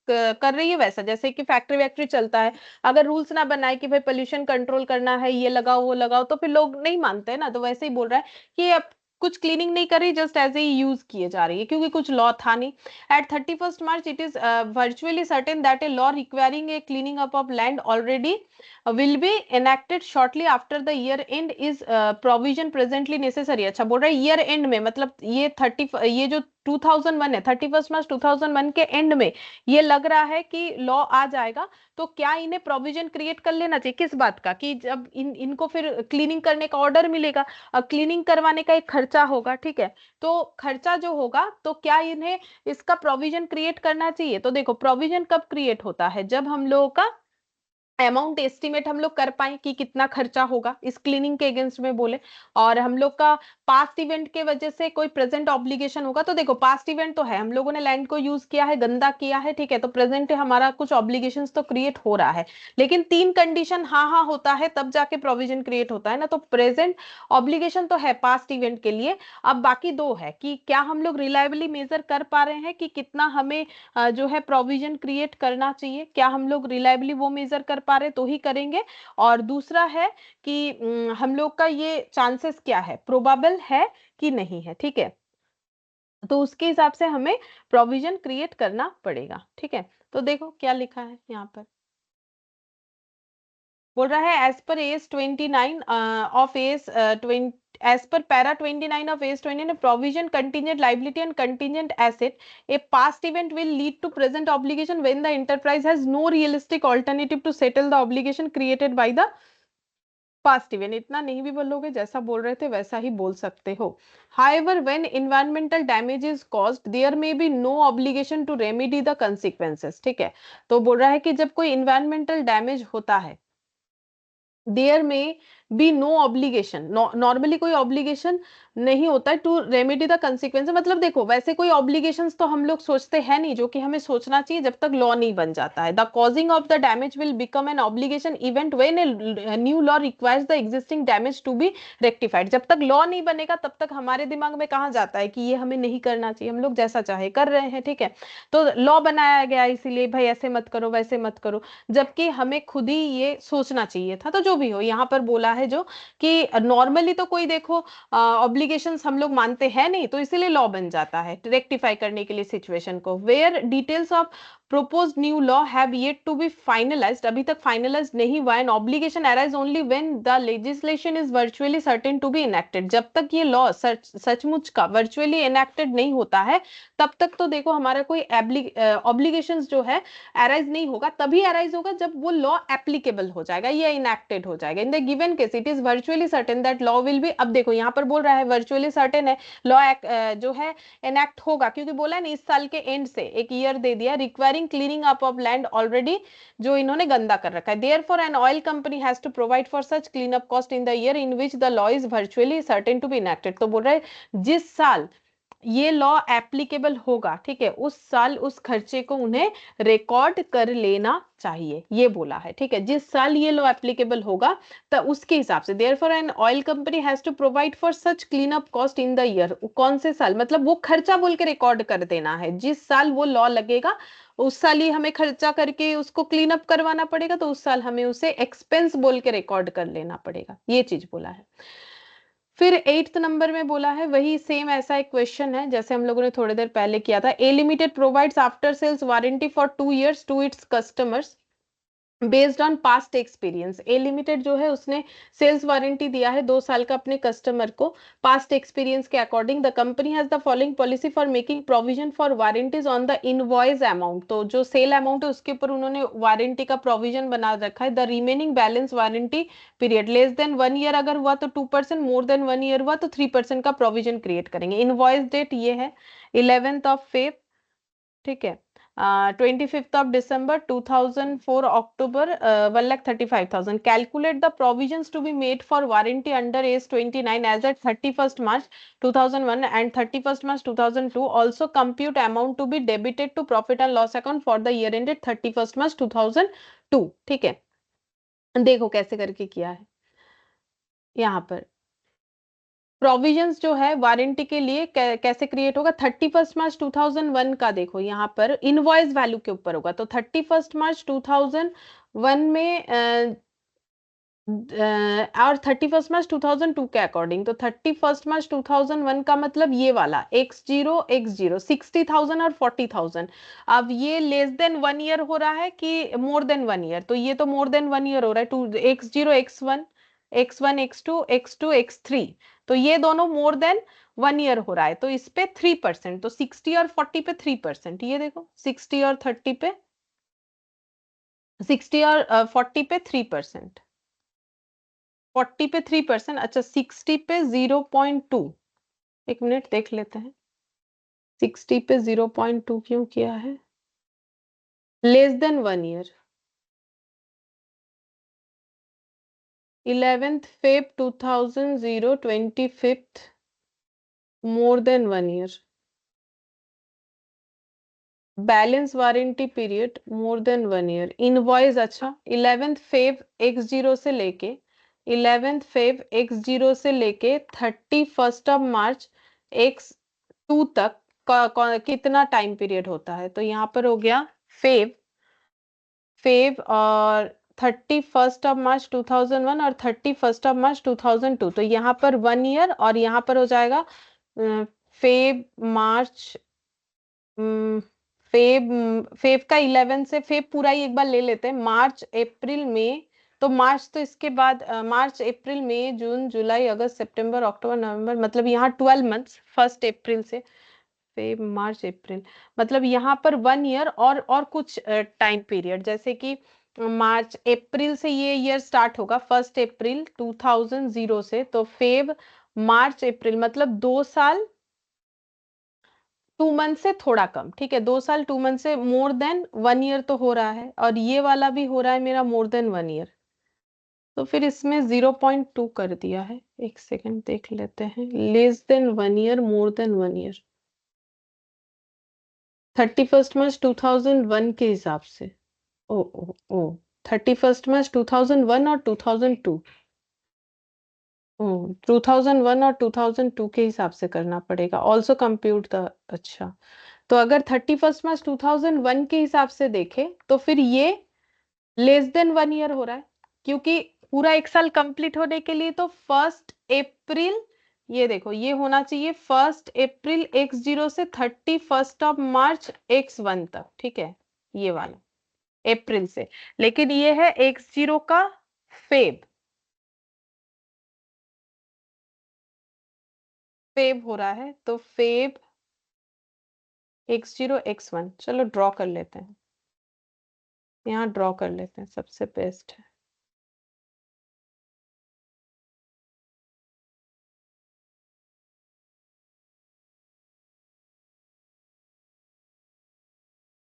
कर रही है वैसा, जैसे कि फैक्ट्री वैक्ट्री चलता है, अगर रूल्स ना बनाए कि भाई पोल्यूशन कंट्रोल करना है, ये लगाओ वो लगाओ, तो फिर लोग नहीं मानते हैं ना। तो वैसे ही बोल रहा है कि अब कुछ क्लीनिंग नहीं कर रही, जस्ट एज ए यूज किए जा रही है, क्योंकि कुछ लॉ था नहीं। At 31st March it is virtually certain that a law requiring a cleaning up of land already will be enacted shortly after the year end is provision presently necessary। अच्छा, बोल रहा है ईयर एंड में, मतलब ये जो 2001 है, 31 मार्च 2001 के एंड में ये लग रहा है कि लॉ आ जाएगा। तो क्या इन्हें प्रोविजन क्रिएट कर लेना चाहिए, किस बात का, कि जब इनको फिर क्लीनिंग करने का ऑर्डर मिलेगा, क्लीनिंग करवाने का एक खर्चा होगा, ठीक है। तो खर्चा जो होगा, तो क्या इन्हें इसका प्रोविजन क्रिएट करना चाहिए। तो देखो, प्रोविजन कब क्रिएट होता है, जब हम लोगों का अमाउंट एस्टिमेट हम लोग कर पाए कि कितना खर्चा होगा इस क्लीनिंग के अगेंस्ट में बोले, और हम लोग का पास्ट इवेंट के वजह से कोई प्रेजेंट ऑब्लिगेशन होगा। तो देखो, पास्ट इवेंट तो है, हम लोगों ने लैंड को यूज किया है, गंदा किया है, ठीक है, तो प्रेजेंट हमारा कुछ ऑब्लिगेशन तो क्रिएट हो रहा है। लेकिन 3 कंडीशन हाँ हाँ होता है, तब जाके प्रोविजन क्रिएट होता है ना। तो प्रेजेंट ऑब्लिगेशन तो है पास्ट इवेंट के लिए। अब बाकी दो है कि क्या हम लोग रिलायबली मेजर कर पा रहे हैं कि कितना हमें जो है प्रोविजन क्रिएट करना चाहिए, क्या हम लोग रिलायबली वो मेजर कर पा रहे तो ही करेंगे। और दूसरा है कि हम लोग का ये चांसेस क्या है, प्रोबेबल है कि नहीं है, ठीक है। तो उसके हिसाब से हमें प्रोविजन क्रिएट करना पड़ेगा, ठीक है। तो देखो क्या लिखा है यहाँ पर, बोल रहा है as per S 29 of S 20 as per para 29 of AS 29, a provision contingent liability and contingent asset, a past event will lead to present obligation when the enterprise has no realistic alternative to settle the obligation created by the past event। इतना नहीं भी बोलोगे, जैसा बोल रहे थे वैसा ही बोल सकते हो। However, when environmental damage is caused, there may be no obligation to remedy the consequences, ठीक है। तो बोल रहा है कि जब कोई environmental damage होता है, देयर में बी नो ऑब्लिगेशन, नॉर्मली कोई ऑब्लिगेशन नहीं होता है टू रेमेडी द कंसिक्वेंस। मतलब देखो, वैसे कोई ऑब्लिगेशंस तो हम लोग सोचते हैं नहीं, जो कि हमें सोचना चाहिए जब तक लॉ नहीं बन जाता है। The causing of the damage will become an obligation event when a new law requires the existing damage to be rectified. जब तक लॉ नहीं बनेगा तब तक हमारे दिमाग में कहाँ जाता है कि ये हमें नहीं करना चाहिए, हम लोग जैसा चाहे कर रहे हैं, ठीक है। तो लॉ बनाया गया इसीलिए भाई ऐसे मत करो वैसे मत करो, जबकि हमें खुद ही ये सोचना चाहिए था। तो जो भी हो, यहाँ पर बोला है जो कि नॉर्मली तो कोई देखो ऑब्लिगेशंस हम लोग मानते हैं नहीं, तो इसीलिए लॉ बन जाता है रेक्टिफाई करने के लिए सिचुएशन को। Where details of proposed new law have yet to be finalized, अभी तक finalized नहीं हुआ है। An obligation arise only when the legislation is virtually certain to be enacted। जब तक ये law सचमुच का virtually enacted नहीं होता है, तब तक तो देखो हमारा कोई obligations जो है arise नहीं होगा। तभी arise होगा जब वो law applicable हो जाएगा या enacted हो जाएगा। In the given case it is virtually certain that law will be, अब देखो यहाँ पर बोल रहा है virtually certain है, law जो है enact होगा, क्योंकि बोला है ना इस साल के एंड से एक ईयर दे दिया, requiring cleaning up of land already जो इन्होंने गंदा कर रखा है। Therefore an oil company has to provide for such clean up cost in the year in which the law is virtually certain to be enacted. तो बोल रहे जिस साल ये लॉ एप्लीकेबल होगा, ठीक है, उस साल उस खर्चे को उन्हें रिकॉर्ड कर लेना चाहिए, ये बोला है, ठीक है, जिस साल ये लॉ एप्लीकेबल होगा तो उसके हिसाब से। Therefore an oil company has to provide for such clean up cost in the year. कौन से साल, मतलब वो खर्चा बोल के रिकॉर्ड कर देना है, जिस साल वो लॉ लगेगा उस साल ही हमें खर्चा करके उसको क्लीन अप करवाना पड़ेगा, तो उस साल हमें उसे एक्सपेंस बोल के रिकॉर्ड कर लेना पड़ेगा, ये चीज बोला है। फिर 8th नंबर में बोला है, वही सेम ऐसा एक क्वेश्चन है जैसे हम लोगों ने थोड़ी देर पहले किया था। A Limited provides after sales warranty for 2 years to its customers based on past experience. A Limited जो है उसने सेल्स वारंटी दिया है 2 साल का अपने कस्टमर को, पास्ट एक्सपीरियंस के according. The company has the following policy for making provision for warranties on the invoice amount. तो जो सेल अमाउंट है उसके ऊपर उन्होंने वारंटी का प्रोविजन बना रखा है। The remaining balance warranty period less than 1 year अगर हुआ तो 2%, मोर देन 1 year हुआ तो 3% का प्रोविजन क्रिएट करेंगे। इनवॉइस डेट ये है 11th of Feb, ठीक है, 25th of December 2004 October, 1,35,000। Calculate the provisions to be made for warranty under AS 29 as at 31st March 2001 and 31st March 2002। Also compute amount to be debited to profit and loss account for the year ended 31st March 2002। ठीक है, देखो कैसे करके किया है यहाँ पर। Provisions जो है वारंटी के लिए कैसे क्रिएट होगा, 31st March 2001 का देखो यहाँ पर इनवॉइस वैल्यू के ऊपर होगा, तो 31st March 2001 में और 31st March 2002 के अकॉर्डिंग, तो 31st March 2001 का मतलब ये वाला x0 60,000 और 40,000। अब ये लेस देन 1 year हो रहा है कि मोर देन 1 year, तो ये तो मोर देन 1 year हो रहा है, to x0 x1 x2 x3, तो ये दोनों मोर देन 1 year हो रहा है, तो इस पे 3%, तो 60 और 40 पे 3%, ये देखो 60 और 30 पे 60 और 40 पे 3%, 40 पे 3%, अच्छा 60 पे 0.2, एक मिनट देख लेते हैं 60 पे 0.2 क्यों किया है, less than 1 year, 11th Feb 2000 25th, more than 1 year, balance warranty period more than 1 year, invoice अच्छा 11th Feb से लेके 31st of March x2 तक कितना टाइम पीरियड होता है, तो यहाँ पर हो गया फेब फेब और 31st of March 2001 और 31st of March 2002, तो यहाँ पर 1 year और यहाँ पर हो जाएगा फेब मार्च, फेब फेब का 11 से फेब पूरा ही एक बार ले लेते हैं, मार्च अप्रैल मई, तो मार्च तो इसके बाद मार्च अप्रैल मई जून जुलाई अगस्त सितंबर अक्टूबर नवंबर, मतलब यहाँ 12 months 1 अप्रैल से फेब मार्च अप्रैल, मतलब यहाँ पर 1 year और कुछ टाइम पीरियड, जैसे कि मार्च अप्रैल से ये ईयर स्टार्ट होगा 1 अप्रैल 2000 से, तो फेब मार्च अप्रैल मतलब 2 साल 2 मंथ से थोड़ा कम, ठीक है, 2 साल 2 मंथ से मोर देन 1 year तो हो रहा है, और ये वाला भी हो रहा है मेरा मोर देन 1 year, तो फिर इसमें 0.2 कर दिया है, एक सेकंड देख लेते हैं, less than 1 year more than 1 year, 31st March 2001 के हिसाब से, ओ ओ ओ 31st March 2001 और 2002, ओ 2001 और 2002 के हिसाब से करना पड़ेगा, ऑल्सो कंप्यूट द, अच्छा, तो अगर 31st March 2001 के हिसाब से देखें तो फिर ये लेस देन 1 year हो रहा है, क्योंकि पूरा एक साल कंप्लीट होने के लिए तो 1 अप्रैल, ये देखो ये होना चाहिए 1 अप्रैल x0 से 31st of March x1 तक, ठीक है, ये वाला अप्रैल से, लेकिन ये है x0 का फेब फेब हो रहा है, तो फेब x0 x1, चलो ड्रॉ कर लेते हैं, यहाँ ड्रॉ कर लेते हैं, सबसे बेस्ट है।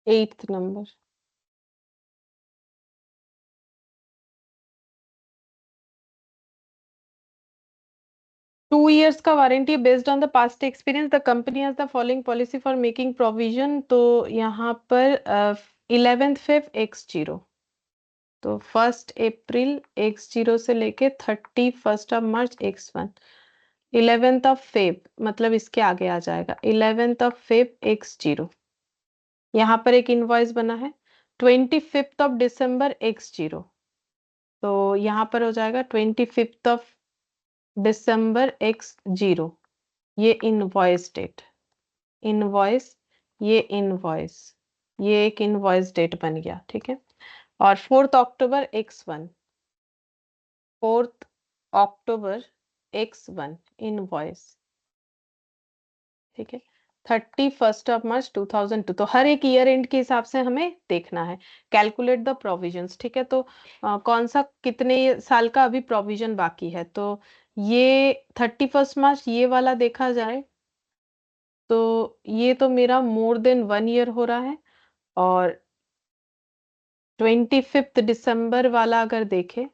8th नंबर, 2 years का warranty based on the past experience the company has the following policy for making provision. तो यहाँ पर 11th Feb X0, तो 1st April X0 से लेके 31st of March X1, 11th of Feb मतलब इसके आगे आ जाएगा 11th of Feb X0। यहाँ पर एक इनवॉइस बना है 25th of December X0, तो यहाँ पर हो जाएगा 25th of December X0। ये इनवॉइस डेट, इनवॉइस, ये इनवॉइस, ये एक इनवॉइस डेट बन गया, ठीक है। और 4th October X1, 4th October X1 invoice, ठीक है। 31st of March 2002, तो हर एक ईयर एंड के हिसाब से हमें देखना है। कैलकुलेट द प्रोविजंस, ठीक है। तो कौन सा कितने साल का अभी प्रोविजन बाकी है, तो ये 31st March ये वाला देखा जाए तो ये तो मेरा मोर देन 1 ईयर हो रहा है। और 25th December वाला अगर देखे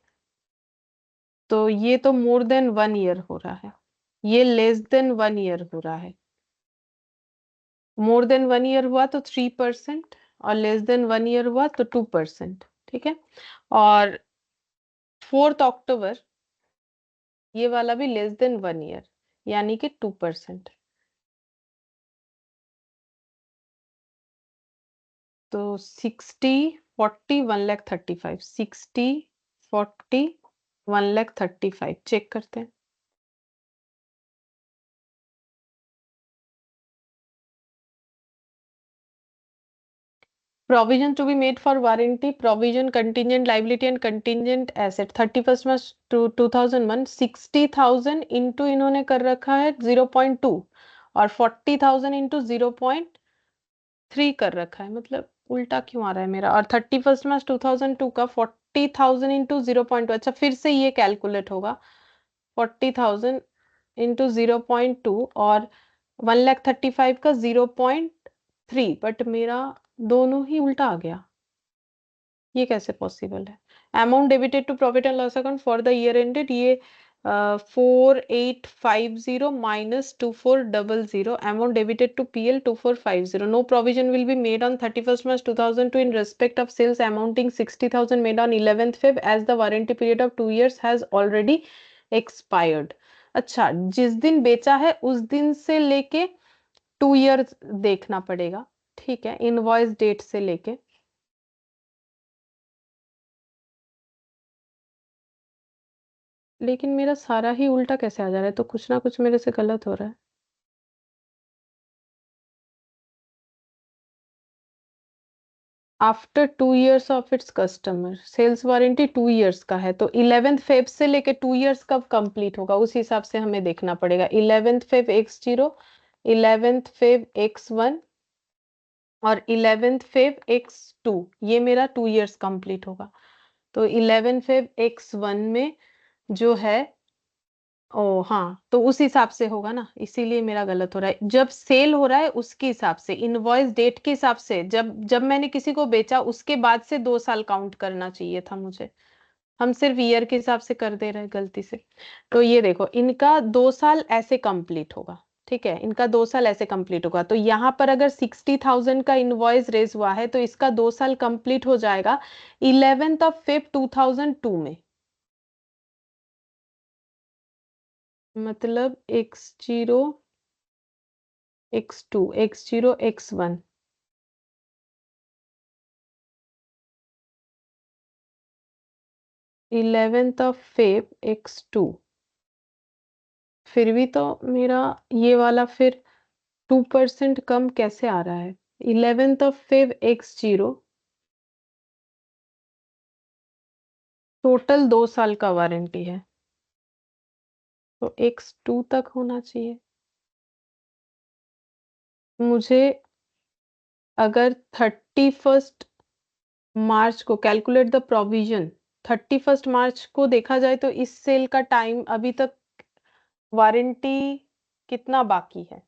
तो ये तो मोर देन 1 ईयर हो रहा है, ये लेस देन 1 ईयर हो रहा है। मोर देन 1 ईयर हुआ तो 3% और लेस देन 1 ईयर हुआ तो 2%, ठीक है। और 4th October ये वाला भी लेस देन 1 ईयर, यानी कि 2%। तो 60, 40, 1,35,000, 60, 40, 1,35,000 चेक करते हैं। Provision to be made for warranty, provision, contingent liability and contingent asset 31st March 2001, 60,000 into इन्होंने कर रखा है 0.2 और 40,000 इंटू 0.3 कर रखा है, मतलब उल्टा क्यों आ रहा है मेरा। और 31st March 2002 का 40,000 इंटू 0.2, अच्छा फिर से ये कैलकुलेट होगा 40,000 इंटू 0.2 और 1,35,000 का 0.3, बट मेरा दोनों ही उल्टा आ गया, ये कैसे पॉसिबल है। Amount debited to profit and loss account for the year ended, ये 4,850 minus 2,400, amount debited to PL 2,450। No provision will be made on 31st March 2002 in respect of sales amounting 60,000 made on 11th Feb as the warranty period of 2 years has already expired. अच्छा, जिस दिन बेचा है उस दिन से लेके 2 years देखना पड़ेगा, ठीक है, इनवॉइस डेट से लेके। लेकिन मेरा सारा ही उल्टा कैसे आ जा रहा है, तो कुछ ना कुछ मेरे से गलत हो रहा है। After 2 years of its customer, sales warranty 2 years का है, तो 11th Feb से लेके 2 years कब कंप्लीट होगा उस हिसाब से हमें देखना पड़ेगा। 11th Feb X0, 11th Feb X1 और 11th Feb X2, ये मेरा 2 years कंप्लीट होगा। तो 11th Feb X1 में जो है, ओ हाँ, तो उस हिसाब से होगा ना, इसीलिए मेरा गलत हो रहा है। जब सेल हो रहा है उसके हिसाब से, इनवॉइस डेट के हिसाब से, जब जब मैंने किसी को बेचा उसके बाद से 2 साल काउंट करना चाहिए था मुझे। हम सिर्फ ईयर के हिसाब से कर दे रहे हैं गलती से। तो ये देखो, इनका 2 साल ऐसे कंप्लीट होगा, ठीक है, इनका 2 साल ऐसे कंप्लीट होगा। तो यहाँ पर अगर 60,000 का इनवॉइस रेज हुआ है तो इसका 2 साल कंप्लीट हो जाएगा 11th of Feb 2002 में। मतलब X0, X2, X0, X1, 11th of Feb X2। फिर भी तो मेरा ये वाला फिर 2% कम कैसे आ रहा है। 11th of Feb X0, total 2 साल का वारंटी है, तो X2 तक होना चाहिए। मुझे अगर 31st March को calculate the provision, 31st March को देखा जाए तो इस सेल का टाइम अभी तक वारंटी कितना बाकी है।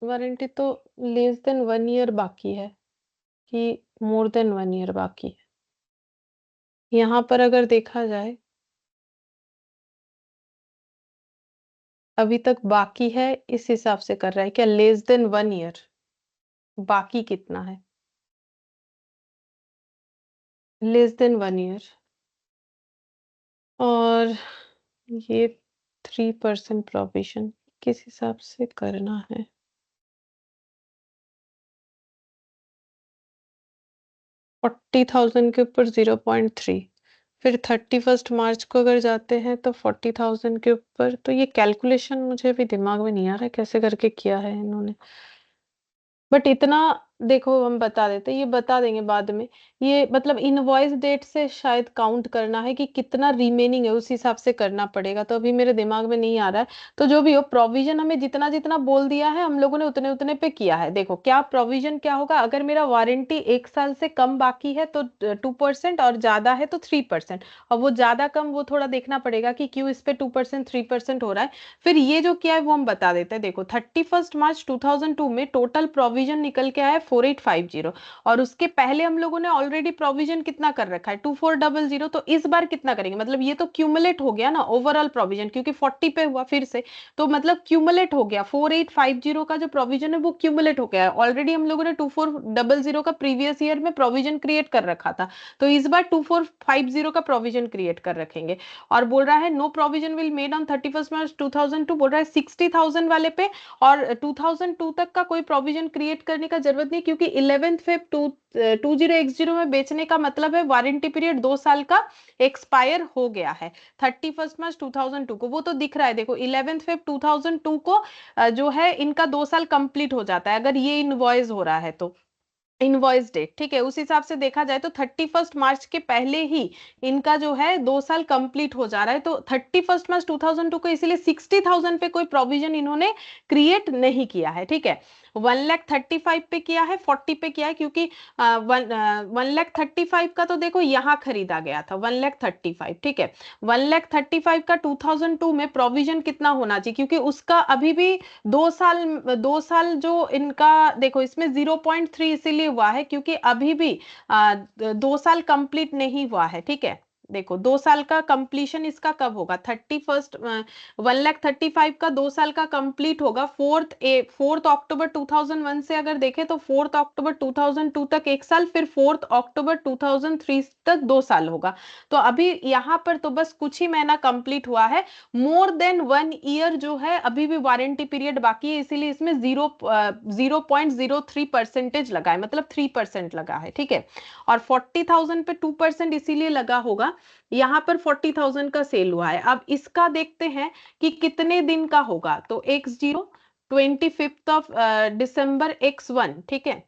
वारंटी तो लेस देन 1 ईयर बाकी है कि मोर देन 1 ईयर बाकी है। यहाँ पर अगर देखा जाए अभी तक बाकी है इस हिसाब से कर रहा है क्या? लेस देन 1 ईयर, बाकी कितना है? लेस देन 1 ईयर, और ये 3% प्रोविजन किस हिसाब से करना है? 40,000 के ऊपर 0.3, फिर 31 मार्च को अगर जाते हैं तो 40,000 के ऊपर, तो ये कैलकुलेशन मुझे अभी दिमाग में नहीं आ रहा है कैसे करके किया है इन्होंने। बट इतना देखो, हम बता देते, ये बता देंगे बाद में। ये मतलब इनवॉइस डेट से शायद काउंट करना है कि कितना रिमेनिंग है, उस हिसाब से करना पड़ेगा, तो अभी मेरे दिमाग में नहीं आ रहा है। तो जो भी हो, प्रोविजन हमें जितना जितना बोल दिया है हम लोगों ने उतने उतने पे किया है। देखो क्या प्रोविजन क्या होगा, अगर मेरा वारंटी 1 साल से कम बाकी है तो 2%, और ज्यादा है तो 3%। और वो ज्यादा कम वो थोड़ा देखना पड़ेगा कि क्यों इस पे 2% 3% हो रहा है। फिर ये जो क्या है वो हम बता देते हैं। देखो 31 मार्च 2002 में टोटल प्रोविजन निकल के आया 4850, और उसके पहले हम लोगों ने ऑलरेडी प्रोविजन कितना कर रखा है 2400। तो इस बार कितना करेंगे, मतलब ये तो क्यूमुलेट हो गया ना ओवरऑल प्रोविजन, क्योंकि 40 पे हुआ फिर से, तो मतलब क्यूमुलेट हो गया 4850 का जो प्रोविजन है वो क्यूमुलेट हो गया है। ऑलरेडी हम लोगों ने 2400 का प्रीवियस ईयर में प्रोविजन क्रिएट कर रखा था, तो इस बार 2450 का प्रोविजन क्रिएट कर रखेंगे। और बोल रहा है no provision will made on 31 March 2002, बोल रहा है 60,000 वाले पे। और 2002 तक का कोई प्रोविजन क्रिएट करने का जरूरत नहीं, क्योंकि 11 फेब 20x0 में बेचने का मतलब है वारंटी पीरियड 2 साल का एक्सपायर हो गया है 31 मार्च 2002 को। वो तो दिख रहा है, देखो 11 फेब 2002 को जो है इनका 2 साल कंप्लीट हो जाता है, अगर ये इनवॉइस हो रहा है तो इनवॉइस डेट, ठीक है, उस हिसाब से देखा जाए तो 31 मार्च के पहले ही इनका जो है 2 साल कंप्लीट हो जा रहा है। तो 31 मार्च 2002 को इसीलिए 60,000 पे कोई प्रोविजन इन्होंने क्रिएट नहीं किया है, ठीक है। 1,35,000 पे किया है, 40 पे किया है, क्योंकि 1,35,000 का तो देखो यहाँ खरीदा गया था 1,35,000, ठीक है। 1,35,000 का 2002 में प्रोविजन कितना होना चाहिए, क्योंकि उसका अभी भी 2 साल जो इनका, देखो इसमें 0.3 इसीलिए हुआ है क्योंकि अभी भी 2 साल कंप्लीट नहीं हुआ है, ठीक है। देखो 2 साल का कंप्लीशन इसका कब होगा, 1,35,000 का 2 साल का कंप्लीट होगा 4 अक्टूबर 2001 से अगर देखें तो 4 अक्टूबर 2002 तक 1 साल, फिर 4 अक्टूबर 2003 तक 2 साल होगा। तो अभी यहाँ पर तो बस कुछ ही महीना कंप्लीट हुआ है, मोर देन 1 ईयर जो है अभी भी वारंटी पीरियड बाकी है, इसीलिए इसमें 0.03% लगा है, मतलब 3% लगा है, ठीक है। और 40,000 पे 2% इसीलिए लगा होगा, यहाँ पर 40,000 का सेल हुआ है। अब इसका देखते हैं कि कितने दिन का होगा, तो X0 25 दिसंबर X1, ठीक है,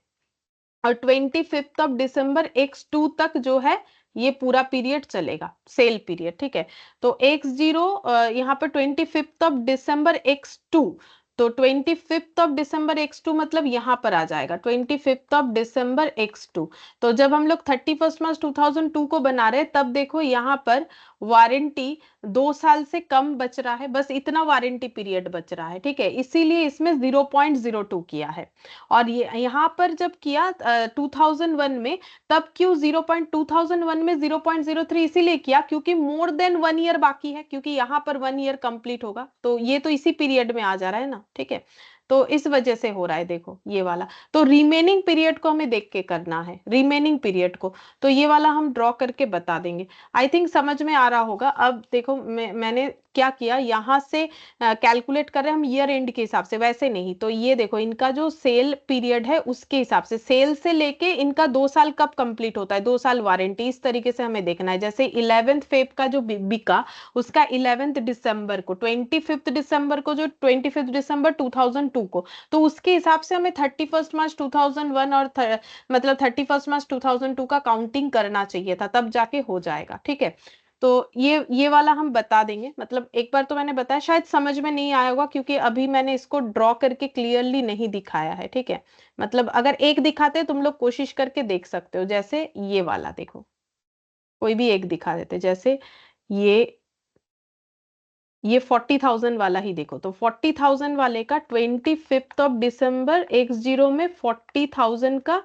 और 25 दिसंबर X2 तक जो है ये पूरा पीरियड चलेगा, सेल पीरियड, ठीक है। तो X0 यहाँ पर 25 दिसंबर X2, तो 25 दिसंबर X2 मतलब यहाँ पर आ जाएगा 25 दिसंबर X2। तो जब हम लोग 31 मार्च 2002 को बना रहे तब देखो यहाँ पर वारंटी 2 साल से कम बच रहा है, बस इतना वारंटी पीरियड बच रहा है, ठीक है, इसीलिए इसमें 0.02 किया है। और ये यहाँ पर जब किया 2001 में, तब क्यों 2001 में 0.03 इसीलिए किया क्योंकि मोर देन 1 ईयर बाकी है, क्योंकि यहाँ पर 1 ईयर कंप्लीट होगा, तो ये तो इसी पीरियड में आ जा रहा है ना, ठीक है। तो इस वजह से हो रहा है, देखो ये वाला। तो रिमेनिंग पीरियड को हमें देख के करना है, रिमेनिंग पीरियड को, तो ये वाला हम ड्रॉ करके बता देंगे। आई थिंक समझ में आ रहा होगा। अब देखो मैंने क्या किया, यहाँ से कैलकुलेट कर रहे हैं हम ईयर एंड के हिसाब से, वैसे नहीं। तो ये देखो इनका जो सेल पीरियड है उसके हिसाब से, सेल से लेके इनका 2 साल कब कंप्लीट होता है, 2 साल वारंटी, इस तरीके से हमें देखना है। जैसे 11 फेब का जो बिका उसका 11 दिसंबर को, 25 दिसंबर को जो 25 दिसंबर 2002 को, तो उसके हिसाब से हमें 31 मार्च 2001 और मतलब 31 मार्च 2002 का काउंटिंग करना चाहिए था, तब जाके हो जाएगा, ठीक है। तो ये वाला हम बता देंगे, मतलब एक बार तो मैंने बताया, शायद समझ में नहीं आया होगा क्योंकि अभी मैंने इसको ड्रॉ करके क्लियरली नहीं दिखाया है, ठीक है। मतलब अगर एक दिखाते तुम लोग कोशिश करके देख सकते हो, जैसे ये वाला देखो, कोई भी एक दिखा देते, जैसे ये ये 40,000 वाला ही देखो, तो 40,000 वाले का 25 दिसंबर X0 में 40,000 का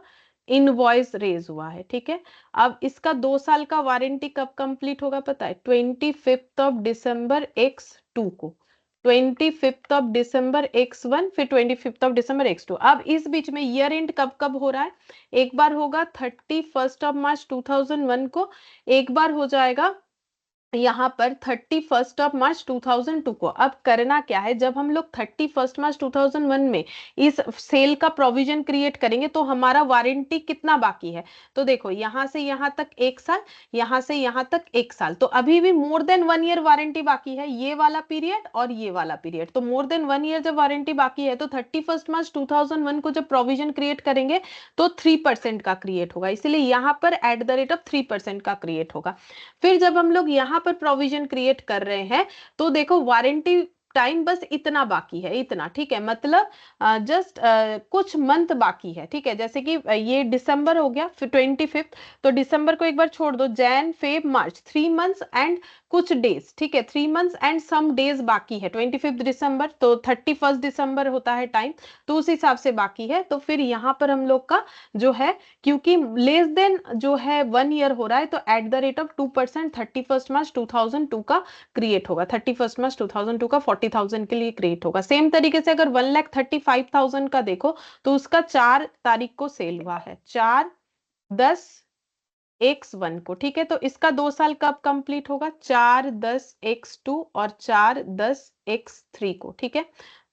इनवॉइस रेज हुआ है, ठीक है। अब इसका 2 साल का वारंटी कब कंप्लीट होगा पता है, 25 दिसंबर X2 को, 25 X1, फिर 25 X2। अब इस बीच में ईयर एंड कब कब हो रहा है? एक बार होगा 31 March 2001 को, एक बार हो जाएगा यहाँ पर 31 March 2002 को। अब करना क्या है, जब हम लोग 31 March 2001 में इस सेल का प्रोविजन क्रिएट करेंगे तो हमारा वारंटी कितना बाकी है? तो देखो यहां से यहां तक 1 साल, यहां से यहां तक 1 साल, तो अभी भी मोर देन 1 ईयर वारंटी बाकी है, ये वाला पीरियड और ये वाला पीरियड। तो मोर देन 1 ईयर जब वारंटी बाकी है तो 31 March 2001 को जब प्रोविजन क्रिएट करेंगे तो 3% का क्रिएट होगा, इसीलिए यहां पर @3% का क्रिएट होगा। फिर जब हम लोग यहाँ पर प्रोविजन क्रिएट कर रहे हैं तो देखो वारंटी टाइम बस इतना बाकी है, इतना, ठीक है, मतलब जस्ट कुछ मंथ बाकी है, ठीक है। जैसे कि ये दिसंबर हो गया, फिर 25, तो दिसंबर को एक बार छोड़ दो, Jan Feb March, 3 months and कुछ डेज, ठीक है, 3 मंथ्स एंड सम डेज बाकी है। 25 दिसंबर तो 31 दिसंबर होता है टाइम, तो उस हिसाब से बाकी है। तो फिर यहाँ पर हम लोग का जो है, क्योंकि लेस देन जो है 1 ईयर हो रहा है, तो @2% 31 March 2002 का क्रिएट होगा, 31 March 2002 का 40,000 के लिए क्रिएट होगा। सेम तरीके से अगर 1,35,000 का देखो तो उसका 4 तारीख को सेल हुआ है, 4/10 X1 को, ठीक है। तो इसका 2 साल कब कंप्लीट होगा? 4/10 X2 और 4/10 X3 को, ठीक है।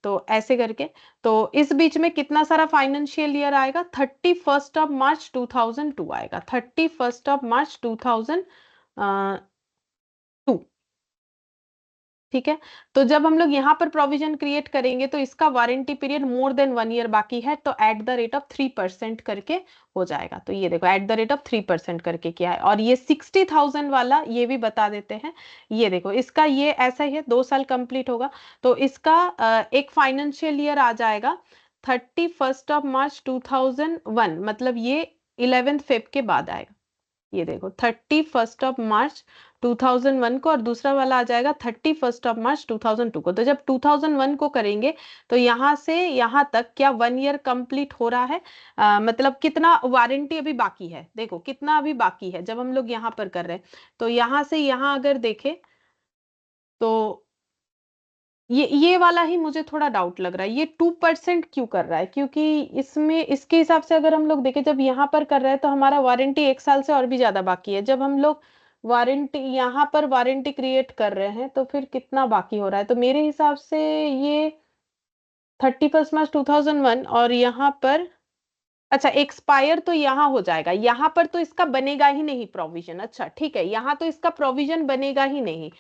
तो ऐसे करके, तो इस बीच में कितना सारा फाइनेंशियल ईयर आएगा? 31 March 2002 आएगा, 31 March 2002, ठीक है। तो जब हम लोग यहाँ पर प्रोविजन क्रिएट करेंगे तो इसका warranty period more than 1 year बाकी है, तो @3% करके हो जाएगा। तो ये देखो @3% करके क्या है, और ये 60,000 वाला ये भी बता देते हैं। ये देखो इसका ये ऐसा ही है, 2 साल कंप्लीट होगा, तो इसका एक फाइनेंशियल ईयर आ जाएगा 31 March 2001, मतलब ये 11 फेब के बाद आएगा। ये देखो 31 March 2001 को, और दूसरा वाला आ जाएगा 31 March 2002 को। तो जब 2001 को करेंगे तो यहाँ से यहाँ तक क्या 1 ईयर कंप्लीट हो रहा है? मतलब कितना वारंटी अभी बाकी है, देखो कितना अभी बाकी है जब हम लोग यहाँ पर कर रहे हैं। तो यहाँ से यहाँ अगर देखें तो ये वाला ही मुझे थोड़ा डाउट लग रहा है, ये 2% क्यों कर रहा है? क्योंकि इसमें इसके हिसाब से अगर हम लोग देखें, जब यहाँ पर कर रहे हैं तो हमारा वारंटी 1 साल से और भी ज्यादा बाकी है। जब हम लोग वारंटी यहाँ पर वारंटी क्रिएट कर रहे हैं तो फिर कितना बाकी हो रहा है? तो मेरे हिसाब से ये 31 March 2001, और यहाँ पर अच्छा एक्सपायर तो यहाँ हो जाएगा, यहाँ पर तो इसका बनेगा ही नहीं प्रोविजन। अच्छा ठीक है, यहाँ तो इसका प्रोविजन बनेगा ही नहीं,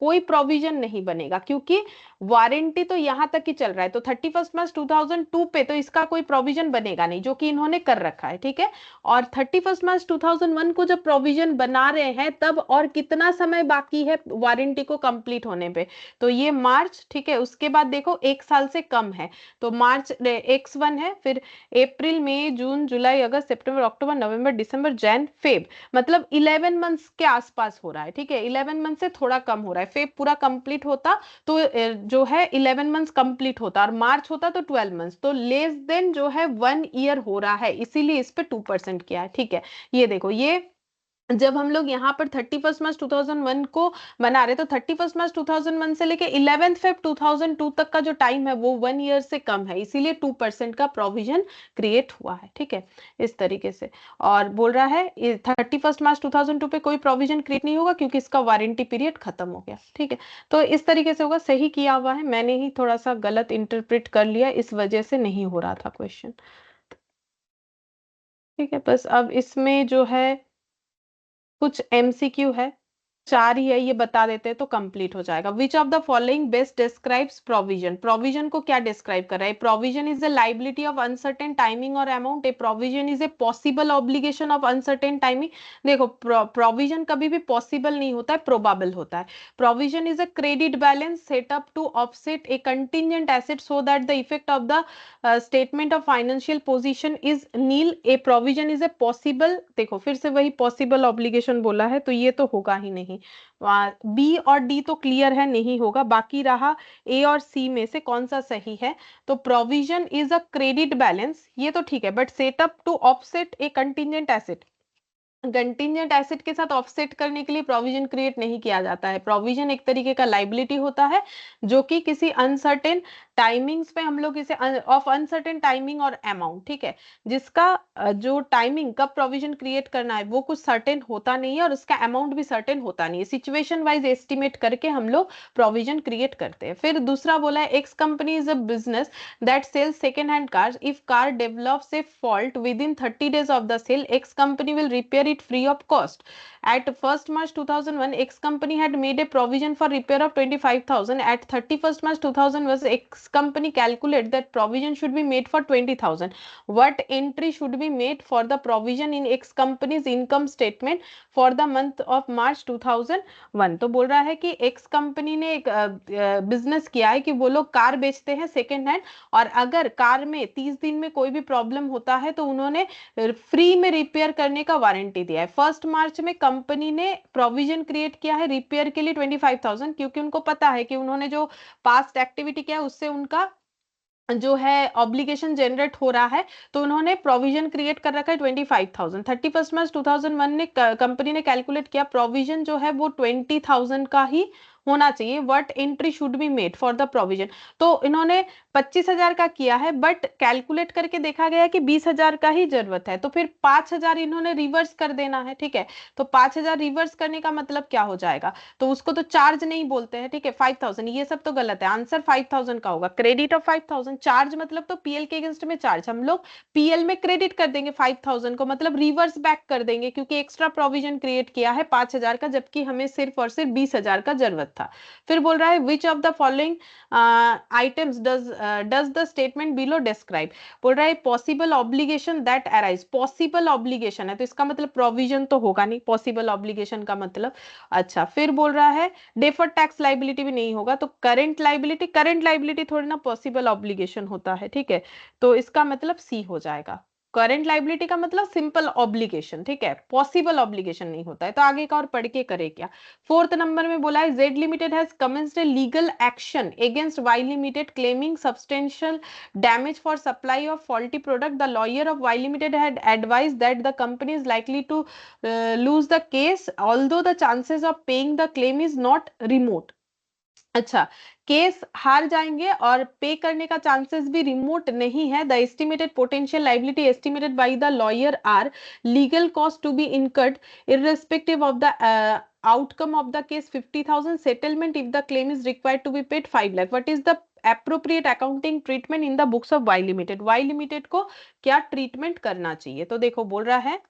कोई प्रोविजन नहीं बनेगा, क्योंकि वारंटी तो यहाँ तक ही चल रहा है। तो 31 March 2002 पे तो इसका कोई प्रोविजन बनेगा नहीं, जो कि इन्होंने कर रखा है, ठीक है। और 31 March 2001 को जब प्रोविजन बना रहे हैं तब और कितना समय बाकी है वारंटी को कंप्लीट होने पे? तो ये मार्च, ठीक है, उसके बाद देखो 1 साल से कम है, तो मार्च X1 है, फिर अप्रैल मई जून जुलाई अगस्त सितंबर अक्टूबर नवंबर दिसंबर जैन फेब, मतलब 11 मंथ्स के आसपास हो रहा है, ठीक है। 11 मंथ से थोड़ा कम हो रहा है, फेब पूरा कंप्लीट होता तो जो है 11 मंथ्स कंप्लीट होता, और मार्च होता तो 12 मंथ्स, तो लेस देन जो है 1 ईयर हो रहा है, इसीलिए इस पे 2% किया है, ठीक है। ये देखो, ये जब हम लोग यहाँ पर 31 March 2001 को बना रहे तो 31 March 2001 से लेके 11 फेब 2002 तक का जो टाइम है वो 1 ईयर से कम है, इसीलिए 2% का प्रोविजन क्रिएट हुआ है, ठीक है, इस तरीके से। और बोल रहा है 31 March 2002 पे कोई प्रोविजन क्रिएट नहीं होगा क्योंकि इसका वारंटी पीरियड खत्म हो गया, ठीक है। तो इस तरीके से होगा, सही किया हुआ है, मैंने ही थोड़ा सा गलत इंटरप्रेट कर लिया, इस वजह से नहीं हो रहा था क्वेश्चन, ठीक है। बस अब इसमें जो है कुछ एमसीक्यू है, 4 ही है, ये बता देते हैं तो कंप्लीट हो जाएगा। Which of the following best describes provision? Provision को क्या डिस्क्राइब कर रहा है? Provision is a liability of uncertain timing और amount, a provision is a possible obligation of uncertain timing. देखो प्रोविजन कभी भी पॉसिबल नहीं होता है, प्रोबाबल होता है। Provision is a credit balance set up to offset a contingent asset so that the effect of the statement of financial position is nil. A provision is a possible, देखो फिर से वही possible obligation बोला है, तो ये तो होगा ही नहीं। बी और डी तो क्लियर है नहीं होगा, बाकी रहा ए और सी में से कौन सा सही है? तो provision is a credit balance, ये तो ठीक है, but set up to offset a contingent asset, contingent asset के साथ ऑफसेट करने के लिए प्रोविजन क्रिएट नहीं किया जाता है। प्रोविजन एक तरीके का लाइबिलिटी होता है जो कि किसी अनसर्टेन टाइमिंग्स पे हम लोग इसे ऑफ अनसर्टेन टाइमिंग और अमाउंट, ठीक है, जिसका जो टाइमिंग कब प्रोविजन क्रिएट करना है वो कुछ सर्टेन होता नहीं है और उसका अमाउंट भी सर्टेन होता नहीं है। सिचुएशन वाइज एस्टिमेट करके हम लोग प्रोविजन क्रिएट करते हैं। फिर दूसरा बोला है x company is a business that sells second hand cars. If car develops a fault within 30 days of the sale, X company will repair it free of cost. At 1st March 2001, X company had made a provision for repair of 25,000. At 31st March 2001, X company calculated that provision should be made for 20,000. What entry should be made for the provision in X company's income statement for the month of March 2001? तो बोल रहा है कि X company ने एक business किया है कि वो लोग कार बेचते हैं सेकेंड हैंड, और अगर कार में 30 दिन में कोई भी प्रॉब्लम होता है तो उन्होंने फ्री में रिपेयर करने का वारंटी दिया है। 1 मार्च में कंपनी ने प्रोविजन क्रिएट किया है रिपेयर के लिए 25,000, क्योंकि उनको पता है कि उन्होंने जो पास्ट एक्टिविटी किया है उससे उनका जो है ऑब्लिगेशन जनरेट हो रहा है, तो उन्होंने प्रोविजन क्रिएट कर रखा है 25,000। 31 मार्च 2001 ने कंपनी ने कैलकुलेट किया प्रोविजन जो है वो 20,000 का ही होना चाहिए। What entry should be made for the provision, तो इन्होंने 25,000 का किया है बट कैलकुलेट करके देखा गया कि 20,000 का ही जरूरत है, तो फिर 5,000 इन्होंने रिवर्स कर देना है, ठीक है। तो 5,000 रिवर्स करने का मतलब क्या हो जाएगा, तो उसको तो चार्ज नहीं बोलते हैं, ठीक है। 5,000 ये सब तो गलत है, आंसर 5,000 का होगा। क्रेडिट ऑफ 5,000, चार्ज मतलब तो पीएल के अगेंस्ट में चार्ज, हम लोग पीएल में क्रेडिट कर देंगे 5,000 को, मतलब रिवर्स बैक कर देंगे क्योंकि एक्स्ट्रा प्रोविजन क्रिएट किया है 5,000 का, जबकि हमें सिर्फ और सिर्फ 20,000 का जरूरत था। फिर बोल रहा है विच of the following items does the statement below describe. बोल रहा है possible obligation that arise, possible obligation है तो इसका मतलब प्रोविजन तो होगा नहीं, पॉसिबल ऑब्लिगेशन का मतलब। अच्छा, फिर बोल रहा है डेफर्ड टैक्स लाइबिलिटी भी नहीं होगा, तो करंट लाइबिलिटी, करंट लाइबिलिटी थोड़ी ना पॉसिबल ऑब्लिगेशन होता है, ठीक है। तो इसका मतलब सी हो जाएगा। करंट लाइबिलिटी का मतलब सिंपल ऑब्लिगेशन, ठीक है, पॉसिबल ऑब्लिगेशन नहीं होता है। तो आगे का और पढ़ के करे क्या। 4th नंबर में बोला है Z limited has commenced a legal action against Y limited claiming substantial damage for supply of faulty product. The lawyer of Y Limited had advised that the company is likely to lose the case, although the chances of paying the claim is not remote. अच्छा, case हार जाएंगे और पे करने का chances भी remote नहीं है। The estimated potential liability estimated by the lawyer are legal cost to be incurred irrespective of the outcome of the case 50,000 settlement if the claim is required to be paid 5 lakh. What is the appropriate accounting treatment in the books of Y Limited? Y Limited को क्या treatment करना चाहिए, तो देखो बोल रहा है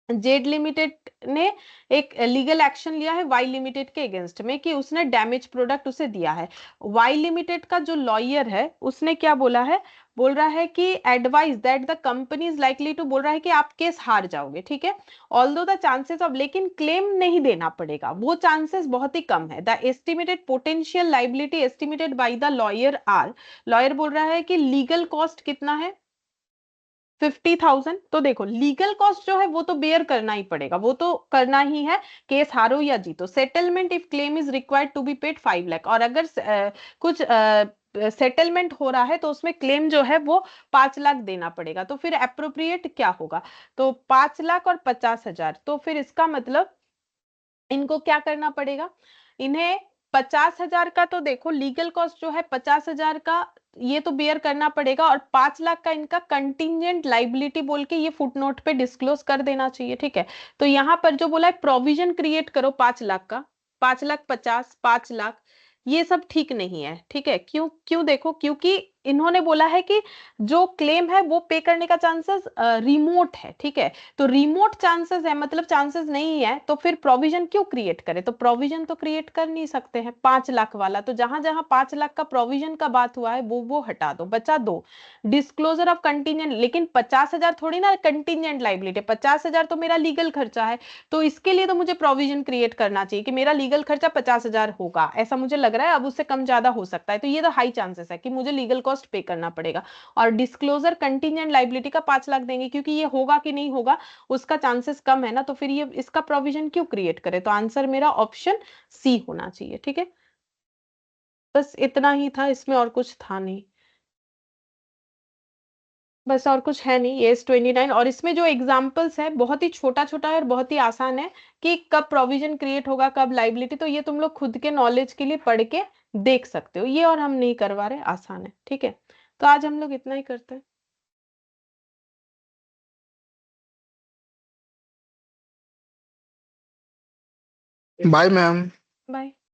Z limited ने एक लीगल एक्शन लिया है वाई लिमिटेड के अगेंस्ट में कि उसने डैमेज प्रोडक्ट उसे दिया है। वाई लिमिटेड का जो लॉयर है उसने क्या बोला है, बोल रहा है कि advise that the company is likely to, बोल रहा है कि आप केस हार जाओगे, ठीक है, ऑल्दो द चांसेस ऑफ, लेकिन क्लेम नहीं देना पड़ेगा, वो चांसेस बहुत ही कम है। The estimated potential liability estimated by the lawyer are, lawyer बोल रहा है कि लीगल कॉस्ट कितना है 50,000। तो देखो लीगल कॉस्ट जो है वो तो बेयर करना ही पड़ेगा, वो तो करना ही है, केस हारो या जीतो। Settlement if claim is required to be paid 5 lakh, और अगर कुछ सेटलमेंट हो रहा है तो उसमें क्लेम जो है वो 5 लाख देना पड़ेगा। तो फिर अप्रोप्रिएट क्या होगा, तो 5 लाख और 50,000, तो फिर इसका मतलब इनको क्या करना पड़ेगा, इन्हें 50,000 का, तो देखो लीगल कॉस्ट जो है 50,000 का ये तो बेयर करना पड़ेगा, और 5 लाख का इनका कंटिंजेंट लाइबिलिटी बोल के ये फुटनोट पे डिस्क्लोज कर देना चाहिए, ठीक है। तो यहां पर जो बोला है प्रोविजन क्रिएट करो 5 लाख का, 5 लाख 50, 5 लाख, ये सब ठीक नहीं है, ठीक है। क्यों क्यों, देखो क्योंकि इन्होंने बोला है कि जो क्लेम है वो पे करने का चांसेस रिमोट है, ठीक है। तो रिमोट चांसेस है मतलब चांसेस नहीं है, तो फिर प्रोविजन क्यों क्रिएट करे, तो प्रोविजन तो क्रिएट कर नहीं सकते हैं 5 लाख वाला, तो जहां जहां 5 लाख का प्रोविजन का बात हुआ है वो हटा दो, बचा दो डिस्क्लोजर ऑफ कंटीजेंट। लेकिन 50,000 थोड़ी ना कंटीजेंट लाइबिलिटी, 50,000 तो मेरा लीगल खर्चा है, तो इसके लिए तो मुझे प्रोविजन क्रिएट करना चाहिए कि मेरा लीगल खर्चा 50,000 होगा, ऐसा मुझे लग रहा है, अब उससे कम ज्यादा हो सकता है, तो ये तो हाई चांसेस है कि मुझे लीगल कॉस्ट पे करना पड़ेगा। और डिस्क्लोजर कंटीजेंट लाइबिलिटी का 5 लाख देंगे, क्योंकि ये होगा कि नहीं होगा उसका चांसेस कम है ना, तो फिर ये इसका प्रोविजन क्यों क्रिएट करे, तो आंसर मेरा ऑप्शन सी होना चाहिए, ठीक है। बस इतना ही था, इसमें और कुछ था नहीं। बस और कुछ है नहीं, ये 29। और इसमें जो एग्जाम्पल्स है बहुत ही छोटा छोटा है और बहुत ही आसान है कि कब प्रोविजन क्रिएट होगा, कब लाइबिलिटी, तो ये तुम लोग खुद के नॉलेज के लिए पढ़ के देख सकते हो, ये और हम नहीं करवा रहे, आसान है, ठीक है। तो आज हम लोग इतना ही करते हैं। Bye ma'am. बाय।